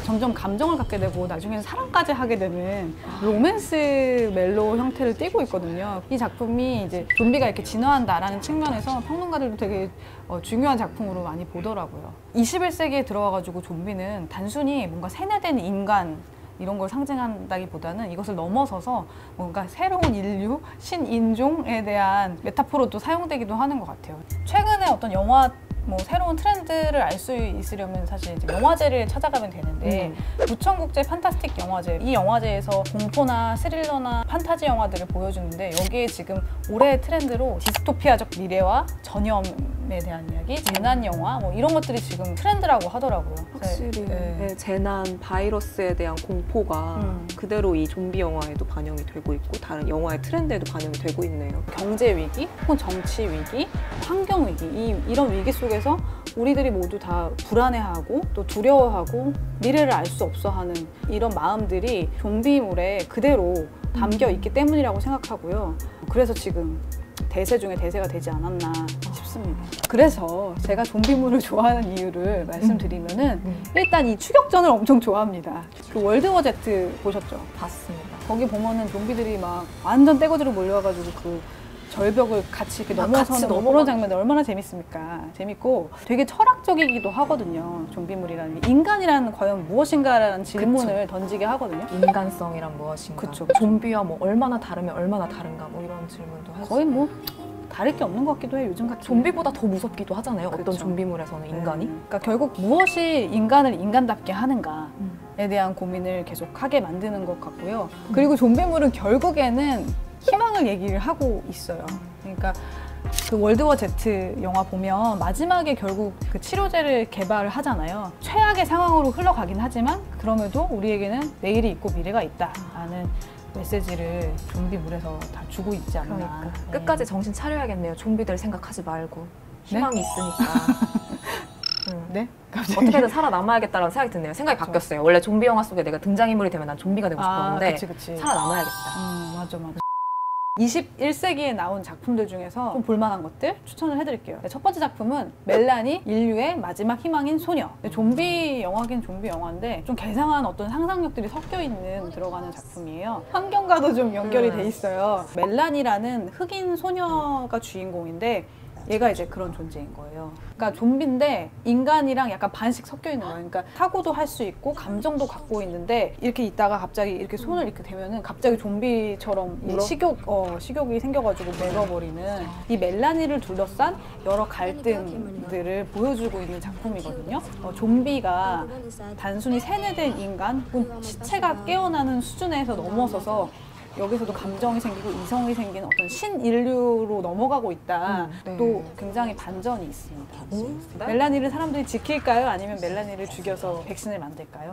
점점 감정을 갖게 되고 나중에는 사랑까지 하게 되는 로맨스 멜로 형태를 띠고 있거든요. 이 작품이 이제 좀비가 이렇게 진화한다라는 측면에서 평론가들도 되게 중요한 작품으로 많이 보더라고요. 21세기에 들어와가지고 좀비는 단순히 뭔가 세뇌된 인간 이런 걸 상징한다기보다는 이것을 넘어서서 뭔가 새로운 인류, 신인종에 대한 메타포로도 사용되기도 하는 것 같아요. 최근에 어떤 영화 새로운 트렌드를 알 수 있으려면 사실 이제 영화제를 찾아가면 되는데 부천국제 판타스틱 영화제, 이 영화제에서 공포나 스릴러나 판타지 영화들을 보여주는데 여기에 지금 올해의 트렌드로 디스토피아적 미래와 전염에 대한 이야기, 재난 영화 이런 것들이 지금 트렌드라고 하더라고요. 확실히 재난, 바이러스에 대한 공포가 그대로 이 좀비 영화에도 반영이 되고 있고 다른 영화의 트렌드에도 반영이 되고 있네요. 경제 위기, 혹은 정치 위기, 환경 위기, 이런 위기 속에서 우리들이 모두 다 불안해하고 또 두려워하고 미래를 알 수 없어하는 이런 마음들이 좀비물에 그대로 담겨 있기 때문이라고 생각하고요. 그래서 지금 대세 중에 대세가 되지 않았나 싶습니다. 그래서 제가 좀비물을 좋아하는 이유를 말씀드리면은 일단 이 추격전을 엄청 좋아합니다. 그 월드워 Z 보셨죠? 봤습니다. 거기 보면은 좀비들이 막 완전 떼거지로 몰려와가지고 그 절벽을 같이 이렇게 넘어서는 그런 장면이 얼마나 재밌습니까? 재밌고 되게 철학적이기도 하거든요. 좀비물이라는 게 인간이란 과연 무엇인가라는 질문을 던지게 하거든요. 인간성이란 무엇인가? 그쵸. 좀비와 얼마나 다르면 얼마나 다른가? 이런 질문도 하죠. 거의 다를 게 없는 것 같기도 해요. 요즘 같은 좀비보다 더 무섭기도 하잖아요. 그쵸. 어떤 좀비물에서는 인간이. 그러니까 결국 무엇이 인간을 인간답게 하는가에 대한 고민을 계속 하게 만드는 것 같고요. 그리고 좀비물은 결국에는 희망을 얘기를 하고 있어요. 그러니까 그 월드워 Z 영화 보면 마지막에 결국 그 치료제를 개발을 하잖아요. 최악의 상황으로 흘러가긴 하지만 그럼에도 우리에게는 내일이 있고 미래가 있다라는 메시지를 좀비물에서 다 주고 있지 않나. 그러니까. 끝까지 정신 차려야겠네요. 좀비들 생각하지 말고. 희망이 있으니까. 네? 어떻게든 살아남아야겠다는 생각이 드네요. 생각이 바뀌었어요. 원래 좀비 영화 속에 내가 등장인물이 되면 난 좀비가 되고 싶었는데 그치. 살아남아야겠다. 맞아. 21세기에 나온 작품들 중에서 좀 볼만한 것들 추천을 해드릴게요. 첫 번째 작품은 멜라니, 인류의 마지막 희망인 소녀. 좀비 영화긴 좀비 영화인데 좀 괴상한 어떤 상상력들이 섞여 있는 들어가는 작품이에요. 환경과도 좀 연결이 돼 있어요. 멜라니라는 흑인 소녀가 주인공인데 얘가 이제 그런 존재인 거예요. 그러니까 좀비인데 인간이랑 약간 반씩 섞여 있는 거예요. 그러니까 사고도 할 수 있고 감정도 갖고 있는데 이렇게 있다가 갑자기 이렇게 손을 이렇게 대면은 갑자기 좀비처럼 식욕이 생겨가지고 맥어버리는 이 멜라니를 둘러싼 여러 갈등들을 보여주고 있는 작품이거든요. 좀비가 단순히 세뇌된 인간 혹은 시체가 깨어나는 수준에서 넘어서서 여기서도 감정이 생기고 이성이 생기는 어떤 신인류로 넘어가고 있다. 또 굉장히 반전이 있습니다. 멜라니를 사람들이 지킬까요? 아니면 멜라니를 죽여서 백신을 만들까요?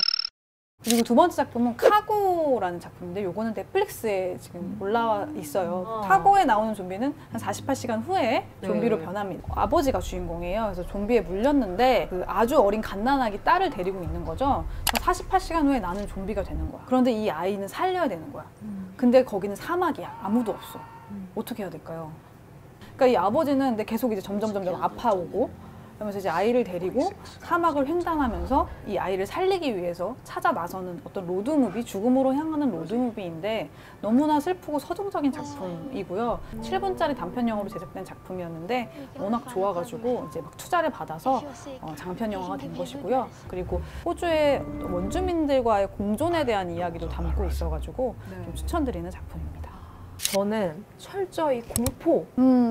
그리고 두 번째 작품은 카고라는 작품인데 요거는 넷플릭스에 지금 올라와 있어요. 카고에 나오는 좀비는 한 48시간 후에 좀비로 변합니다. 아버지가 주인공이에요. 그래서 좀비에 물렸는데 그 아주 어린 갓난아기 딸을 데리고 있는 거죠. 48시간 후에 나는 좀비가 되는 거야. 그런데 이 아이는 살려야 되는 거야. 근데 거기는 사막이야. 아무도 없어. 어떻게 해야 될까요? 그러니까 이 아버지는 근데 계속 이제 점점 아파오고 그러면서 이제 아이를 데리고 사막을 횡단하면서 이 아이를 살리기 위해서 찾아 나서는 어떤 로드무비, 죽음으로 향하는 로드무비인데 너무나 슬프고 서정적인 작품이고요. 7분짜리 단편 영화로 제작된 작품이었는데 워낙 좋아가지고 이제 막 투자를 받아서 장편 영화가 된 것이고요. 그리고 호주의 원주민들과의 공존에 대한 이야기도 담고 있어가지고 좀 추천드리는 작품입니다. 저는 철저히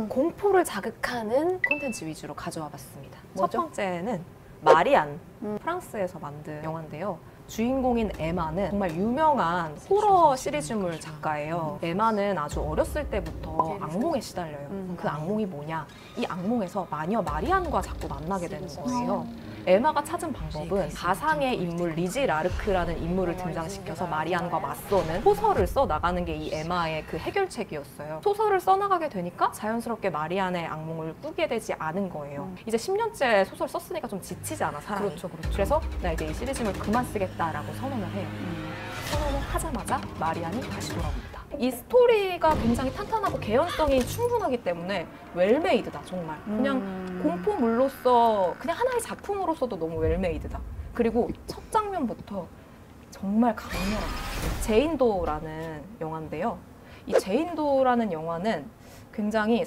공포를 자극하는 콘텐츠 위주로 가져와 봤습니다. 뭐죠? 첫 번째는 마리안, 프랑스에서 만든 영화인데요. 주인공인 에마는 정말 유명한 호러 시리즈물 작가예요. 에마는 아주 어렸을 때부터 악몽에 시달려요. 그 악몽이 뭐냐? 이 악몽에서 마녀 마리안과 자꾸 만나게 되는 거예요. 에마가 찾은 방법은 가상의 인물 리지 라르크라는 인물을 등장시켜서 마리안과 맞서는 소설을 써나가는 게 이 에마의 그 해결책이었어요. 소설을 써나가게 되니까 자연스럽게 마리안의 악몽을 꾸게 되지 않은 거예요. 이제 10년째 소설 썼으니까 좀 지치지 않아, 사람이. 그렇죠. 그래서 나 이제 이 시리즈를 그만 쓰겠다라고 선언을 해요. 선언을 하자마자 마리안이 다시 돌아옵니다. 이 스토리가 굉장히 탄탄하고 개연성이 충분하기 때문에 웰메이드다, 정말. 그냥 공포물로서 그냥 하나의 작품으로서도 너무 웰메이드다. 그리고 첫 장면부터 정말 강렬합니다. 제인도라는 영화인데요. 이 제인도라는 영화는 굉장히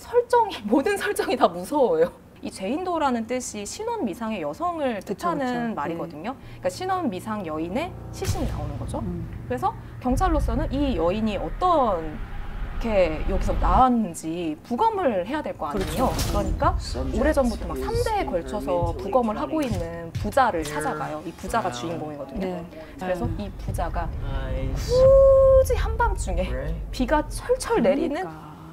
모든 설정이 다 무서워요. 이 제인도라는 뜻이 신혼 미상의 여성을 뜻하는 말이거든요. 그러니까 신혼 미상 여인의 시신이 나오는 거죠. 그래서 경찰로서는 이 여인이 어떻게 여기서 나왔는지 부검을 해야 될 거 아니에요. 그러니까 오래전부터 막 3대에 걸쳐서 부검을 하고 있는 부자를 찾아가요. 이 부자가 주인공이거든요. 그래서 이 부자가 굳이 한밤중에 비가 철철 내리는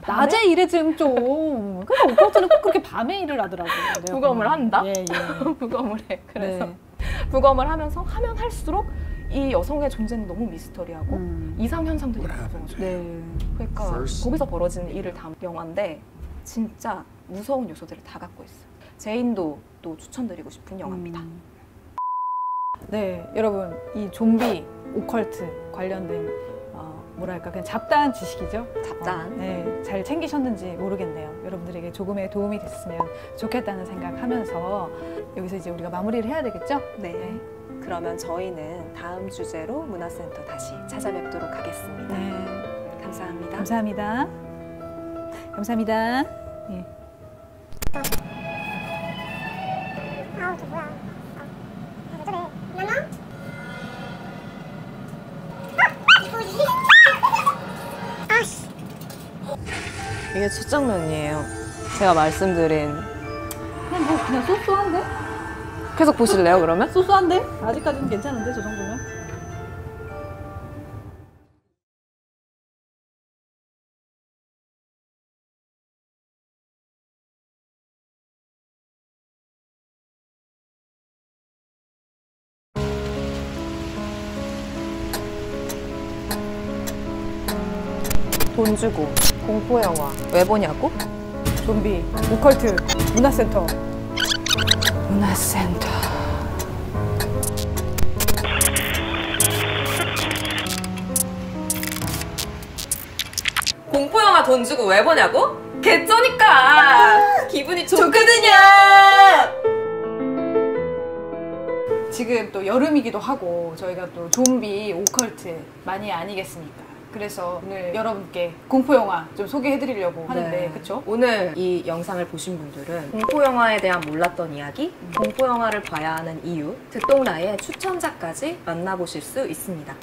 낮에 일했으면 좀. 근데 오빠한테는 꼭 그렇게 밤에 일을 하더라고요. 부검을 한다? 예. 부검을 해. 그래서 부검을 하면서 하면 할수록 이 여성의 존재는 너무 미스터리하고 이상 현상들이 발생하죠. 그러니까 거기서 벌어지는 일을 담은 영화인데 진짜 무서운 요소들을 다 갖고 있어요. 제인도 또 추천드리고 싶은 영화입니다. 네, 여러분 이 좀비 오컬트 관련된 뭐랄까 그냥 잡다한 지식이죠. 잡다한. 네, 잘 챙기셨는지 모르겠네요. 여러분들에게 조금의 도움이 됐으면 좋겠다는 생각하면서 여기서 이제 우리가 마무리를 해야 되겠죠? 네. 그러면 저희는 다음 주제로 문화센터 다시 찾아뵙도록 하겠습니다. 네. 감사합니다. 감사합니다. 감사합니다. 예. 아우 저 뭐야? 왜 저래? 나나? 아씨. 이게 첫 장면이에요. 제가 말씀드린 그냥 소소한데? 계속 보실래요, 그러면? 소소한데? 아직까지는 괜찮은데 저 정도면? 돈 주고 공포 영화 왜 보냐고? 좀비, 오컬트, 문화센터. 문화센터. 공포 영화 돈 주고 왜 보냐고? 개쩌니까 기분이 좋거든요. 지금 또 여름이기도 하고 저희가 또 좀비, 오컬트 많이 아니겠습니까? 그래서 오늘 여러분께 공포영화 좀 소개해드리려고 하는데 그쵸? 오늘 이 영상을 보신 분들은 공포영화에 대한 몰랐던 이야기, 공포영화를 봐야 하는 이유, 듣동라의 추천작까지 만나보실 수 있습니다.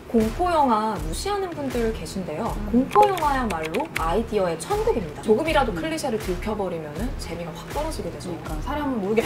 공포영화 무시하는 분들 계신데요. 공포영화야말로 아이디어의 천국입니다. 조금이라도 클리셰를 들켜버리면 재미가 확 떨어지게 되죠. 그러니까 사람은 모르게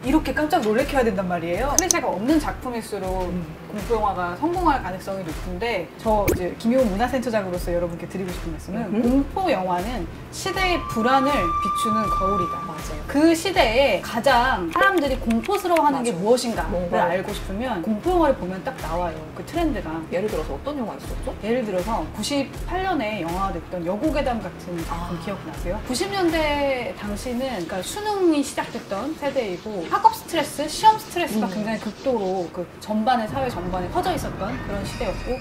이렇게 깜짝 놀래켜야 된단 말이에요. 클리셰가 없는 작품일수록 공포영화가 성공할 가능성이 높은데 저 이제 김효은 문화센터장으로서 여러분께 드리고 싶은 말씀은 공포영화는 시대의 불안을 비추는 거울이다. 맞아요. 그 시대에 가장 사람들이 공포스러워하는 게 무엇인가를 알고 싶으면 공포영화를 보면 딱 나와요. 그 트렌드가. 예를 들어서 어떤 영화 있었죠? 예를 들어서 98년에 영화가 됐던 여고괴담 같은 작품 기억나세요? 90년대 당시는 그러니까 수능이 시작됐던 세대이고 학업 스트레스, 시험 스트레스가 굉장히 극도로 그 전반에 사회 전반에 퍼져 있었던 그런 시대였고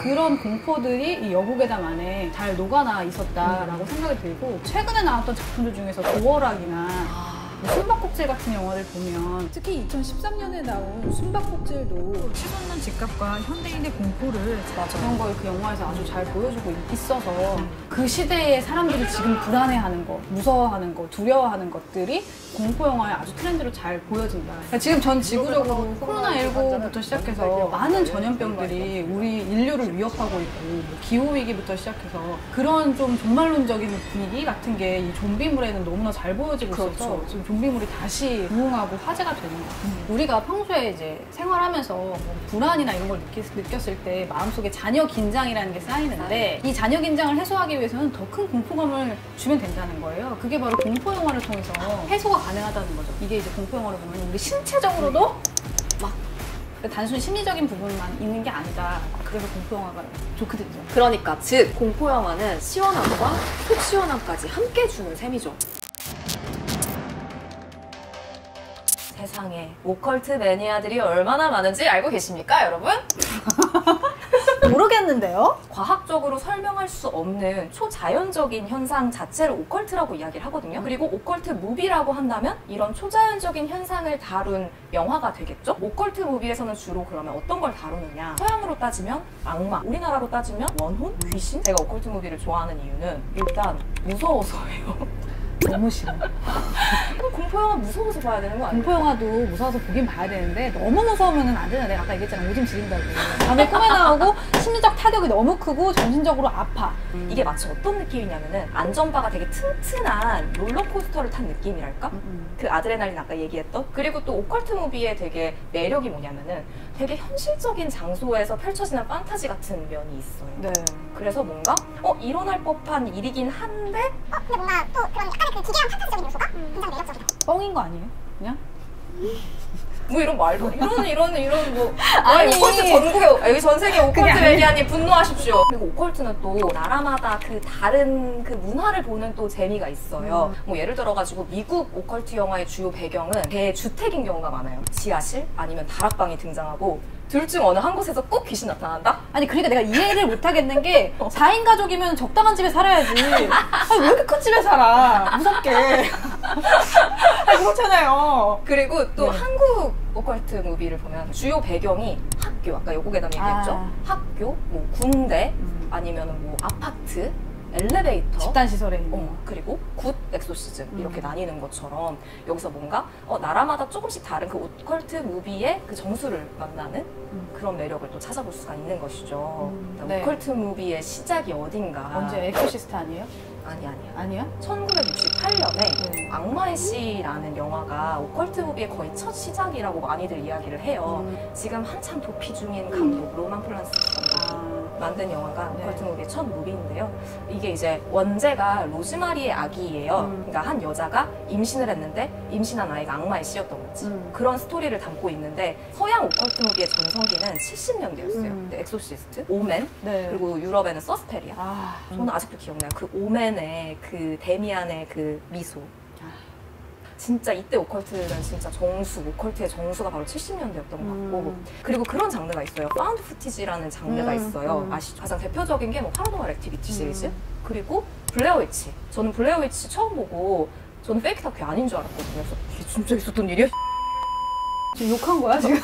그런 공포들이 이 여고괴담 안에 잘 녹아나 있었다라고 생각이 들고 최근에 나왔던 작품들 중에서 도어락이나 숨바꼭질 같은 영화를 보면 특히 2013년에 나온 숨바꼭질도 치솟는 집값과 현대인의 공포를 그런 걸 그 영화에서 아주 잘 보여주고 있어서 그 시대의 사람들이 지금 불안해하는 것, 무서워하는 것, 두려워하는 것들이 공포 영화에 아주 트렌드로 잘 보여진다. 그러니까 지금 전 지구적으로 코로나19부터 시작해서 많은 전염병들이 우리 인류를 위협하고 있고 뭐 기후위기부터 시작해서 그런 좀 종말론적인 분위기 같은 게 이 좀비물에는 너무나 잘 보여지고 있어서 지금 좀비물이 다시 부흥하고 화제가 되는 것 같아요. 우리가 평소에 이제 생활하면서 뭐 불안이나 이런 걸 느꼈을 때 마음속에 잔여 긴장이라는 게 쌓이는데 이 잔여 긴장을 해소하기 위해서는 더 큰 공포감을 주면 된다는 거예요. 그게 바로 공포 영화를 통해서 해소가 가능하다는 거죠. 이게 이제 공포 영화를 보면 우리 신체적으로도 막 단순히 심리적인 부분만 있는 게 아니다. 그래서 공포 영화가 좋거든요. 그러니까 즉 공포 영화는 시원함과 속 시원함까지 함께 주는 셈이죠. 세상에 오컬트 매니아들이 얼마나 많은지 알고 계십니까, 여러분? 모르겠는데요? 과학적으로 설명할 수 없는 초자연적인 현상 자체를 오컬트라고 이야기를 하거든요. 그리고 오컬트 무비라고 한다면 이런 초자연적인 현상을 다룬 영화가 되겠죠? 오컬트 무비에서는 주로 그러면 어떤 걸 다루느냐? 서양으로 따지면 악마, 우리나라로 따지면 원혼, 귀신? 제가 오컬트 무비를 좋아하는 이유는 일단 무서워서예요. 너무 싫어. 공포 영화 무서워서 봐야 되는 거 아니야? 공포 영화도 무서워서 보긴 봐야 되는데 너무 무서우면 안 되는데 내가 아까 얘기했잖아. 오줌 지린다고. 밤에 꿈에 나오고 심리적 타격이 너무 크고 정신적으로 아파. 이게 마치 어떤 느낌이냐면은 안전바가 되게 튼튼한 롤러코스터를 탄 느낌이랄까? 그 아드레날린 아까 얘기했던? 그리고 또 오컬트 무비의 되게 매력이 뭐냐면은 되게 현실적인 장소에서 펼쳐지는 판타지 같은 면이 있어요. 네. 그래서 뭔가 일어날 법한 일이긴 한데 근데 뭔가 또 그런 약간의 그 기괴한 판타지적인 요소가 굉장히 매력적이다. 뻥인 거 아니에요? 그냥? 뭐 이런 말도 이런 뭐 아니. 오컬트 전국에 여기 전 세계 오컬트 매니아님 분노하십시오. 그리고 오컬트는 또 나라마다 그 다른 그 문화를 보는 또 재미가 있어요. 뭐 예를 들어가지고 미국 오컬트 영화의 주요 배경은 대주택인 경우가 많아요. 지하실 아니면 다락방이 등장하고 둘 중 어느 한 곳에서 꼭 귀신 나타난다? 아니 그러니까 내가 이해를 못 하겠는 게 4인 가족이면 적당한 집에 살아야지. 아니 왜 이렇게 큰 집에 살아? 무섭게. 아니 그렇잖아요. 그리고 또 한국 오컬트 무비를 보면 주요 배경이 학교, 아까 여고괴담 얘기했죠? 학교, 뭐 군대, 아니면 뭐 아파트, 엘리베이터, 집단 시설에 있는 그리고 굿 엑소시즘 이렇게 나뉘는 것처럼 여기서 뭔가 나라마다 조금씩 다른 그 오컬트 무비의 그 정수를 만나는 그런 매력을 또 찾아볼 수가 있는 것이죠. 그러니까 네. 오컬트 무비의 시작이 어딘가. 언제 엑소시스트 아니에요? 아니야. 아니야? 1968년에 악마의 씨라는 영화가 오컬트 무비의 거의 첫 시작이라고 많이들 이야기를 해요. 지금 한참 도피 중인 감독 로만 폴란스키 감독이 만든 영화가 오컬트 무비의 첫 무비인데요. 이게 이제 원제가 로즈마리의 아기예요. 그러니까 한 여자가 임신을 했는데 임신한 아이가 악마의 씨였던 거지. 그런 스토리를 담고 있는데 서양 오컬트 무비의 전성기는 70년대였어요. 엑소시스트, 오멘, 그리고 유럽에는 서스페리아. 저는 아직도 기억나요. 그 오멘의 그 데미안의 그 미소. 진짜 이때 오컬트는 진짜 정수, 오컬트의 정수가 바로 70년대였던 것 같고 그리고 그런 장르가 있어요. 파운드 후티지라는 장르가 있어요. 아시죠? 가장 대표적인 게 뭐 파라노멀 액티비티 시리즈 그리고 블레어 위치. 저는 블레어 위치 처음 보고 저는 페이크 다큐 아닌 줄 알았거든요. 그래서 이게 진짜 있었던 일이야? 지금 욕한 거야 지금?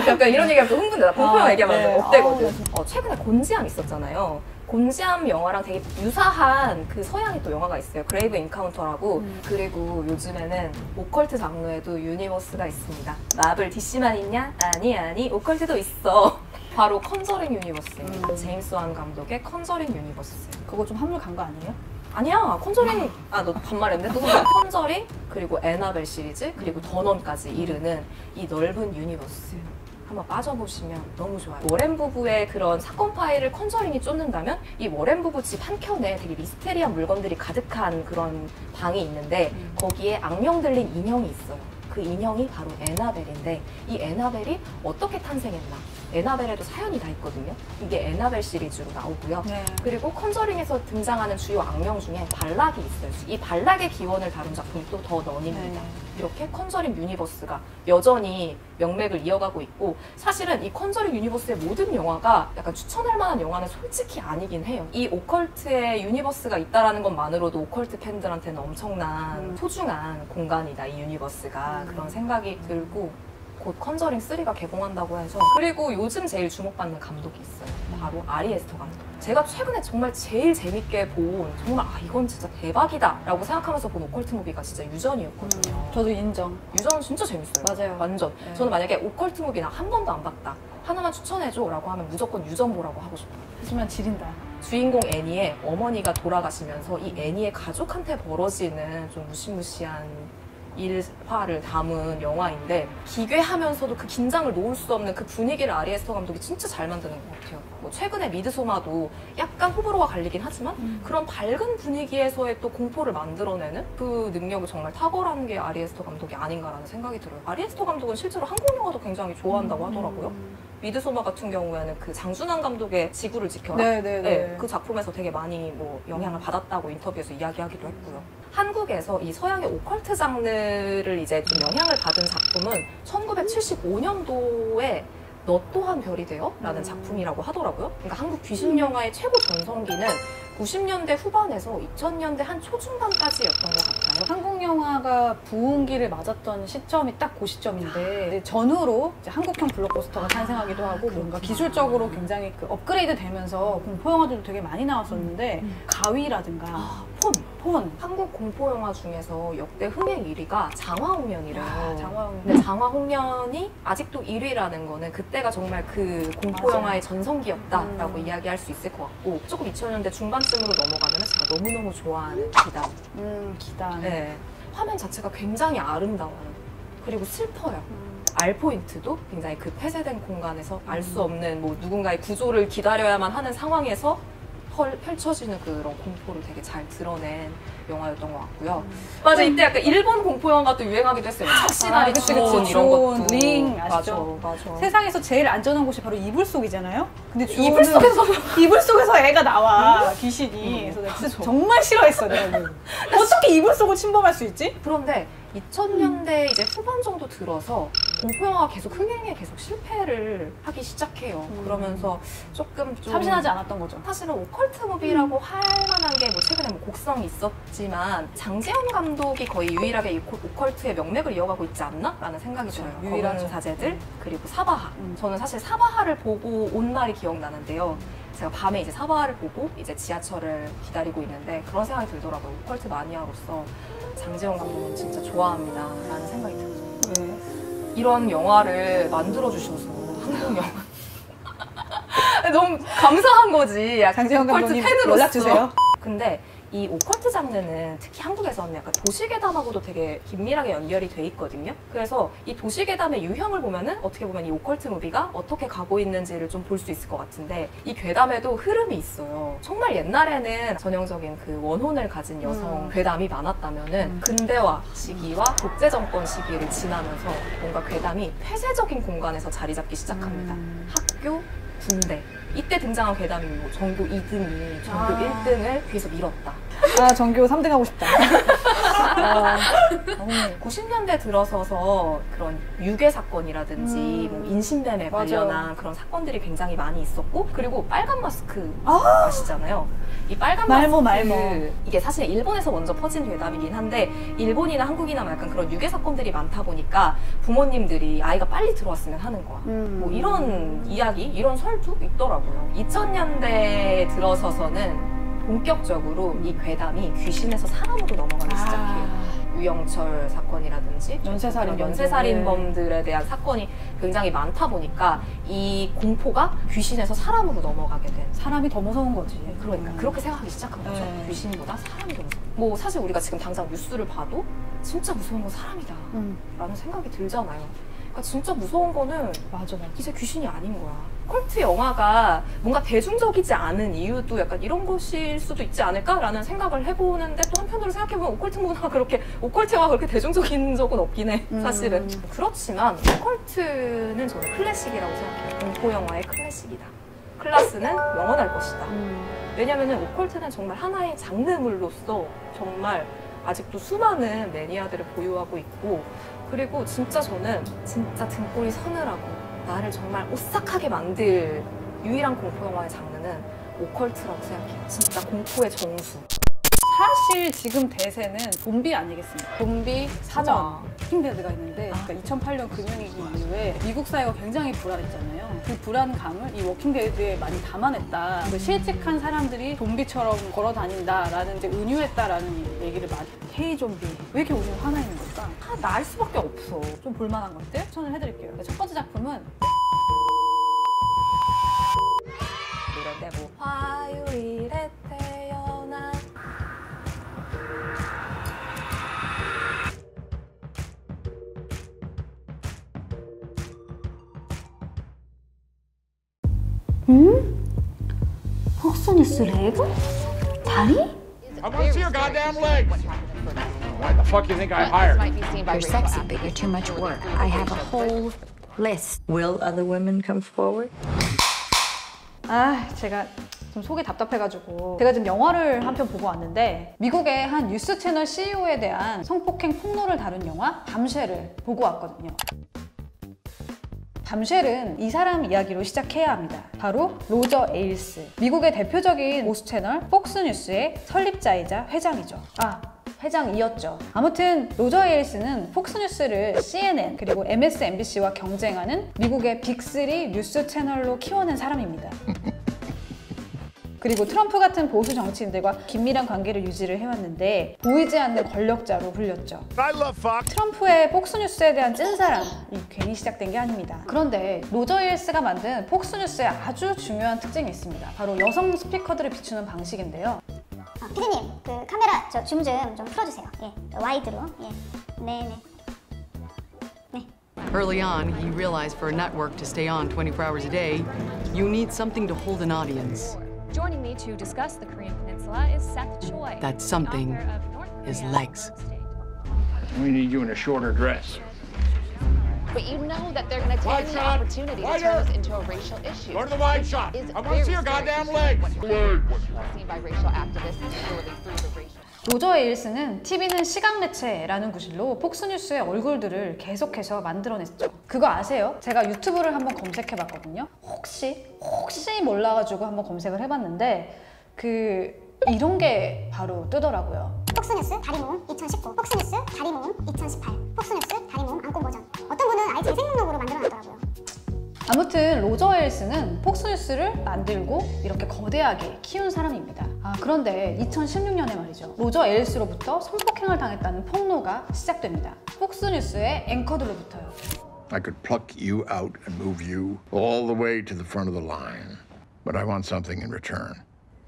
약간 이런 얘기하면 좀 흥분돼. 나 공포영화 얘기하면 업되거든. 최근에 곤지암 있었잖아요. 곤지암 영화랑 되게 유사한 그 서양의 또 영화가 있어요. 그레이브 인카운터라고. 그리고 요즘에는 오컬트 장르에도 유니버스가 있습니다. 마블 DC만 있냐? 아니 오컬트도 있어. 바로 컨저링 유니버스입니다. 제임스 완 감독의 컨저링 유니버스. 그거 좀 한물 간 거 아니에요? 아니야. 컨저링 너 반말했네. 또 컨저링 그리고 애나벨 시리즈 그리고 더넌까지 이르는 이 넓은 유니버스. 한번 빠져보시면 너무 좋아요. 워렌 부부의 그런 사건 파일을 컨저링이 쫓는다면 이 워렌 부부 집 한켠에 되게 미스테리한 물건들이 가득한 그런 방이 있는데 거기에 악명 들린 인형이 있어요. 그 인형이 바로 애나벨인데 이 애나벨이 어떻게 탄생했나? 에나벨에도 사연이 다 있거든요. 이게 에나벨 시리즈로 나오고요. 네. 그리고 컨저링에서 등장하는 주요 악령 중에 발락이 있어요. 이 발락의 기원을 다룬 작품이 또 더 넌입니다. 네. 이렇게 컨저링 유니버스가 여전히 명맥을 이어가고 있고, 사실은 이 컨저링 유니버스의 모든 영화가 약간 추천할 만한 영화는 솔직히 아니긴 해요. 이 오컬트의 유니버스가 있다라는 것만으로도 오컬트 팬들한테는 엄청난 소중한 공간이다, 이 유니버스가. 그런 생각이 들고, 곧 컨저링 3가 개봉한다고 해서. 그리고 요즘 제일 주목받는 감독이 있어요. 바로 아리 에스터 감독. 제가 최근에 정말 제일 재밌게 본, 정말 이건 진짜 대박이다 라고 생각하면서 본 오컬트 무비가 진짜 유전이었거든요. 저도 인정. 유전은 진짜 재밌어요. 맞아요. 완전. 네. 저는 만약에 오컬트 무비나 한 번도 안 봤다, 하나만 추천해줘 라고 하면 무조건 유전 보라고 하고 싶어요. 하지만 지린다. 주인공 애니의 어머니가 돌아가시면서 이 애니의 가족한테 벌어지는 좀 무시무시한 일화를 담은 영화인데, 기괴하면서도 그 긴장을 놓을 수 없는 그 분위기를 아리 에스터 감독이 진짜 잘 만드는 것 같아요. 뭐 최근에 미드소마도 약간 호불호가 갈리긴 하지만 그런 밝은 분위기에서의 또 공포를 만들어내는 그 능력이 정말 탁월한 게 아리 에스터 감독이 아닌가라는 생각이 들어요. 아리 에스터 감독은 실제로 한국 영화도 굉장히 좋아한다고 하더라고요. 미드소마 같은 경우에는 그 장준환 감독의 지구를 지켜라. 네네네. 그 작품에서 되게 많이 뭐 영향을 받았다고 인터뷰에서 이야기하기도 했고요. 한국에서 이 서양의 오컬트 장르를 이제 좀 영향을 받은 작품은 1975년도에 너 또한 별이 되어? 라는 작품이라고 하더라고요. 그러니까 한국 귀신 영화의 최고 전성기는 90년대 후반에서 2000년대 한 초중반까지였던 것 같아요. 한국 영화가 부흥기를 맞았던 시점이 딱 그 시점인데, 전후로 이제 한국형 블록버스터가 탄생하기도 하고, 뭔가 기술적으로 굉장히 그 업그레이드 되면서 공포 영화들도 되게 많이 나왔었는데, 가위라든가 폰. 한국 공포 영화 중에서 역대 흥행 1위가 장화홍련이래요. 장화홍련. 근데 장화홍련이 아직도 1위라는 거는 그때가 정말 그 공포 맞아요. 영화의 전성기였다라고 이야기할 수 있을 것 같고, 조금 2000년대 중반쯤으로 넘어가면 제가 너무너무 좋아하는 기단. 기단. 네. 화면 자체가 굉장히 아름다워요. 그리고 슬퍼요. 알 포인트도 굉장히 그 폐쇄된 공간에서 알 수 없는 뭐 누군가의 구조를 기다려야만 하는 상황에서 펼쳐지는 그런 공포를 되게 잘 드러낸 영화였던 것 같고요. 맞아, 이때 약간 일본 공포 영화도 유행하기도 했어요. 착시나리 그치, 주온 그치. 이런 주온, 것도. 링 아시죠? 맞아. 세상에서 제일 안전한 곳이 바로 이불 속이잖아요? 근데 이불 속에서 이불 속에서 애가 나와, 귀신이. 그래서 내가 진짜 정말 싫어했어, 내가. 어떻게 이불 속을 침범할 수 있지? 그런데 2000년대 이제 후반 정도 들어서 공포 영화가 계속 흥행에 계속 실패를 하기 시작해요. 그러면서 조금 좀 참신하지 않았던 거죠. 사실은 오컬트 무비라고 할 만한 게 뭐 최근에 뭐 곡성이 있었지만 장재현 감독이 거의 유일하게 이 오컬트의 명맥을 이어가고 있지 않나? 라는 생각이 들어요. 유일하죠. 검은 사제들, 그리고 사바하. 저는 사실 사바하를 보고 온 날이 기억나는데요. 제가 밤에 이제 사바하를 보고 이제 지하철을 기다리고 있는데 그런 생각이 들더라고요. 오컬트 마니아로서 장재현 감독은 진짜 좋아합니다 라는 생각이 들어요. 네. 이런 영화를 만들어주셔서 한국 영화 너무 감사한 거지. 약간 장재현 오컬트 감독님 팬으로서. 연락 주세요. 근데 이 오컬트 장르는 특히 한국에서는 약간 도시괴담하고도 되게 긴밀하게 연결이 돼 있거든요. 그래서 이 도시괴담의 유형을 보면은 어떻게 보면 이 오컬트 무비가 어떻게 가고 있는지를 좀 볼 수 있을 것 같은데, 이 괴담에도 흐름이 있어요. 정말 옛날에는 전형적인 그 원혼을 가진 여성 괴담이 많았다면은 근대화 시기와 독재정권 시기를 지나면서 뭔가 괴담이 폐쇄적인 공간에서 자리 잡기 시작합니다. 학교, 군대. 이때 등장한 괴담이 뭐 전교 2등이 전교 1등을 뒤에서 밀었다. 아, 전교 3등 하고 싶다. 90년대 들어서서 그런 유괴 사건이라든지 뭐 인신매매 관련한 맞아. 그런 사건들이 굉장히 많이 있었고, 그리고 빨간 마스크 아시잖아요. 이 빨간 말모, 마스크 말모. 이게 사실 일본에서 먼저 퍼진 괴담이긴 한데, 일본이나 한국이나 약간 그런 유괴 사건들이 많다 보니까 부모님들이 아이가 빨리 들어왔으면 하는 거야. 뭐 이런 이야기, 이런 설도 있더라고요. 2000년대 들어서서는 본격적으로 이 괴담이 귀신에서 사람으로 넘어가기 시작해요. 유영철 사건이라든지 연쇄살인범들에 대한 사건이 굉장히 많다 보니까 이 공포가 귀신에서 사람으로 넘어가게 된. 사람이 더 무서운 거지. 그러니까 그렇게 생각하기 시작한 거죠. 네. 귀신보다 사람이 더 무서워. 뭐 사실 우리가 지금 당장 뉴스를 봐도 진짜 무서운 건 사람이다 라는 생각이 들잖아요. 그러니까 그러니까 진짜 무서운 거는 맞아. 이제 귀신이 아닌 거야. 오컬트 영화가 뭔가 대중적이지 않은 이유도 약간 이런 것일 수도 있지 않을까라는 생각을 해보는데 또 한편으로 생각해보면 오컬트 영화가 그렇게 대중적인 적은 없긴 해, 사실은. 그렇지만 오컬트는 저는 클래식이라고 생각해요. 공포 영화의 클래식이다. 클라스는 영원할 것이다. 왜냐면은 오컬트는 정말 하나의 장르물로서 정말 아직도 수많은 매니아들을 보유하고 있고, 그리고 진짜 저는 진짜 등골이 서늘하고 나를 정말 오싹하게 만들 유일한 공포 영화의 장르는 오컬트라고 생각해요. 진짜 공포의 정수. 사실 지금 대세는 좀비 아니겠습니까? 좀비 사전 워킹데드가 있는데 그러니까 2008년 금융위기 이후에 미국 사회가 굉장히 불안했잖아요. 그 불안감을 이 워킹데드에 많이 담아냈다. 그 실직한 사람들이 좀비처럼 걸어 다닌다라는 이제 은유했다라는 얘기를 많이. 헤이 좀비 왜 이렇게 우리는 화나 있는 걸까? 다 날 수밖에 없어. 좀 볼만한 것들 추천을 해드릴게요. 첫 번째 작품은 이런데 뭐 화요일에 태어나 폭스뉴스 레그? 다리? I want to see your goddamn legs. Why the fuck you think I hired? You're sexy, but you're too much work. I have a whole list. Will other women come forward? 제가 좀 속이 답답해가지고 제가 지금 영화를 한 편 보고 왔는데 미국의 한 뉴스 채널 CEO에 대한 성폭행 폭로를 다룬 영화 밤쉘을 보고 왔거든요. 밤쉘은 이 사람 이야기로 시작해야 합니다. 바로 로저 에일스. 미국의 대표적인 보수 채널 폭스뉴스의 설립자이자 회장이죠. 회장이었죠. 아무튼 로저 에일스는 폭스뉴스를 CNN 그리고 MSNBC와 경쟁하는 미국의 빅3 뉴스 채널로 키워낸 사람입니다. 그리고 트럼프 같은 보수 정치인들과 긴밀한 관계를 유지를 해왔는데 보이지 않는 권력자로 불렸죠. 트럼프의 폭스뉴스에 대한 찐사랑이 괜히 시작된 게 아닙니다. 그런데 로저 에일스가 만든 폭스뉴스의 아주 중요한 특징이 있습니다. 바로 여성 스피커들을 비추는 방식인데요. 피디님, 그 카메라 저 줌 좀 풀어주세요. 예, 와이드로. 예, 네네. Early on, he realized for a network to stay on 24 hours a day, you need something to hold an audience. Joining me to discuss the Korean Peninsula is Seth Choi. That something is legs. We need you in a shorter dress. But you know that they're going to take the opportunity to turn this into a racial issue. Go to the wide shot. I want to see your goddamn legs. Seen by racial activists purely through the racial. 로저 에일스는 TV는 시각 매체라는 구실로 폭스뉴스의 얼굴들을 계속해서 만들어냈죠. 그거 아세요? 제가 유튜브를 한번 검색해봤거든요. 혹시 몰라가지고 한번 검색을 해봤는데 이런 게 바로 뜨더라고요. 폭스뉴스 다리 모음 2019, 폭스뉴스 다리 모음 2018, 폭스뉴스 다리 모음 안건 버전. 어떤 분은 아예 재생 목록으로 만들어놨더라고요. 아무튼 로저 에일스는 폭스뉴스를 만들고 이렇게 거대하게 키운 사람입니다. 그런데 2016년에 말이죠. 로저 에일스로부터 성폭행을 당했다는 폭로가 시작됩니다. 폭스뉴스의 앵커들로부터요. I could pluck you out and move you all the way to the front of the line. But I want something in return.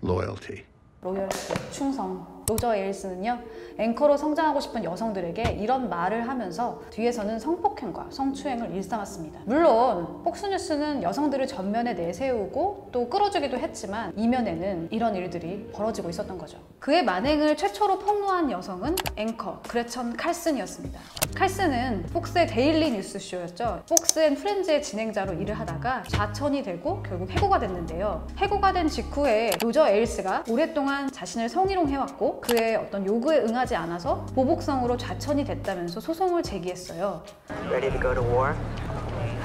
Loyalty. 로열티, 충성. 로저 에일스는요, 앵커로 성장하고 싶은 여성들에게 이런 말을 하면서 뒤에서는 성폭행과 성추행을 일삼았습니다. 물론 폭스뉴스는 여성들을 전면에 내세우고 또 끌어주기도 했지만 이면에는 이런 일들이 벌어지고 있었던 거죠. 그의 만행을 최초로 폭로한 여성은 앵커 그레천 칼슨이었습니다. 칼슨은 폭스의 데일리 뉴스쇼였죠. 폭스 앤 프렌즈의 진행자로 일을 하다가 좌천이 되고 결국 해고가 됐는데요. 해고가 된 직후에 로저 에일스가 오랫동안 자신을 성희롱해왔고 그의 어떤 요구에 응하지 않아서 보복성으로 좌천이 됐다면서 소송을 제기했어요. Ready to go to war?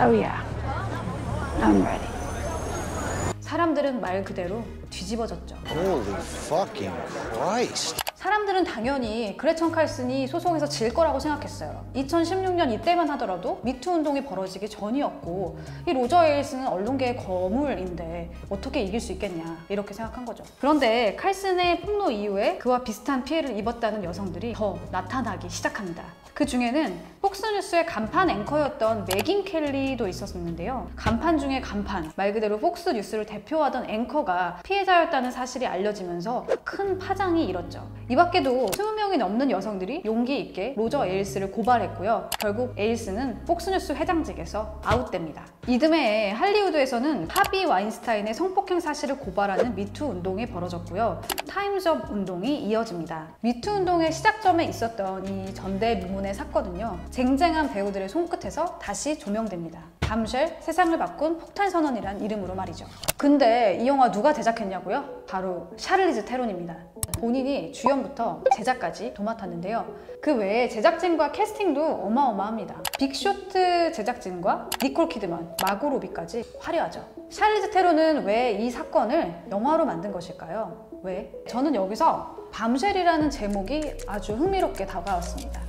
Oh yeah, I'm ready. 사람들은 말 그대로 뒤집어졌죠. Holy fucking Christ. 사람들은 당연히 그레천 칼슨이 소송에서 질 거라고 생각했어요. 2016년 이때만 하더라도 미투 운동이 벌어지기 전이었고 이 로저 에일스는 언론계의 거물인데 어떻게 이길 수 있겠냐 이렇게 생각한 거죠. 그런데 칼슨의 폭로 이후에 그와 비슷한 피해를 입었다는 여성들이 더 나타나기 시작합니다. 그 중에는 폭스뉴스의 간판 앵커였던 메긴 켈리도 있었는데요. 간판 중에 간판, 말 그대로 폭스뉴스를 대표하던 앵커가 피해자였다는 사실이 알려지면서 큰 파장이 일었죠. 이 밖에도 20명이 넘는 여성들이 용기 있게 로저 에일스를 고발했고요. 결국 에일스는 폭스뉴스 회장직에서 아웃됩니다. 이듬해 할리우드에서는 하비 와인스타인의 성폭행 사실을 고발하는 미투 운동이 벌어졌고요. 타임즈업 운동이 이어집니다. 미투 운동의 시작점에 있었던 이 전대미문의 사건은요, 쟁쟁한 배우들의 손끝에서 다시 조명됩니다. 밤쉘, 세상을 바꾼 폭탄선언이란 이름으로 말이죠. 근데 이 영화 누가 제작했냐고요? 바로 샤를리즈 테론입니다. 본인이 주연부터 제작까지 도맡았는데요. 그 외에 제작진과 캐스팅도 어마어마합니다. 빅쇼트 제작진과 니콜 키드만, 마고 로비까지 화려하죠. 샤를리즈 테론은 왜 이 사건을 영화로 만든 것일까요? 왜? 저는 여기서 밤쉘이라는 제목이 아주 흥미롭게 다가왔습니다.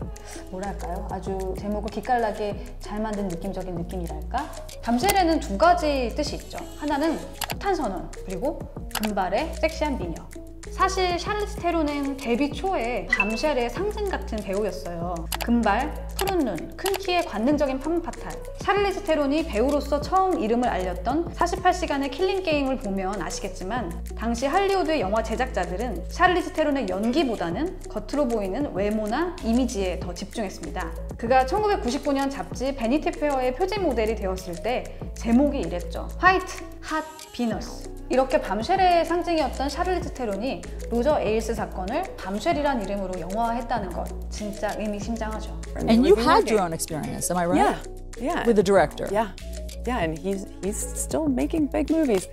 뭐랄까요? 아주 제목을 기깔나게 잘 만든 느낌적인 느낌이랄까? 밤쉘에는 두 가지 뜻이 있죠. 하나는 폭탄선언, 그리고 금발의 섹시한 미녀. 사실 샤를리즈 테론은 데뷔 초에 밤쉘의 상징 같은 배우였어요. 금발, 푸른 눈, 큰 키에 관능적인 팜파탈. 샤를리즈 테론이 배우로서 처음 이름을 알렸던 48시간의 킬링 게임을 보면 아시겠지만 당시 할리우드의 영화 제작자들은 샤를리즈 테론의 연기보다는 겉으로 보이는 외모나 이미지에 더 집중했습니다. 그가 1999년 잡지 베니티 페어의 표지 모델이 되었을 때 제목이 이랬죠. 화이트, 핫, 비너스. 이렇게 밤쉘의 상징이었던 샤를리즈 테론이 로저 에일스 사건을 밤쉘이란 이름으로 영화화했다는 것 진짜 의미심장하죠. And you had your own experience, am I right? Yeah. With the director. Yeah, and he's still making big movies.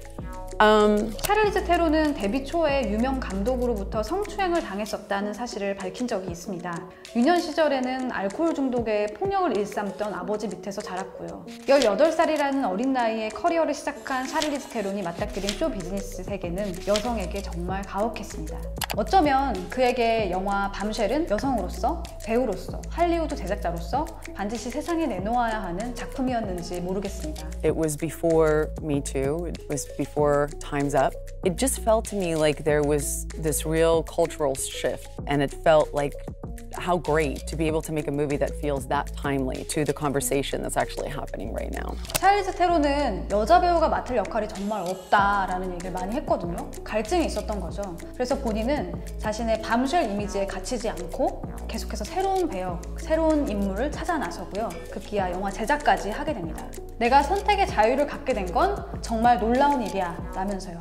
샤를리즈 테론은 데뷔 초에 유명 감독으로부터 성추행을 당했었다는 사실을 밝힌 적이 있습니다. 유년 시절에는 알코올 중독에 폭력을 일삼던 아버지 밑에서 자랐고요. 18살이라는 어린 나이에 커리어를 시작한 샤를리즈 테론이 맞닥뜨린 쇼 비즈니스 세계는 여성에게 정말 가혹했습니다. 어쩌면 그에게 영화 밤쉘은 여성으로서, 배우로서, 할리우드 제작자로서 반드시 세상에 내놓아야 하는 작품이었는지 모르겠습니다. It was before Me Too. It was before Time's Up. It just felt to me like there was this real cultural shift, and it felt like how great to be able to make a movie that feels that timely to the conversation that's actually happening right now. 샤를리즈 테론은 여자 배우가 맡을 역할이 정말 없다라는 얘기를 많이 했거든요. 갈증이 있었던 거죠. 그래서 본인은 자신의 밤쉘 이미지에 갇히지 않고 계속해서 새로운 배역, 새로운 인물을 찾아 나서고요. 급기야 영화 제작까지 하게 됩니다. 내가 선택의 자유를 갖게 된 건 정말 놀라운 일이야 라면서요.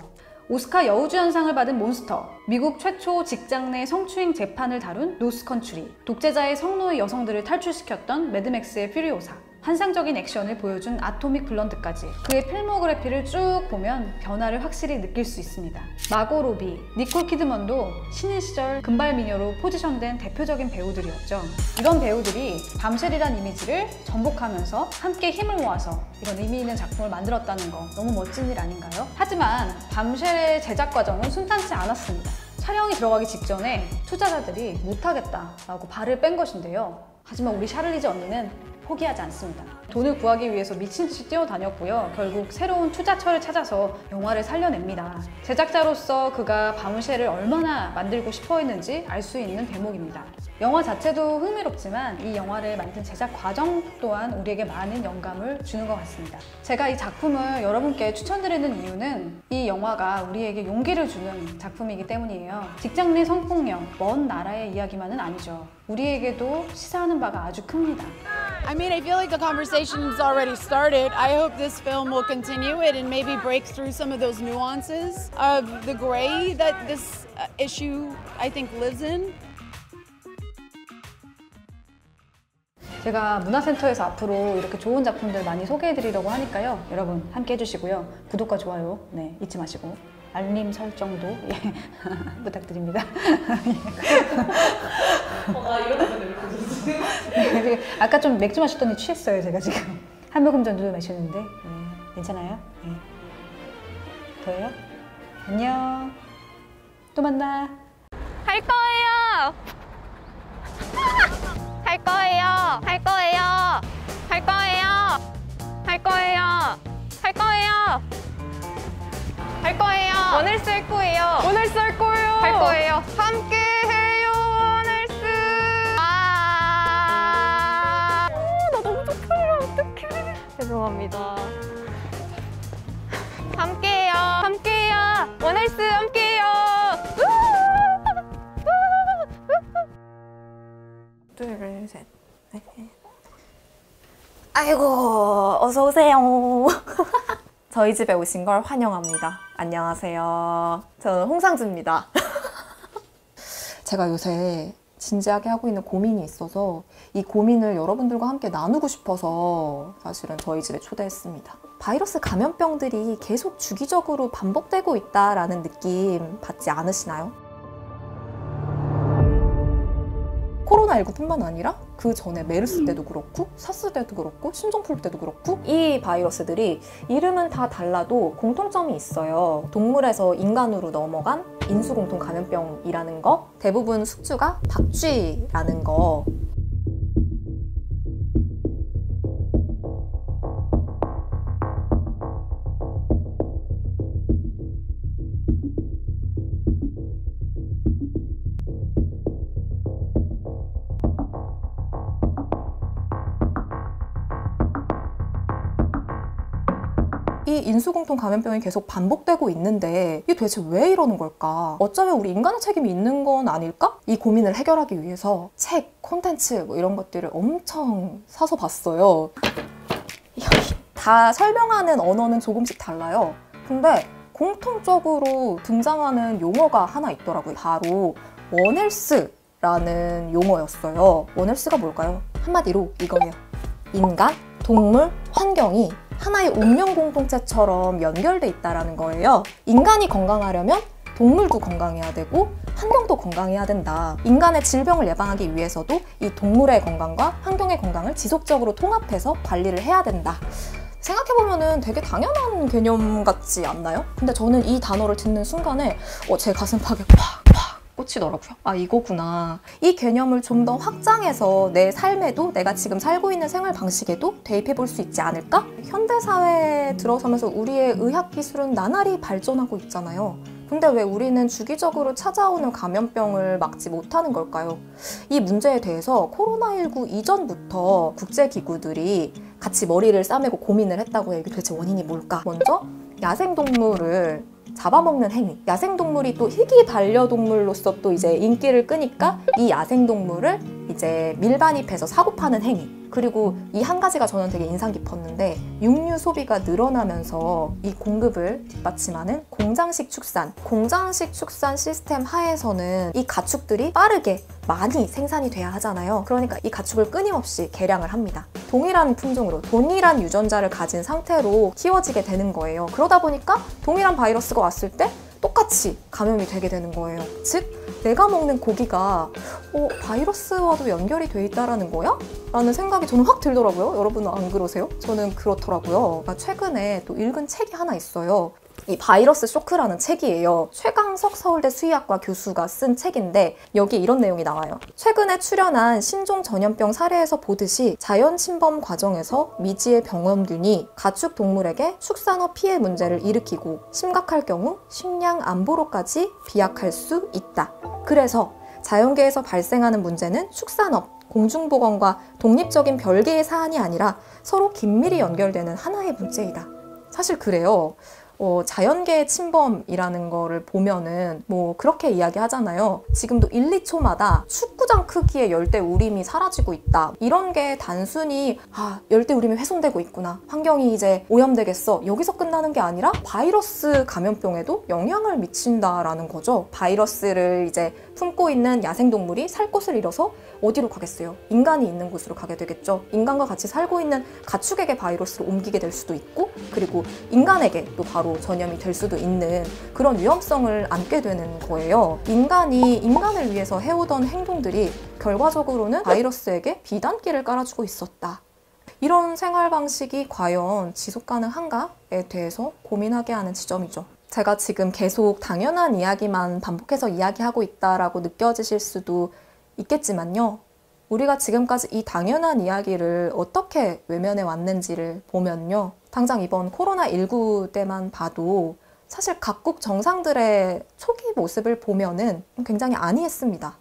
오스카 여우주연상을 받은 몬스터, 미국 최초 직장 내 성추행 재판을 다룬 노스컨트리, 독재자의 성노예 여성들을 탈출시켰던 매드맥스의 퓨리오사, 환상적인 액션을 보여준 아토믹 블런드까지 그의 필모그래피를 쭉 보면 변화를 확실히 느낄 수 있습니다. 마고 로비, 니콜 키드먼도 신인 시절 금발 미녀로 포지션된 대표적인 배우들이었죠. 이런 배우들이 밤쉘이란 이미지를 전복하면서 함께 힘을 모아서 이런 의미 있는 작품을 만들었다는 거 너무 멋진 일 아닌가요? 하지만 밤쉘의 제작 과정은 순탄치 않았습니다. 촬영이 들어가기 직전에 투자자들이 못하겠다라고 발을 뺀 것인데요. 하지만 우리 샤를리즈 언니는 포기하지 않습니다. 돈을 구하기 위해서 미친 듯이 뛰어다녔고요. 결국 새로운 투자처를 찾아서 영화를 살려냅니다. 제작자로서 그가 밤쉘을 얼마나 만들고 싶어 했는지 알 수 있는 대목입니다. 영화 자체도 흥미롭지만 이 영화를 만든 제작 과정 또한 우리에게 많은 영감을 주는 것 같습니다. 제가 이 작품을 여러분께 추천드리는 이유는 이 영화가 우리에게 용기를 주는 작품이기 때문이에요. 직장 내 성폭력, 먼 나라의 이야기만은 아니죠. 우리에게도 시사하는 바가 아주 큽니다. I mean, I feel like the conversation's already started. I hope this film will continue it and maybe break through some of those nuances of the gray that this issue, I think, lives in. 제가 문화센터에서 앞으로 이렇게 좋은 작품들 많이 소개해드리려고 하니까요. 여러분 함께 해주시고요. 구독과 좋아요 잊지 마시고 알림 설정도 부탁드립니다. 아까 좀 맥주 마셨더니 취했어요. 제가 지금 한 모금 정도 마셨는데 괜찮아요? 더해요? 안녕. 또 만나. 할 거예요. 할 거예요. 할 거예요. 할 거예요. 할 거예요. 할 거예요. 할 거예요. 원얼스 할 거예요. 원얼스 할 거예요. 할 거예요. 함께 해요. 원얼스. 나 너무 쪽팔려. 어떡해. 죄송합니다. 함께해요. 함께해요. 원얼스 함께해요. 아이고, 어서 오세요. 저희 집에 오신 걸 환영합니다. 안녕하세요. 저는 홍상주입니다. 제가 요새 진지하게 하고 있는 고민이 있어서 이 고민을 여러분들과 함께 나누고 싶어서 사실은 저희 집에 초대했습니다. 바이러스 감염병들이 계속 주기적으로 반복되고 있다라는 느낌 받지 않으시나요? 코로나19뿐만 아니라 그 전에 메르스 때도 그렇고 사스 때도 그렇고 신종플루 때도 그렇고 이 바이러스들이 이름은 다 달라도 공통점이 있어요. 동물에서 인간으로 넘어간 인수공통 감염병이라는 거, 대부분 숙주가 박쥐라는 거. 이 인수공통 감염병이 계속 반복되고 있는데 이게 도대체 왜 이러는 걸까? 어쩌면 우리 인간의 책임이 있는 건 아닐까? 이 고민을 해결하기 위해서 책, 콘텐츠 뭐 이런 것들을 엄청 사서 봤어요. 다 설명하는 언어는 조금씩 달라요. 근데 공통적으로 등장하는 용어가 하나 있더라고요. 바로 원헬스라는 용어였어요. 원헬스가 뭘까요? 한마디로 이거예요. 인간, 동물, 환경이 하나의 운명 공동체처럼 연결돼 있다는 거예요. 인간이 건강하려면 동물도 건강해야 되고 환경도 건강해야 된다. 인간의 질병을 예방하기 위해서도 이 동물의 건강과 환경의 건강을 지속적으로 통합해서 관리를 해야 된다. 생각해보면 되게 당연한 개념 같지 않나요? 근데 저는 이 단어를 듣는 순간에 제 가슴팍에 팍 꽂히더라고요. 아, 이거구나. 이 개념을 좀 더 확장해서 내 삶에도 내가 지금 살고 있는 생활 방식에도 대입해 볼 수 있지 않을까? 현대사회에 들어서면서 우리의 의학기술은 나날이 발전하고 있잖아요. 근데 왜 우리는 주기적으로 찾아오는 감염병을 막지 못하는 걸까요? 이 문제에 대해서 코로나19 이전부터 국제기구들이 같이 머리를 싸매고 고민을 했다고 해요. 이게 도대체 원인이 뭘까? 먼저 야생동물을 잡아먹는 행위. 야생동물이 또 희귀 반려동물로서 또 이제 인기를 끄니까 이 야생동물을 이제 밀반입해서 사고 파는 행위. 그리고 이 한 가지가 저는 되게 인상 깊었는데 육류 소비가 늘어나면서 이 공급을 뒷받침하는 공장식 축산. 공장식 축산 시스템 하에서는 이 가축들이 빠르게 많이 생산이 돼야 하잖아요. 그러니까 이 가축을 끊임없이 개량을 합니다. 동일한 품종으로 동일한 유전자를 가진 상태로 키워지게 되는 거예요. 그러다 보니까 동일한 바이러스가 왔을 때 똑같이 감염이 되게 되는 거예요. 즉, 내가 먹는 고기가 바이러스와도 연결이 돼 있다라는 거야? 라는 생각이 저는 확 들더라고요. 여러분은 안 그러세요? 저는 그렇더라고요. 최근에 또 읽은 책이 하나 있어요. 이 바이러스 쇼크라는 책이에요. 최강석 서울대 수의학과 교수가 쓴 책인데 여기 이런 내용이 나와요. 최근에 출연한 신종 전염병 사례에서 보듯이 자연 침범 과정에서 미지의 병원균이 가축 동물에게 축산업 피해 문제를 일으키고 심각할 경우 식량 안보로까지 비약할 수 있다. 그래서 자연계에서 발생하는 문제는 축산업, 공중보건과 독립적인 별개의 사안이 아니라 서로 긴밀히 연결되는 하나의 문제이다. 사실 그래요. 자연계의 침범이라는 거를 보면은 뭐 그렇게 이야기하잖아요. 지금도 1, 2초마다 축구장 크기의 열대우림이 사라지고 있다. 이런 게 단순히 열대우림이 훼손되고 있구나. 환경이 이제 오염되겠어. 여기서 끝나는 게 아니라 바이러스 감염병에도 영향을 미친다라는 거죠. 바이러스를 이제 품고 있는 야생동물이 살 곳을 잃어서 어디로 가겠어요? 인간이 있는 곳으로 가게 되겠죠. 인간과 같이 살고 있는 가축에게 바이러스를 옮기게 될 수도 있고 그리고 인간에게 또 바로 전염이 될 수도 있는 그런 위험성을 안게 되는 거예요. 인간이 인간을 위해서 해오던 행동들이 결과적으로는 바이러스에게 비단기를 깔아주고 있었다. 이런 생활 방식이 과연 지속 가능한가에 대해서 고민하게 하는 지점이죠. 제가 지금 계속 당연한 이야기만 반복해서 이야기하고 있다라고 느껴지실 수도 있겠지만요. 우리가 지금까지 이 당연한 이야기를 어떻게 외면해 왔는지를 보면요. 당장 이번 코로나19 때만 봐도 사실 각국 정상들의 초기 모습을 보면은 굉장히 안이했습니다.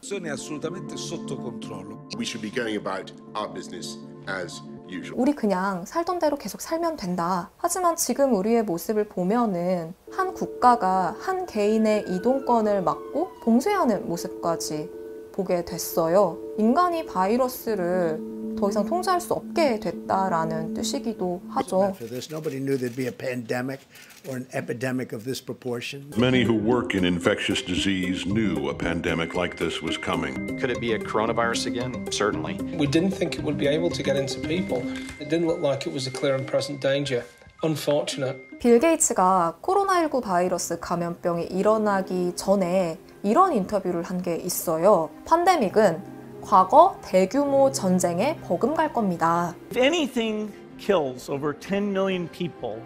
우리 그냥 살던 대로 계속 살면 된다. 하지만 지금 우리의 모습을 보면은 한 국가가 한 개인의 이동권을 막고 봉쇄하는 모습까지 보게 됐어요. 인간이 바이러스를 더 이상 통제할 수 없게 됐다라는 뜻이기도 하죠. Nobody knew there'd be a pandemic or an epidemic of this proportion. Many who work in infectious disease knew a pandemic like this was coming. Could it be a coronavirus again? Certainly. We didn't think it would be able to get into people. It didn't look like it was a clear and present danger. Unfortunate. 빌 게이츠가 코로나19 바이러스 감염병이 일어나기 전에 이런 인터뷰를 한 게 있어요. 팬데믹은 과거 대규모 전쟁에 버금갈 겁니다. If anything kills over 10 million people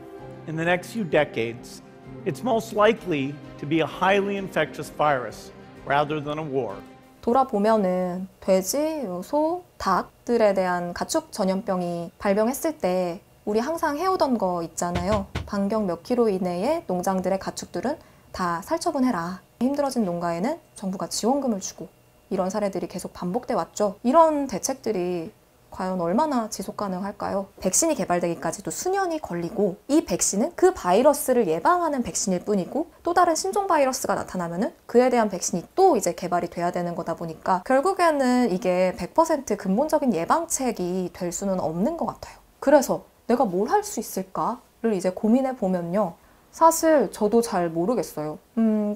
in the next few decades, it's most likely to be a highly infectious virus rather than a war. 돌아보면은 돼지, 소, 닭들에 대한 가축 전염병이 발병했을 때 우리 항상 해오던 거 있잖아요. 반경 몇 킬로 이내에 농장들의 가축들은 다 살처분해라. 힘들어진 농가에는 정부가 지원금을 주고 이런 사례들이 계속 반복돼 왔죠. 이런 대책들이 과연 얼마나 지속 가능할까요? 백신이 개발되기까지도 수년이 걸리고 이 백신은 그 바이러스를 예방하는 백신일 뿐이고 또 다른 신종 바이러스가 나타나면은 그에 대한 백신이 또 이제 개발이 돼야 되는 거다 보니까 결국에는 이게 100% 근본적인 예방책이 될 수는 없는 것 같아요. 그래서 내가 뭘 할 수 있을까를 이제 고민해 보면요. 사실 저도 잘 모르겠어요.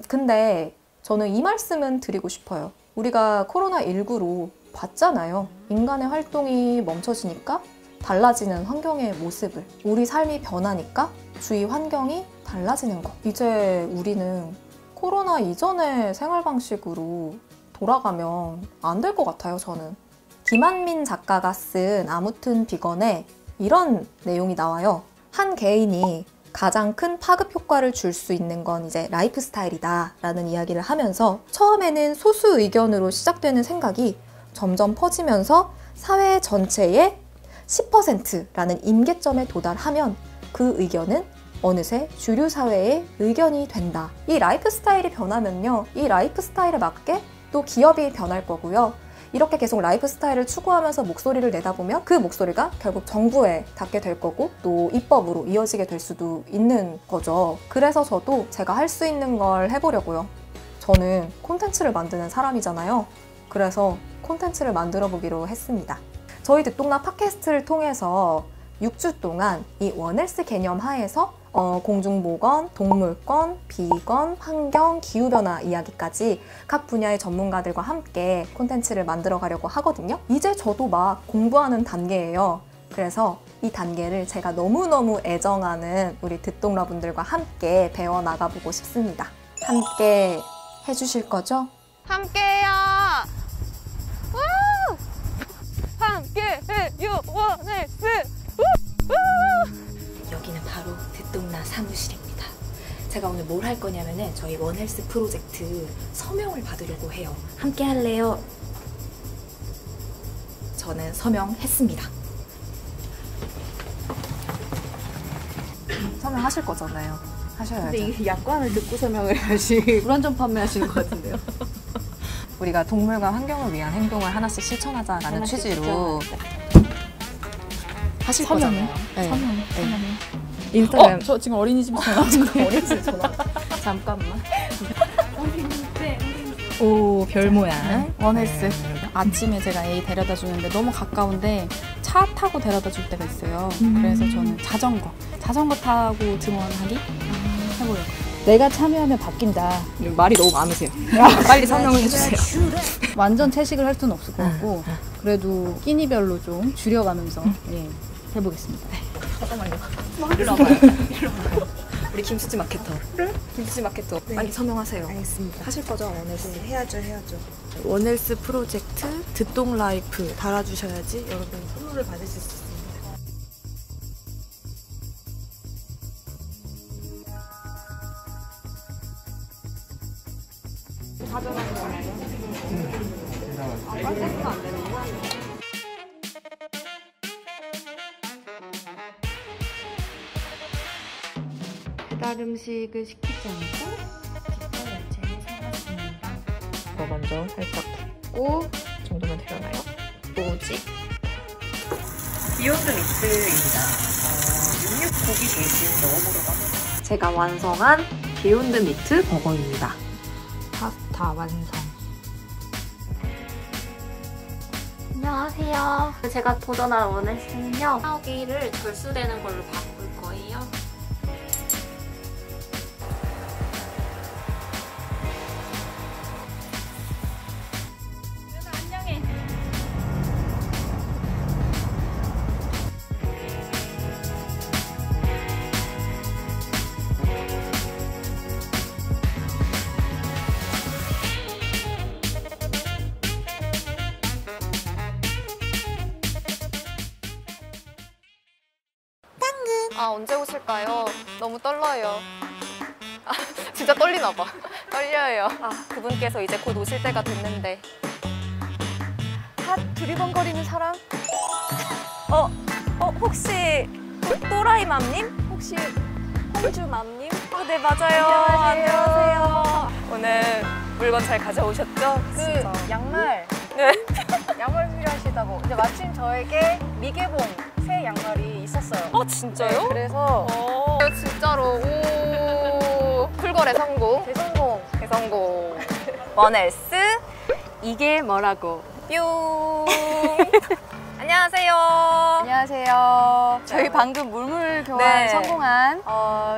근데 저는 이 말씀은 드리고 싶어요. 우리가 코로나19로 봤잖아요. 인간의 활동이 멈춰지니까 달라지는 환경의 모습을. 우리 삶이 변하니까 주위 환경이 달라지는 거. 이제 우리는 코로나 이전의 생활 방식으로 돌아가면 안 될 것 같아요, 저는. 김한민 작가가 쓴 아무튼 비건에 이런 내용이 나와요. 한 개인이 가장 큰 파급 효과를 줄 수 있는 건 이제 라이프 스타일이다 라는 이야기를 하면서 처음에는 소수 의견으로 시작되는 생각이 점점 퍼지면서 사회 전체의 10%라는 임계점에 도달하면 그 의견은 어느새 주류 사회의 의견이 된다. 이 라이프 스타일이 변하면요. 이 라이프 스타일에 맞게 또 기업이 변할 거고요. 이렇게 계속 라이프 스타일을 추구하면서 목소리를 내다 보면 그 목소리가 결국 정부에 닿게 될 거고 또 입법으로 이어지게 될 수도 있는 거죠. 그래서 저도 제가 할 수 있는 걸 해보려고요. 저는 콘텐츠를 만드는 사람이잖아요. 그래서 콘텐츠를 만들어 보기로 했습니다. 저희 듣동나 팟캐스트를 통해서 6주 동안 이 원헬스 개념 하에서 공중보건, 동물권, 비건, 환경, 기후변화 이야기까지 각 분야의 전문가들과 함께 콘텐츠를 만들어 가려고 하거든요. 이제 저도 막 공부하는 단계예요. 그래서 이 단계를 제가 너무너무 애정하는 우리 듣동라 분들과 함께 배워나가보고 싶습니다. 함께 해주실 거죠? 함께해요! 함께해요 원헬스! 여기는 바로 듣동나 사무실입니다. 제가 오늘 뭘 할 거냐면은 저희 원헬스 프로젝트 서명을 받으려고 해요. 함께 할래요? 저는 서명했습니다. 서명하실 거잖아요. 하셔야죠. 근데 이 약관을 듣고 서명을 해야지 불안전 판매하시는 것 같은데요. 우리가 동물과 환경을 위한 행동을 하나씩 실천하자라는 취지로 하실 거잖아요. 네. 서명. 인스타그램. 저 지금 어린이집 전화 왔는데. 어린이집 전화. 잠깐만. 오, 별 모양. 원헬스. 아침에 제가 애 데려다 주는데 너무 가까운데 차 타고 데려다 줄 때가 있어요. 그래서 저는 자전거 타고 등원하기 해보려고. 내가 참여하면 바뀐다. 말이 너무 많으세요. 빨리 설명을 해주세요. 완전 채식을 할 수는 없을 것 같고 그래도 끼니별로 좀 줄여가면서 해보겠습니다. 잠깐만요. 일로 와봐요. 우리 김수지 마케터. 김수지 마케터. 네. 빨리 서명하세요. 알겠습니다. 하실 거죠, 원헬스? 네, 해야죠. 원헬스 프로젝트 듣동 라이프 달아주셔야지 여러분 선물을 받으실 수 있습니다. 가져가는 거예요? 빨대는 안 되는 거야? 배달 음식을 시키지 않고 직접 야채를 사왔습니다. 이거 먼저 살짝 붓고 이 정도면 되려나요? 뭐지? 비욘드 미트입니다. 육육 고기 베이스를 넣어보려고 합니다. 제가 완성한 비욘드 미트 버거입니다. 파스타 완성. 안녕하세요. 제가 도전할 원헬스는요, 샤워기를 절수되는 걸로 바꿀 거예요. 안녕해. 아, 언제 오실까요? 너무 떨려요. 아, 진짜 떨리나 봐. 떨려요. 아, 그분께서 이제 곧 오실 때가 됐는데. 핫 두리번거리는 사람? 혹시 또라이맘님? 혹시 홍주맘님? 아, 네, 맞아요. 안녕하세요. 오늘 물건 잘 가져오셨죠? 그 양말. 네. 양말 필요하시다고. 근데 마침 저에게 미개봉 새 양말이 있었어요. 진짜요? 네, 그래서 진짜로. 오. 풀거래 성공. 대성공. 대성공. 원헬스. 이게 뭐라고? 뿅. 안녕하세요. 안녕하세요. 저희 방금 물물 교환 네. 성공한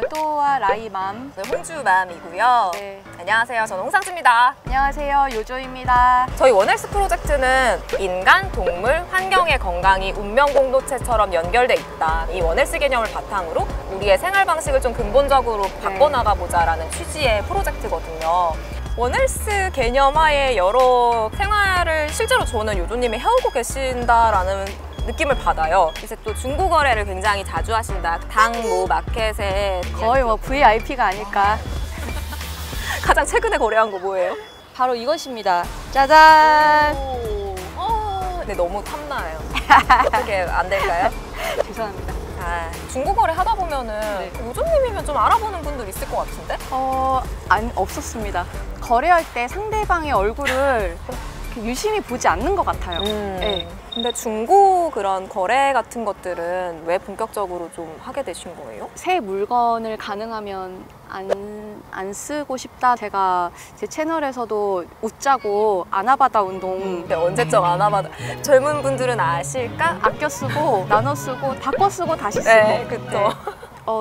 또와 라이맘. 네, 홍주맘이고요. 네. 안녕하세요. 저는 홍상주입니다. 안녕하세요. 요조입니다. 저희 원헬스 프로젝트는 인간, 동물, 환경의 건강이 운명 공동체처럼 연결돼 있다. 이 원헬스 개념을 바탕으로 우리의 생활 방식을 좀 근본적으로 바꿔나가보자라는 취지의 프로젝트거든요. 원헬스 개념 하에 여러 생활을 실제로 저는 요조님이 해오고 계신다라는 느낌을 받아요. 이제 또 중고 거래를 굉장히 자주 하신다. 당모 마켓에 거의 뭐 VIP가 아닐까. 가장 최근에 거래한 거 뭐예요? 바로 이것입니다. 짜잔! 네, 너무 탐나요. 어떻게 안 될까요? 죄송합니다. 중고 거래 하다 보면은 요조님이면 좀 알아보는 분들 있을 것 같은데? 없었습니다. 거래할 때 상대방의 얼굴을 유심히 보지 않는 것 같아요. 네. 근데 중고 그런 거래 같은 것들은 왜 본격적으로 좀 하게 되신 거예요? 새 물건을 가능하면 안 쓰고 싶다. 제가 제 채널에서도 웃자고 아나바다 운동 언제적 아나바다 젊은 분들은 아실까? 아껴 쓰고 나눠 쓰고 바꿔 쓰고 다시 쓰고. 네, 그쵸. 네.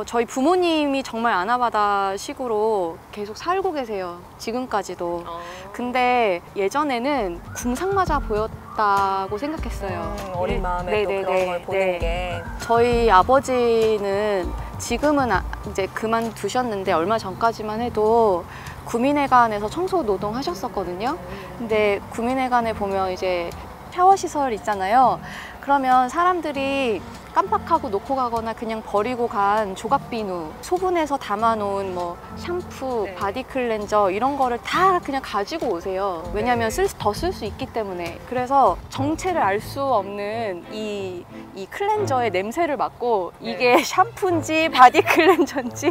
저희 부모님이 정말 아나바다 식으로 계속 살고 계세요. 지금까지도. 근데 예전에는 궁상맞아 보였다고 생각했어요. 어린 마음에 또 그런 걸 보는 게. 저희 아버지는 지금은 이제 그만두셨는데 얼마 전까지만 해도 구민회관에서 청소 노동 하셨었거든요. 근데 구민회관에 보면 이제 샤워 시설 있잖아요. 그러면 사람들이 깜빡하고 놓고 가거나 그냥 버리고 간 조각 비누, 소분해서 담아놓은 뭐 샴푸, 바디 클렌저 이런 거를 다 그냥 가지고 오세요. 왜냐면 더 쓸 수 있기 때문에. 그래서 정체를 알 수 없는 이 클렌저의 냄새를 맡고 이게 샴푸인지 바디 클렌저인지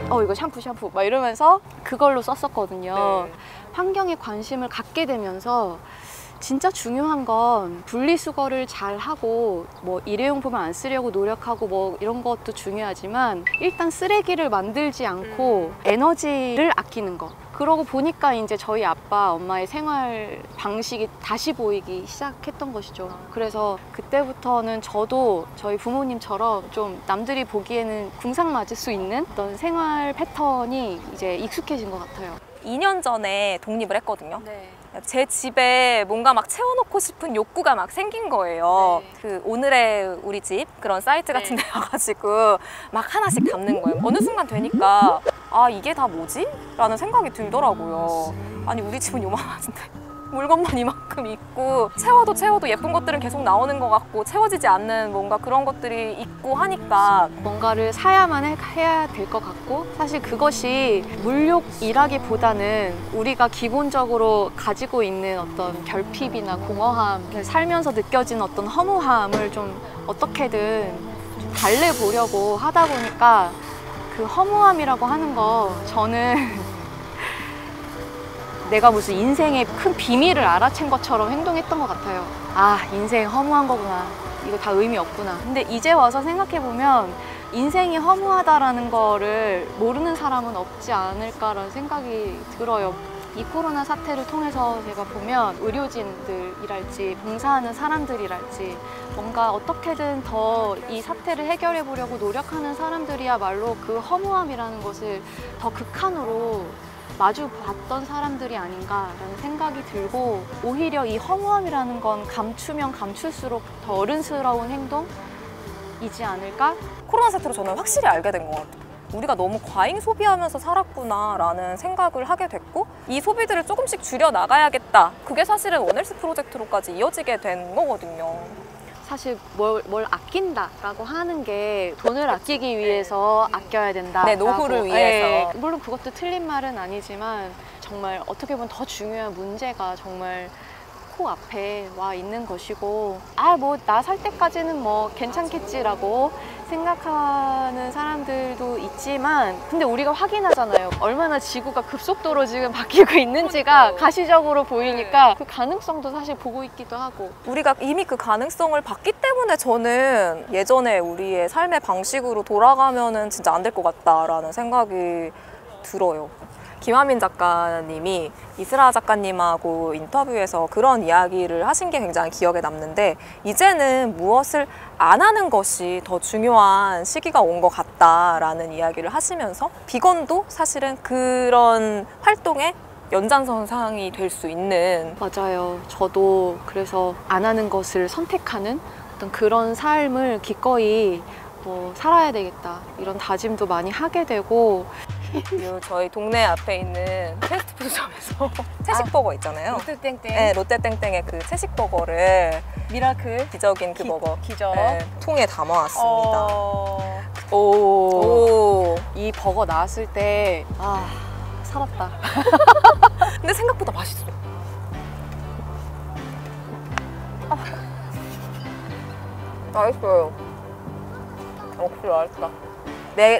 이거 샴푸 막 이러면서 그걸로 썼었거든요. 환경에 관심을 갖게 되면서 진짜 중요한 건 분리수거를 잘 하고 뭐 일회용품을 안 쓰려고 노력하고 뭐 이런 것도 중요하지만 일단 쓰레기를 만들지 않고 에너지를 아끼는 거. 그러고 보니까 이제 저희 아빠, 엄마의 생활 방식이 다시 보이기 시작했던 것이죠. 그래서 그때부터는 저도 저희 부모님처럼 좀 남들이 보기에는 궁상맞을 수 있는 어떤 생활 패턴이 이제 익숙해진 것 같아요. 2년 전에 독립을 했거든요. 제 집에 뭔가 막 채워놓고 싶은 욕구가 막 생긴 거예요. 그 오늘의 우리 집 그런 사이트 같은 데 가가지고 막 하나씩 담는 거예요. 어느 순간 되니까 이게 다 뭐지? 라는 생각이 들더라고요. 아니 우리 집은 요만한데 물건만 이만큼 있고 채워도 예쁜 것들은 계속 나오는 것 같고 채워지지 않는 뭔가 그런 것들이 있고 하니까 뭔가를 사야만 해야 될 것 같고 사실 그것이 물욕이라기보다는 우리가 기본적으로 가지고 있는 어떤 결핍이나 공허함, 살면서 느껴지는 어떤 허무함을 좀 어떻게든 좀 달래보려고 하다 보니까 그 허무함이라고 하는 거 저는 내가 무슨 인생의 큰 비밀을 알아챈 것처럼 행동했던 것 같아요. 인생 허무한 거구나. 이거 다 의미 없구나. 근데 이제 와서 생각해보면 인생이 허무하다라는 거를 모르는 사람은 없지 않을까라는 생각이 들어요. 이 코로나 사태를 통해서 제가 보면 의료진들이랄지 봉사하는 사람들이랄지 뭔가 어떻게든 더 이 사태를 해결해 보려고 노력하는 사람들이야말로 그 허무함이라는 것을 더 극한으로 마주 봤던 사람들이 아닌가라는 생각이 들고 오히려 이 허무함이라는 건 감추면 감출수록 더 어른스러운 행동이지 않을까? 코로나 사태로 저는 확실히 알게 된 것 같아요. 우리가 너무 과잉 소비하면서 살았구나라는 생각을 하게 됐고 이 소비들을 조금씩 줄여나가야겠다. 그게 사실은 원헬스 프로젝트로까지 이어지게 된 거거든요. 사실 뭘 아낀다라고 하는 게 돈을 아끼기 위해서 아껴야 된다. 네, 노후를 위해서. 물론 그것도 틀린 말은 아니지만 정말 어떻게 보면 더 중요한 문제가 정말 코앞에 와 있는 것이고 뭐 나 살 때까지는 뭐 괜찮겠지라고 생각하는 사람들도 있지만 근데 우리가 확인하잖아요. 얼마나 지구가 급속도로 지금 바뀌고 있는지가 가시적으로 보이니까 그 가능성도 사실 보고 있기도 하고 우리가 이미 그 가능성을 봤기 때문에 저는 예전에 우리의 삶의 방식으로 돌아가면은 진짜 안 될 것 같다라는 생각이 들어요. 김하민 작가님이 이스라 작가님하고 인터뷰에서 그런 이야기를 하신 게 굉장히 기억에 남는데 이제는 무엇을 안 하는 것이 더 중요한 시기가 온 것 같다라는 이야기를 하시면서 비건도 사실은 그런 활동의 연장선상이 될 수 있는 맞아요. 저도 그래서 안 하는 것을 선택하는 어떤 그런 삶을 기꺼이 살아야 되겠다 이런 다짐도 많이 하게 되고 저희 동네 앞에 있는 패스트푸드점에서 채식버거 있잖아요. 롯데땡땡. 네, 롯데땡땡의 그 채식버거를 미라클 기적인 그 버거 기적 통에 담아왔습니다. 이 버거 나왔을 때 살았다. 근데 생각보다 맛있어. 맛있어요. 역시 맛있다.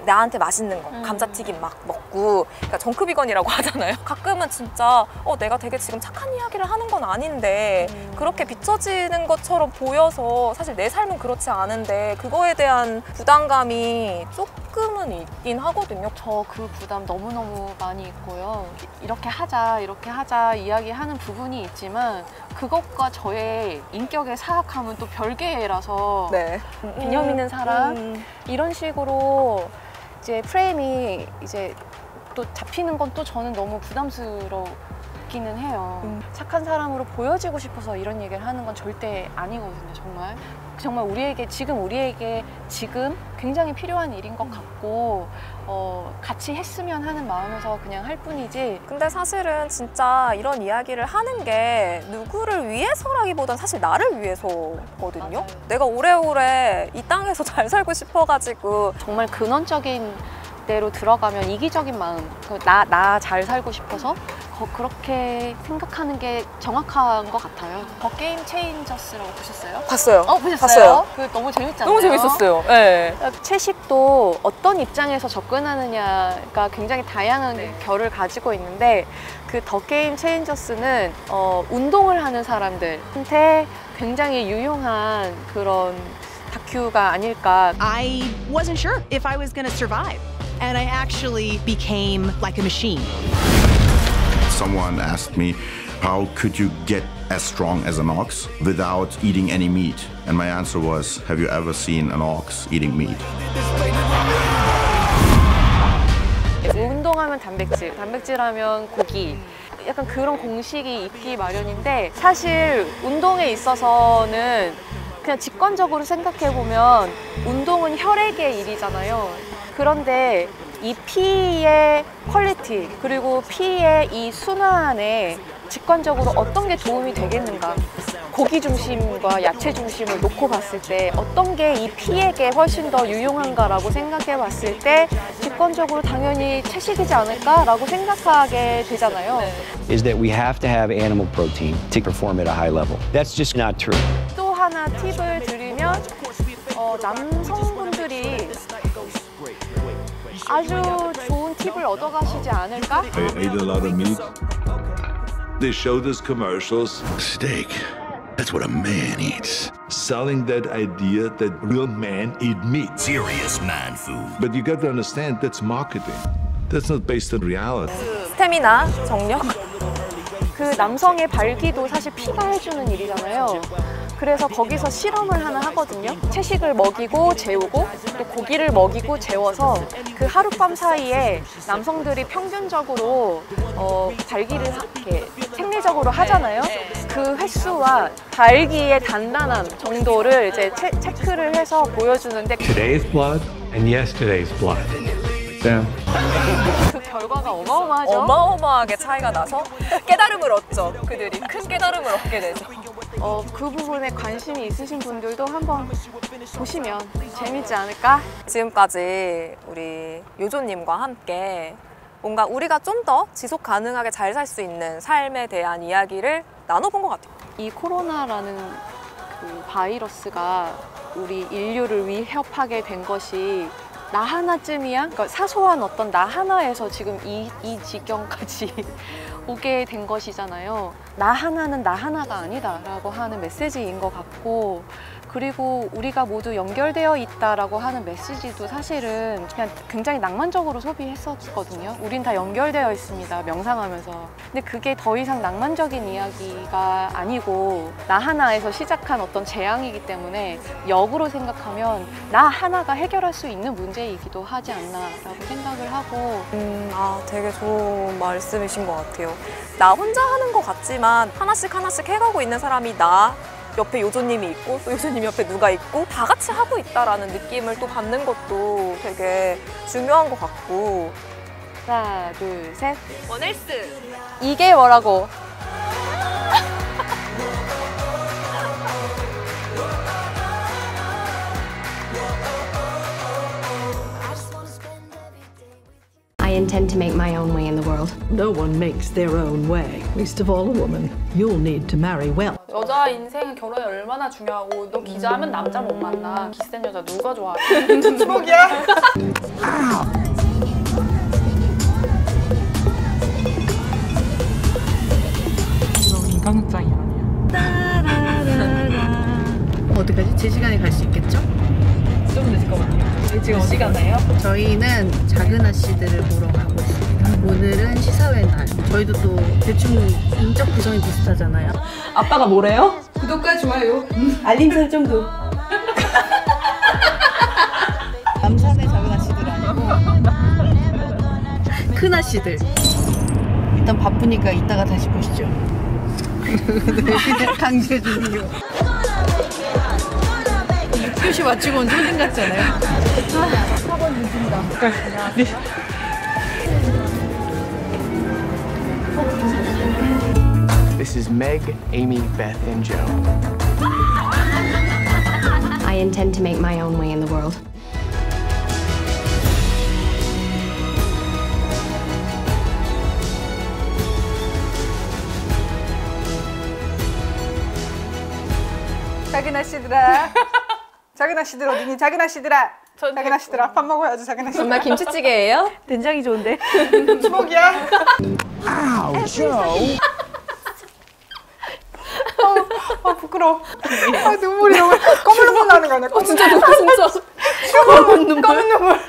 나한테 맛있는 거, 감자튀김 막 먹고 그러니까 정크비건이라고 하잖아요. 가끔은 진짜 내가 되게 지금 착한 이야기를 하는 건 아닌데 그렇게 비춰지는 것처럼 보여서 사실 내 삶은 그렇지 않은데 그거에 대한 부담감이 조금은 있긴 하거든요. 저 그 부담 너무너무 많이 있고요. 이렇게 하자 이야기하는 부분이 있지만 그것과 저의 인격의 사악함은 또 별개라서 네. 개념 있는 사람 이런 식으로 이제 프레임이 이제 또 잡히는 건 또 저는 너무 부담스럽기는 해요. 착한 사람으로 보여지고 싶어서 이런 얘기를 하는 건 절대 아니거든요. 정말 우리에게 지금 굉장히 필요한 일인 것 같고 같이 했으면 하는 마음에서 그냥 할 뿐이지. 근데 사실은 진짜 이런 이야기를 하는 게 누구를 위해서라기보단 사실 나를 위해서거든요. 맞아요. 내가 오래오래 이 땅에서 잘 살고 싶어가지고 정말 근원적인 대로 들어가면 이기적인 마음, 나 잘 살고 싶어서 그렇게 생각하는 게 정확한 것 같아요. 더 게임 체인저스라고 보셨어요? 봤어요. 보셨어요? 봤어요. 그 너무 재밌잖아요. 너무 재밌었어요. 네. 채식도 어떤 입장에서 접근하느냐가 굉장히 다양한 결을 가지고 있는데 그 더 게임 체인저스는 운동을 하는 사람들한테 굉장히 유용한 그런 다큐가 아닐까. I wasn't sure if I was going to survive. And I actually became like a machine. Someone asked me, how could you get as strong as an ox without eating any meat? And my answer was, have you ever seen an ox eating meat? 운동하면 단백질, 단백질하면 고기. 약간 그런 공식이 있기 마련인데 사실 운동에 있어서는 그냥 직관적으로 생각해보면 운동은 혈액의 일이잖아요. 그런데 이 피의 퀄리티 그리고 피의 이 순환에 직관적으로 어떤 게 도움이 되겠는가. 고기 중심과 야채 중심을 놓고 봤을 때 어떤 게 이 피에게 훨씬 더 유용한가라고 생각해 봤을 때 직관적으로 당연히 채식이지 않을까라고 생각하게 되잖아요. Is that we have to have animal protein to perform at a high level. That's just not true. 또 하나 팁을 드리면 남성분들이 아주 좋은 팁을 얻어가시지 않을까? I ate a lot of meat. They showed us commercials. Steak. That's what a man eats. Selling that idea that real men eat meat. Serious man food. But you got to understand that's marketing. That's not based on reality. 스태미나, 정력 그 남성의 발기도 사실 피가 해주는 일이잖아요. 그래서 거기서 실험을 하나 하거든요. 채식을 먹이고 재우고 또 고기를 먹이고 재워서 그 하룻밤 사이에 남성들이 평균적으로 발기를 이렇게 생리적으로 하잖아요. 그 횟수와 발기의 단단함 정도를 이제 체크를 해서 보여주는데 Today's blood and yesterday's blood. 그 결과가 어마어마하죠. 어마어마하게 차이가 나서 깨달음을 얻죠. 그들이 큰 깨달음을 얻게 되죠. 그 부분에 관심이 있으신 분들도 한번 보시면 재밌지 않을까? 지금까지 우리 요조님과 함께 뭔가 우리가 좀 더 지속 가능하게 잘 살 수 있는 삶에 대한 이야기를 나눠본 것 같아요. 이 코로나라는 그 바이러스가 우리 인류를 위협하게 된 것이 나 하나쯤이야? 그러니까 사소한 어떤 나 하나에서 지금 이 지경까지 오게 된 것이잖아요. 나 하나는 나 하나가 아니다라고 하는 메시지인 것 같고, 그리고 우리가 모두 연결되어 있다라고 하는 메시지도 사실은 그냥 굉장히 낭만적으로 소비했었거든요. 우린 다 연결되어 있습니다, 명상하면서. 근데 그게 더 이상 낭만적인 이야기가 아니고 나 하나에서 시작한 어떤 재앙이기 때문에 역으로 생각하면 나 하나가 해결할 수 있는 문제이기도 하지 않나라고 생각을 하고. 되게 좋은 말씀이신 것 같아요. 나 혼자 하는 것 같지만 하나씩 해가고 있는 사람이 나, 옆에 요조님이 있고 또 요조님 옆에 누가 있고 다 같이 하고 있다라는 느낌을 또 받는 것도 되게 중요한 것 같고. 하나, 둘, 셋. 원헬스! 이게 뭐라고? I intend to make my own way in the world. No one makes their own way, least of all a woman. You'll need to marry well. 여자 인생은 결혼이 얼마나 중요하고 너 기자하면 남자 못 만나. 기센 여자 누가 좋아해? 주먹이야. 인간극장이 어디까지? 제 시간에 갈 수 있겠죠? 좀 늦을 것 같아요. 지금 어디 가나요? 저희는 작은 아씨들을 보러 가고 있습니다. 오늘은 시사회 날. 저희도 또 대충 인적 구성이 비슷하잖아요. 아빠가 뭐래요? 구독과 좋아요, 알림 설정도. 남산의 작은 아씨들 아니고 큰 아씨들. 일단 바쁘니까 이따가 다시 보시죠. 강조해 주는 거. 6교시 마치고 온 초딩 같잖아요. 4번 늦습니다. This is Meg, Amy, Beth, and Joe. I intend to make my own way in the world. 작은 아씨들아. 작은 아씨들 어디니? 작은 아씨들아. 작은 아씨들아. 밥 먹어야지, 작은 아씨들아. 정말 김치찌개예요? 된장이 좋은데. 주먹이야. Ow, Joe. 부끄러워. 눈물이 너무 검은 눈물 나는 거 아니야? 진짜. 검은 눈물.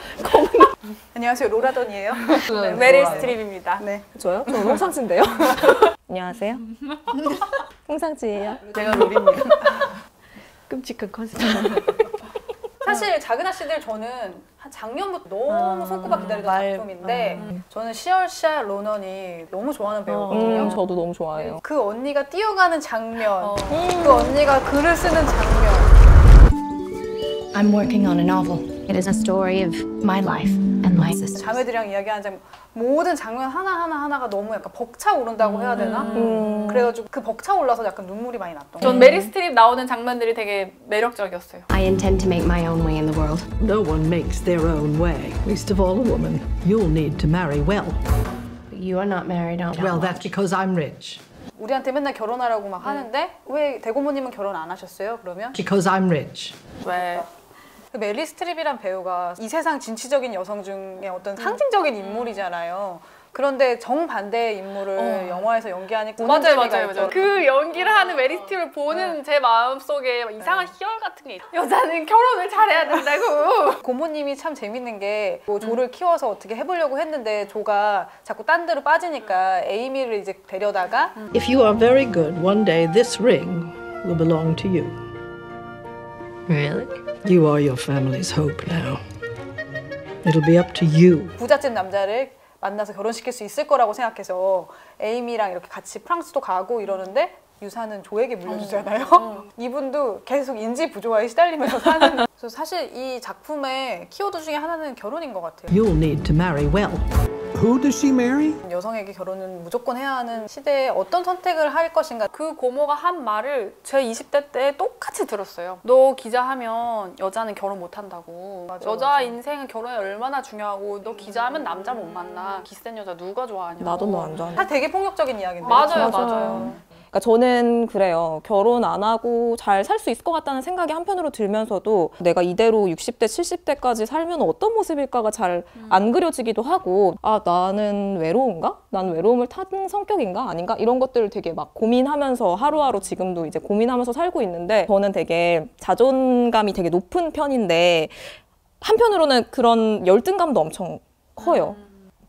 안녕하세요, 로라돈이에요. 네, 메릴 스트립입니다. 네. 저요? 저는 홍상치인데요. 안녕하세요. 홍상치예요. 제가 롤입니다. 끔찍한 컨셉. 사실 작은 아씨들 저는 한 작년부터 너무 손꼽아 기다리던 작품인데 저는 시얼샤 로넌이 너무 좋아하는 배우거든요. 저도 너무 좋아해요. 그 언니가 뛰어가는 장면, 그 언니가 글을 쓰는 장면. I'm working on a novel. It is a story of my life and my sister. 자매들이랑 이야기하는 장면, 모든 장면 하나가 너무 약간 벅차오른다고 해야 되나? 그래가지고 그 벅차올라서 약간 눈물이 많이 났던 전 메리 스트립 나오는 장면들이 되게 매력적이었어요. I intend to make my own way in the world. No one makes their own way, least of all a woman. You'll need to marry well. You are not married, aren't you? Well, that's because I'm rich. 우리한테 맨날 결혼하라고 막 하는데 왜 대고모님은 결혼 안 하셨어요? 그러면? Because I'm rich. 왜? 메리 스트립이란 배우가 이 세상 진취적인 여성 중에 어떤 상징적인 인물이잖아요. 그런데 정반대의 인물을 영화에서 연기하니까 맞아요. 그 연기를 하는 메리 스트립을 보는 제 마음속에 이상한 희열 같은 게 있어요. 여자는 결혼을 잘해야 된다고. 고모님이 참 재밌는 게 뭐 조를 키워서 어떻게 해보려고 했는데 조가 자꾸 딴 데로 빠지니까 에이미를 이제 데려다가 If you are very good, one day this ring will belong to you. Really? You are your family's hope now. It'll be up to you. 부잣집 남자를 만나서 결혼시킬 수 있을 거라고 생각해서 에이미랑 이렇게 같이 프랑스도 가고 이러는데 유산은 조에게 물려주잖아요. 이분도 계속 인지 부조화에 시달리면서 사는. 그래서 사실 이 작품의 키워드 중에 하나는 결혼인 것 같아요. You'll need to marry well. Who does she marry? 여성에게 결혼은 무조건 해야 하는 시대에 어떤 선택을 할 것인가. 그 고모가 한 말을 제 20대 때 똑같이 들었어요. 너 기자하면 여자는 결혼 못 한다고. 여자 인생은 결혼이 얼마나 중요하고 너 기자하면 남자 못 만나. 기센 여자 누가 좋아하냐. 나도 너 안 좋아하냐. 되게 폭력적인 이야기인데. 맞아요. 그러니까 저는 그래요. 결혼 안 하고 잘 살 수 있을 것 같다는 생각이 한편으로 들면서도 내가 이대로 60대, 70대까지 살면 어떤 모습일까가 잘 안 그려지기도 하고 아, 나는 외로운가? 난 외로움을 타는 성격인가? 아닌가? 이런 것들을 되게 막 고민하면서 하루하루 지금도 이제 고민하면서 살고 있는데 저는 되게 자존감이 되게 높은 편인데 한편으로는 그런 열등감도 엄청 커요.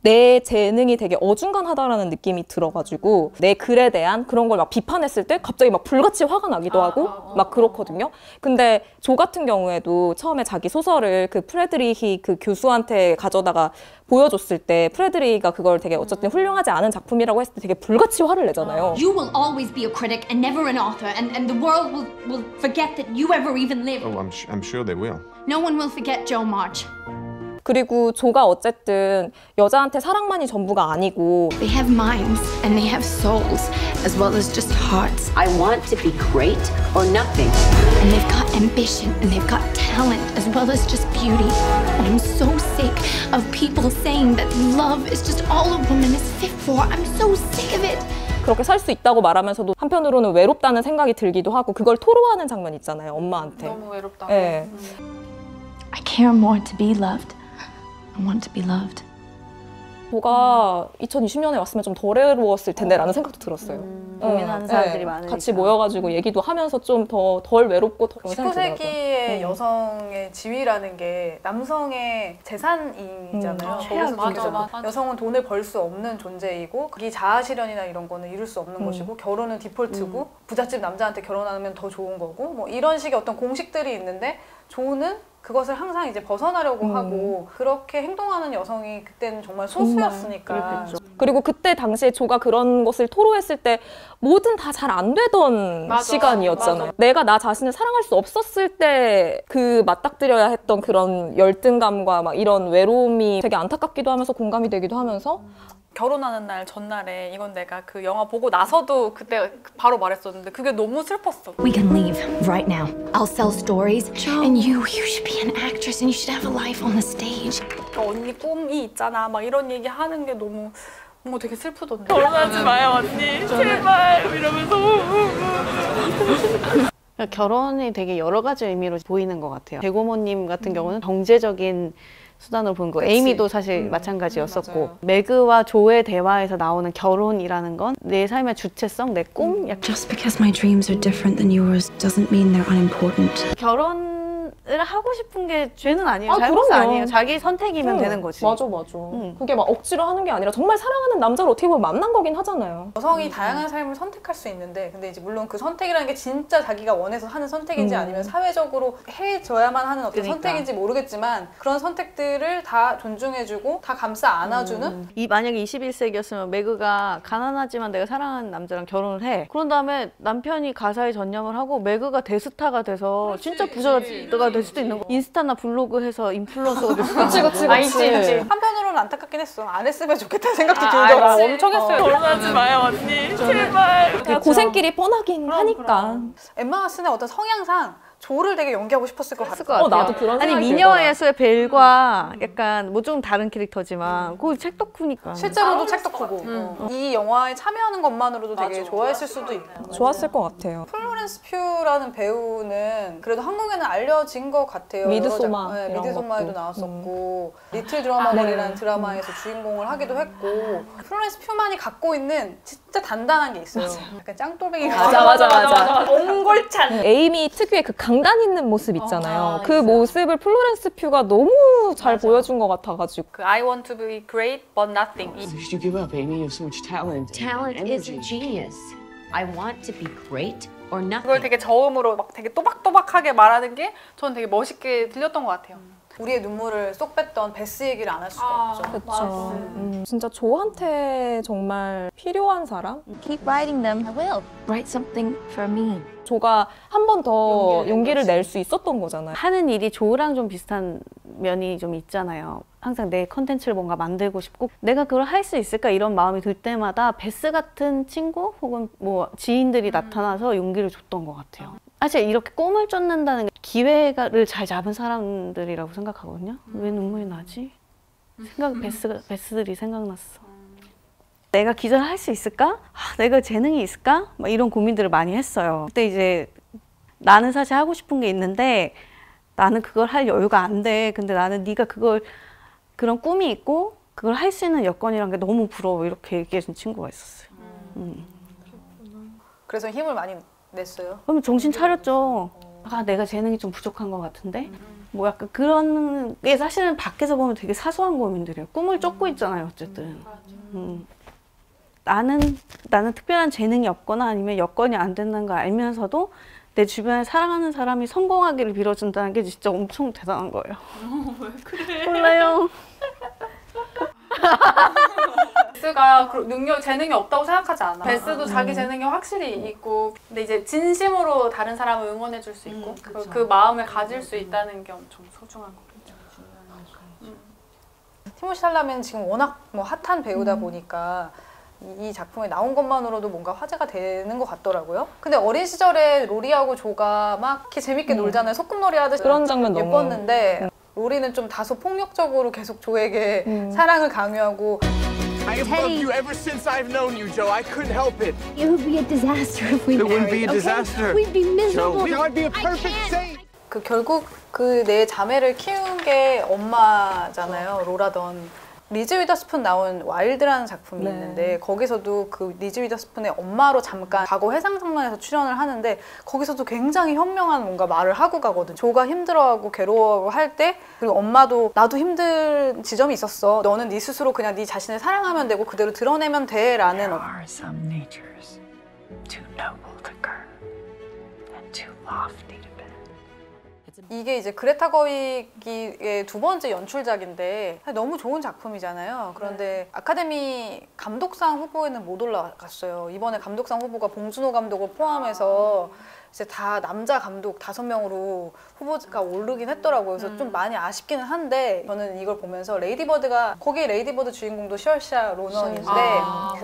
내 재능이 되게 어중간하다라는 느낌이 들어가지고 내 글에 대한 그런 걸 막 비판했을 때 갑자기 막 불같이 화가 나기도 하고 막 그렇거든요. 근데 조 같은 경우에도 처음에 자기 소설을 그 프레드리히 그 교수한테 가져다가 보여줬을 때 프레드리히가 그걸 되게 어쨌든 훌륭하지 않은 작품이라고 했을 때 되게 불같이 화를 내잖아요. You will always be a critic and never an author, and the world will forget that you ever even lived. Oh, I'm sure they will. No one will forget Joe March. 그리고 조가 어쨌든 여자한테 사랑만이 전부가 아니고 They have minds and they have souls as well as just hearts. I want to be great or nothing. And they've got ambition and they've got talent as well as just beauty. And I'm so sick of people saying that love is just all a woman is fit for. I'm so sick of it. 그렇게 살 수 있다고 말하면서도 한편으로는 외롭다는 생각이 들기도 하고 그걸 토로하는 장면 있잖아요, 엄마한테. 너무 외롭다. 네. I care more to be loved. I want to be loved. 조가 2020년에 왔으면 좀 덜 외로웠을 텐데 라는 생각도 들었어요. 고민하는 사람들이 많으니까. 같이 모여가지고 얘기도 하면서 좀 덜 외롭고 그런 생각이 19세기의 여성의 지위라는 게 남성의 재산이잖아요. 거기서 맞아. 여성은 돈을 벌 수 없는 존재이고 그게 자아실현이나 이런 거는 이룰 수 없는 것이고 결혼은 디폴트고 부잣집 남자한테 결혼하면 더 좋은 거고 뭐 이런 식의 어떤 공식들이 있는데 조는 그것을 항상 이제 벗어나려고 하고 그렇게 행동하는 여성이 그때는 정말 소수였으니까. 그리고 그때 당시에 조가 그런 것을 토로했을 때 뭐든 다 잘 안 되던 시간이었잖아요. 맞아. 내가 나 자신을 사랑할 수 없었을 때 그 맞닥뜨려야 했던 그런 열등감과 막 이런 외로움이 되게 안타깝기도 하면서 공감이 되기도 하면서 결혼하는 날 전날에 이건 내가 그 영화 보고 나서도 그때 바로 말했었는데 그게 너무 슬펐어. We can leave right now. I'll sell stories and you should be an actress and you should have a life on the stage. 그러니까 언니 꿈이 있잖아 막 이런 얘기 하는 게 너무 뭔가 되게 슬프던데. 결혼하지 마요 언니 제발 이러면서. 결혼이 되게 여러 가지 의미로 보이는 것 같아요. 대고모님 같은 경우는 경제적인 수단으로 본 거. 에이미도 사실 마찬가지였었고 매그와 조의 대화에서 나오는 결혼이라는 건 내 삶의 주체성, 내 꿈? Just because my dreams are different than yours doesn't mean they're unimportant. 결혼을 하고 싶은 게 죄는 아니에요. 잘못은 아니에요. 자기 선택이면 되는 거지. 맞아. 그게 막 억지로 하는 게 아니라 정말 사랑하는 남자를 어떻게 보면 만난 거긴 하잖아요. 여성이 다양한 삶을 선택할 수 있는데 근데 이제 물론 그 선택이라는 게 진짜 자기가 원해서 하는 선택인지 아니면 사회적으로 해줘야만 하는 어떤 선택인지 모르겠지만 그런 선택들을 다 존중해주고 다 감싸 안아주는 만약에 21세기였으면 매그가 가난하지만 내가 사랑하는 남자랑 결혼을 해. 그런 다음에 남편이 가사에 전념을 하고 매그가 대스타가 돼서 진짜 부자가 될 수도 있는 거. 인스타나 블로그 해서 인플루언서가 될 수도 있는 그치. 한편으로는 안타깝긴 했어. 안 했으면 좋겠다는 생각도 들더라고. 엄청 했어요. 결혼하지 마요 언니 제발. 고생길이 뻔하긴 하니까. 엠마 왓슨의 어떤 성향상 조를 되게 연기하고 싶었을 것 같아요. 나도 그런 생각이 아니 미녀와 야수의 벨과 약간 뭐 좀 다른 캐릭터지만 그 책덕후니까. 실제로도 책덕후고 이 영화에 참여하는 것만으로도 되게 좋아했을 수도 있고. 좋았을 것 같아요. 플로렌스 퓨라는 배우는 그래도 한국에는 알려진 것 같아요. 미드소마 네, 이런 미드소마에도 것도. 나왔었고 리틀 드라마걸이라는 네. 드라마에서 주인공을 하기도 했고 플로렌스 퓨만이 갖고 있는 진짜 단단한 게 있어요. 약간 짱돌뱅이 맞아. 옹골찬. 에이미 특유의 그 강단 있는 모습 있잖아요. 그 있어요. 모습을 플로렌스 퓨가 너무 잘 보여준 것 같아가지고. 그 I want to be great but nothing. You should give up, Amy. You have so much talent. Talent and is energy. genius. I want to be great or nothing. 그걸 되게 저음으로 막 되게 또박또박하게 말하는 게 저는 되게 멋있게 들렸던 것 같아요. 우리의 눈물을 쏙 뺐던 베스 얘기를 안 할 수가 없죠. 그렇죠. 진짜 조한테 정말 필요한 사람? Keep writing them. I will. Write something for me. 조가 한 번 더 용기를 낼 수 있었던 거잖아요. 하는 일이 조랑 좀 비슷한 면이 좀 있잖아요. 항상 내 컨텐츠를 뭔가 만들고 싶고 내가 그걸 할 수 있을까 이런 마음이 들 때마다 베스 같은 친구 혹은 뭐 지인들이 나타나서 용기를 줬던 것 같아요. 사실 이렇게 꿈을 쫓는다는 게 기회를 잘 잡은 사람들이라고 생각하거든요. 왜 눈물이 나지? 베스들이 생각났어. 내가 기자를 할 수 있을까? 내가 재능이 있을까? 막 이런 고민들을 많이 했어요. 그때 이제 나는 사실 하고 싶은 게 있는데 나는 그걸 할 여유가 안 돼. 근데 나는 네가 그런 꿈이 있고 그걸 할 수 있는 여건이란 게 너무 부러워. 이렇게 얘기해 준 친구가 있었어요. 그래서 힘을 많이 냈어요. 그럼 정신 차렸죠. 내가 재능이 좀 부족한 것 같은데? 뭐 약간 그런 게 사실은 밖에서 보면 되게 사소한 고민들이에요. 꿈을 쫓고 있잖아요, 어쨌든. 나는 특별한 재능이 없거나 아니면 여건이 안 된다는 걸 알면서도 내 주변에 사랑하는 사람이 성공하기를 빌어준다는 게 진짜 엄청 대단한 거예요. 왜 그래? 몰라요. 베스가 재능이 없다고 생각하지 않아. 베스도 자기 재능이 확실히 있고 근데 이제 진심으로 다른 사람을 응원해줄 수 있고 그 마음을 가질 수 있다는 게 엄청 소중한 것 같아요. 티모시 샬라메는 지금 워낙 뭐 핫한 배우다 보니까 이 작품에 나온 것만으로도 뭔가 화제가 되는 것 같더라고요. 근데 어린 시절에 로리하고 조가 막 이렇게 재밌게 놀잖아요. 소꿉놀이 하듯이 그런 장면 너무 예뻤는데 로리는 좀 다소 폭력적으로 계속 조에게 사랑을 강요하고 I have loved you ever since I've known you, Joe. I couldn't help it. It would be a disaster if we It married. wouldn't be a disaster. Okay? We'd be miserable. Joe, I'd be a perfect saint. 그 결국 그 내 자매를 키운 게 엄마잖아요. 로라던. 리즈 위더스푼 나온 와일드라는 작품이 있는데 거기서도 그 리즈 위더스푼의 엄마로 잠깐 과거 회상 장면에서 출연을 하는데 거기서도 굉장히 현명한 뭔가 말을 하고 가거든. 조가 힘들어하고 괴로워하고 할 때 그리고 엄마도 나도 힘든 지점이 있었어. 너는 네 스스로 그냥 네 자신을 사랑하면 되고 그대로 드러내면 돼 라는 There are some natures too noble to curb and too lofty to bend. 이게 이제 그레타 거위기의 두 번째 연출작인데 너무 좋은 작품이잖아요. 그런데 아카데미 감독상 후보에는 못 올라갔어요. 이번에 감독상 후보가 봉준호 감독을 포함해서 이제 다 남자 감독 5명으로 후보가 오르긴 했더라고요. 그래서 좀 많이 아쉽기는 한데 저는 이걸 보면서 레이디버드가 거기에 레이디버드 주인공도 셔샤 로넌인데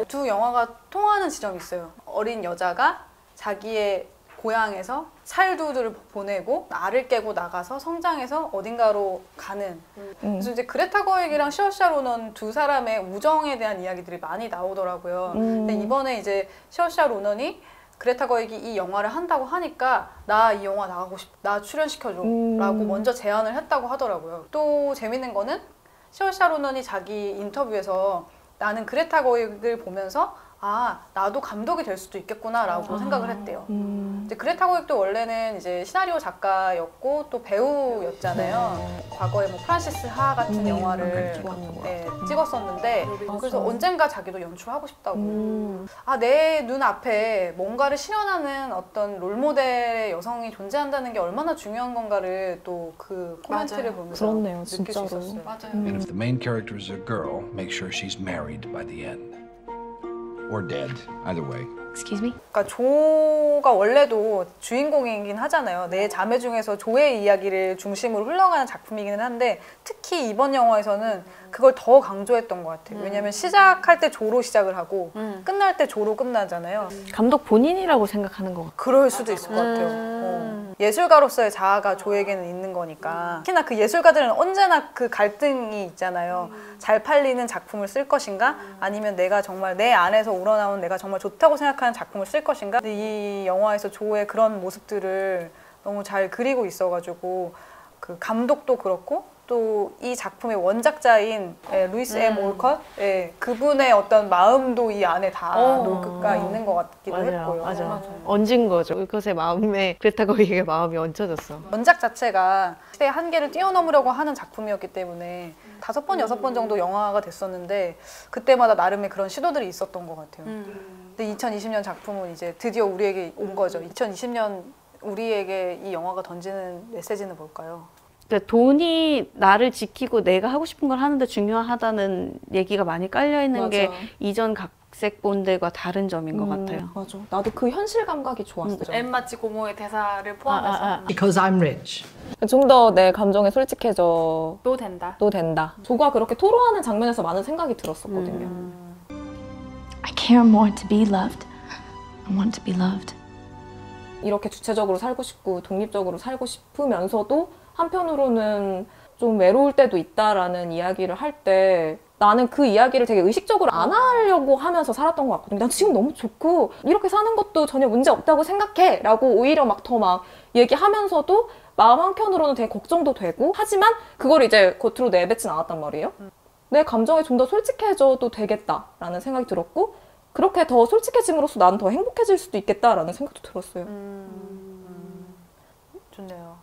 두 영화가 통하는 지점이 있어요. 어린 여자가 자기의 고향에서 차일드우드를 보내고 알을 깨고 나가서 성장해서 어딘가로 가는 그래서 이제 그레타 거액이랑 시어샤 로넌 두 사람의 우정에 대한 이야기들이 많이 나오더라고요. 근데 이번에 이제 시어샤 로넌이 그레타 거액이 이 영화를 한다고 하니까 나 이 영화 나가고 싶다. 나 출연시켜줘 라고 먼저 제안을 했다고 하더라고요. 또 재밌는 거는 시어샤 로넌이 자기 인터뷰에서 나는 그레타 거액을 보면서 나도 감독이 될 수도 있겠구나라고 생각을 했대요. 이제 그레타 거액도 원래는 이제 시나리오 작가였고 또 배우였잖아요. 과거에 뭐 프란시스 하 같은 영화를 찍었었는데 그래서 언젠가 자기도 연출하고 싶다고. 내 눈앞에 뭔가를 실현하는 어떤 롤모델의 여성이 존재한다는 게 얼마나 중요한 건가를 또 그 코멘트를 보면서 느낄 수 있었어요. And if the main character is a girl, make sure she's married by the end. Or dead, either way. Excuse me? 그러니까 조가 원래도 주인공이긴 하잖아요. 내 자매 중에서 조의 이야기를 중심으로 흘러가는 작품이기는 한데 특히 이번 영화에서는 그걸 더 강조했던 것 같아요. 왜냐면 시작할 때 조로 시작을 하고 끝날 때 조로 끝나잖아요. 감독 본인이라고 생각하는 것 같아요. 그럴 수도 있을 것 같아요. 예술가로서의 자아가 조에게는 있는 거니까. 특히나 그 예술가들은 언제나 그 갈등이 있잖아요. 잘 팔리는 작품을 쓸 것인가 아니면 내가 정말 내 안에서 우러나온 내가 정말 좋다고 생각하는 작품을 쓸 것인가. 근데 이 영화에서 조의 그런 모습들을 너무 잘 그리고 있어가지고 그 감독도 그렇고 또 이 작품의 원작자인 루이스 M. 올컷 그분의 어떤 마음도 이 안에 다 녹가 있는 것 같기도 했고요. 맞아. 얹은 거죠. 올컷의 마음에 그레타 거기에 마음이 얹혀졌어. 원작 자체가 시대의 한계를 뛰어넘으려고 하는 작품이었기 때문에 5번, 6번 정도 영화가 됐었는데 그때마다 나름의 그런 시도들이 있었던 것 같아요. 근데 2020년 작품은 이제 드디어 우리에게 온 거죠. 2020년 우리에게 이 영화가 던지는 메시지는 뭘까요? 그러니까 돈이 나를 지키고 내가 하고 싶은 걸 하는데 중요하다는 얘기가 많이 깔려있는 게 이전 각색 본들과 다른 점인 것 같아요. 맞아. 나도 그 현실 감각이 좋았어요. 엠마치 고모의 대사를 포함해서 Because I'm rich. 좀 더 내 감정에 솔직해져. 또 된다. 또 된다. 조가 그렇게 토로하는 장면에서 많은 생각이 들었었거든요. I care more to be loved. I want to be loved. 이렇게 주체적으로 살고 싶고 독립적으로 살고 싶으면서도 한편으로는 좀 외로울 때도 있다라는 이야기를 할 때 나는 그 이야기를 되게 의식적으로 안 하려고 하면서 살았던 것 같거든요. 난 지금 너무 좋고 이렇게 사는 것도 전혀 문제 없다고 생각해 라고 오히려 막 더 막 얘기하면서도 마음 한켠으로는 되게 걱정도 되고 하지만 그걸 이제 겉으로 내뱉진 않았단 말이에요. 내 감정에 좀 더 솔직해져도 되겠다라는 생각이 들었고 그렇게 더 솔직해짐으로써 나는 더 행복해질 수도 있겠다라는 생각도 들었어요. 좋네요.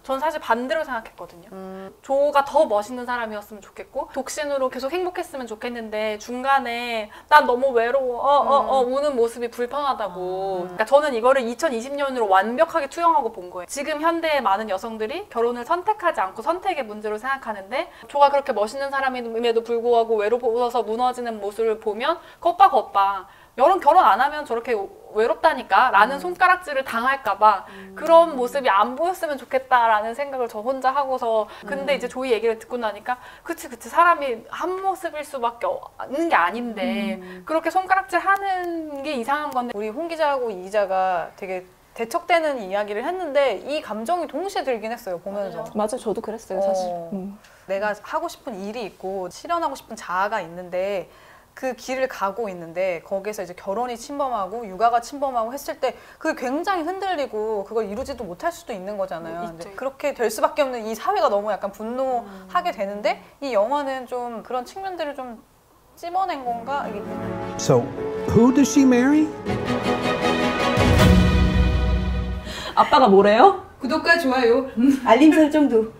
전 사실 반대로 생각했거든요. 조가 더 멋있는 사람이었으면 좋겠고 독신으로 계속 행복했으면 좋겠는데 중간에 난 너무 외로워 우는 모습이 불편하다고. 그러니까 저는 이거를 2020년으로 완벽하게 투영하고 본 거예요. 지금 현대의 많은 여성들이 결혼을 선택하지 않고 선택의 문제로 생각하는데 조가 그렇게 멋있는 사람임에도 불구하고 외로워서 무너지는 모습을 보면 겉바 결혼 안 하면 저렇게 외롭다니까 라는 손가락질을 당할까 봐 그런 모습이 안 보였으면 좋겠다라는 생각을 저 혼자 하고서 근데 이제 조이 얘기를 듣고 나니까 그치 사람이 한 모습일 수밖에 없는 게 아닌데 그렇게 손가락질 하는 게 이상한 건데 우리 홍 기자하고 이 기자가 되게 대척되는 이야기를 했는데 이 감정이 동시에 들긴 했어요 보면서. 맞아요. 저도 그랬어요 사실. 내가 하고 싶은 일이 있고 실현하고 싶은 자아가 있는데 그 길을 가고 있는데 거기에서 이제 결혼이 침범하고 육아가 침범하고 했을 때 그게 굉장히 흔들리고 그걸 이루지도 못할 수도 있는 거잖아요. 근데 그렇게 될 수밖에 없는 이 사회가 너무 약간 분노하게 되는데 이 영화는 좀 그런 측면들을 좀 찝어낸 건가? So, who does she marry? 아빠가 뭐래요? 구독과 좋아요, 알림 설정도.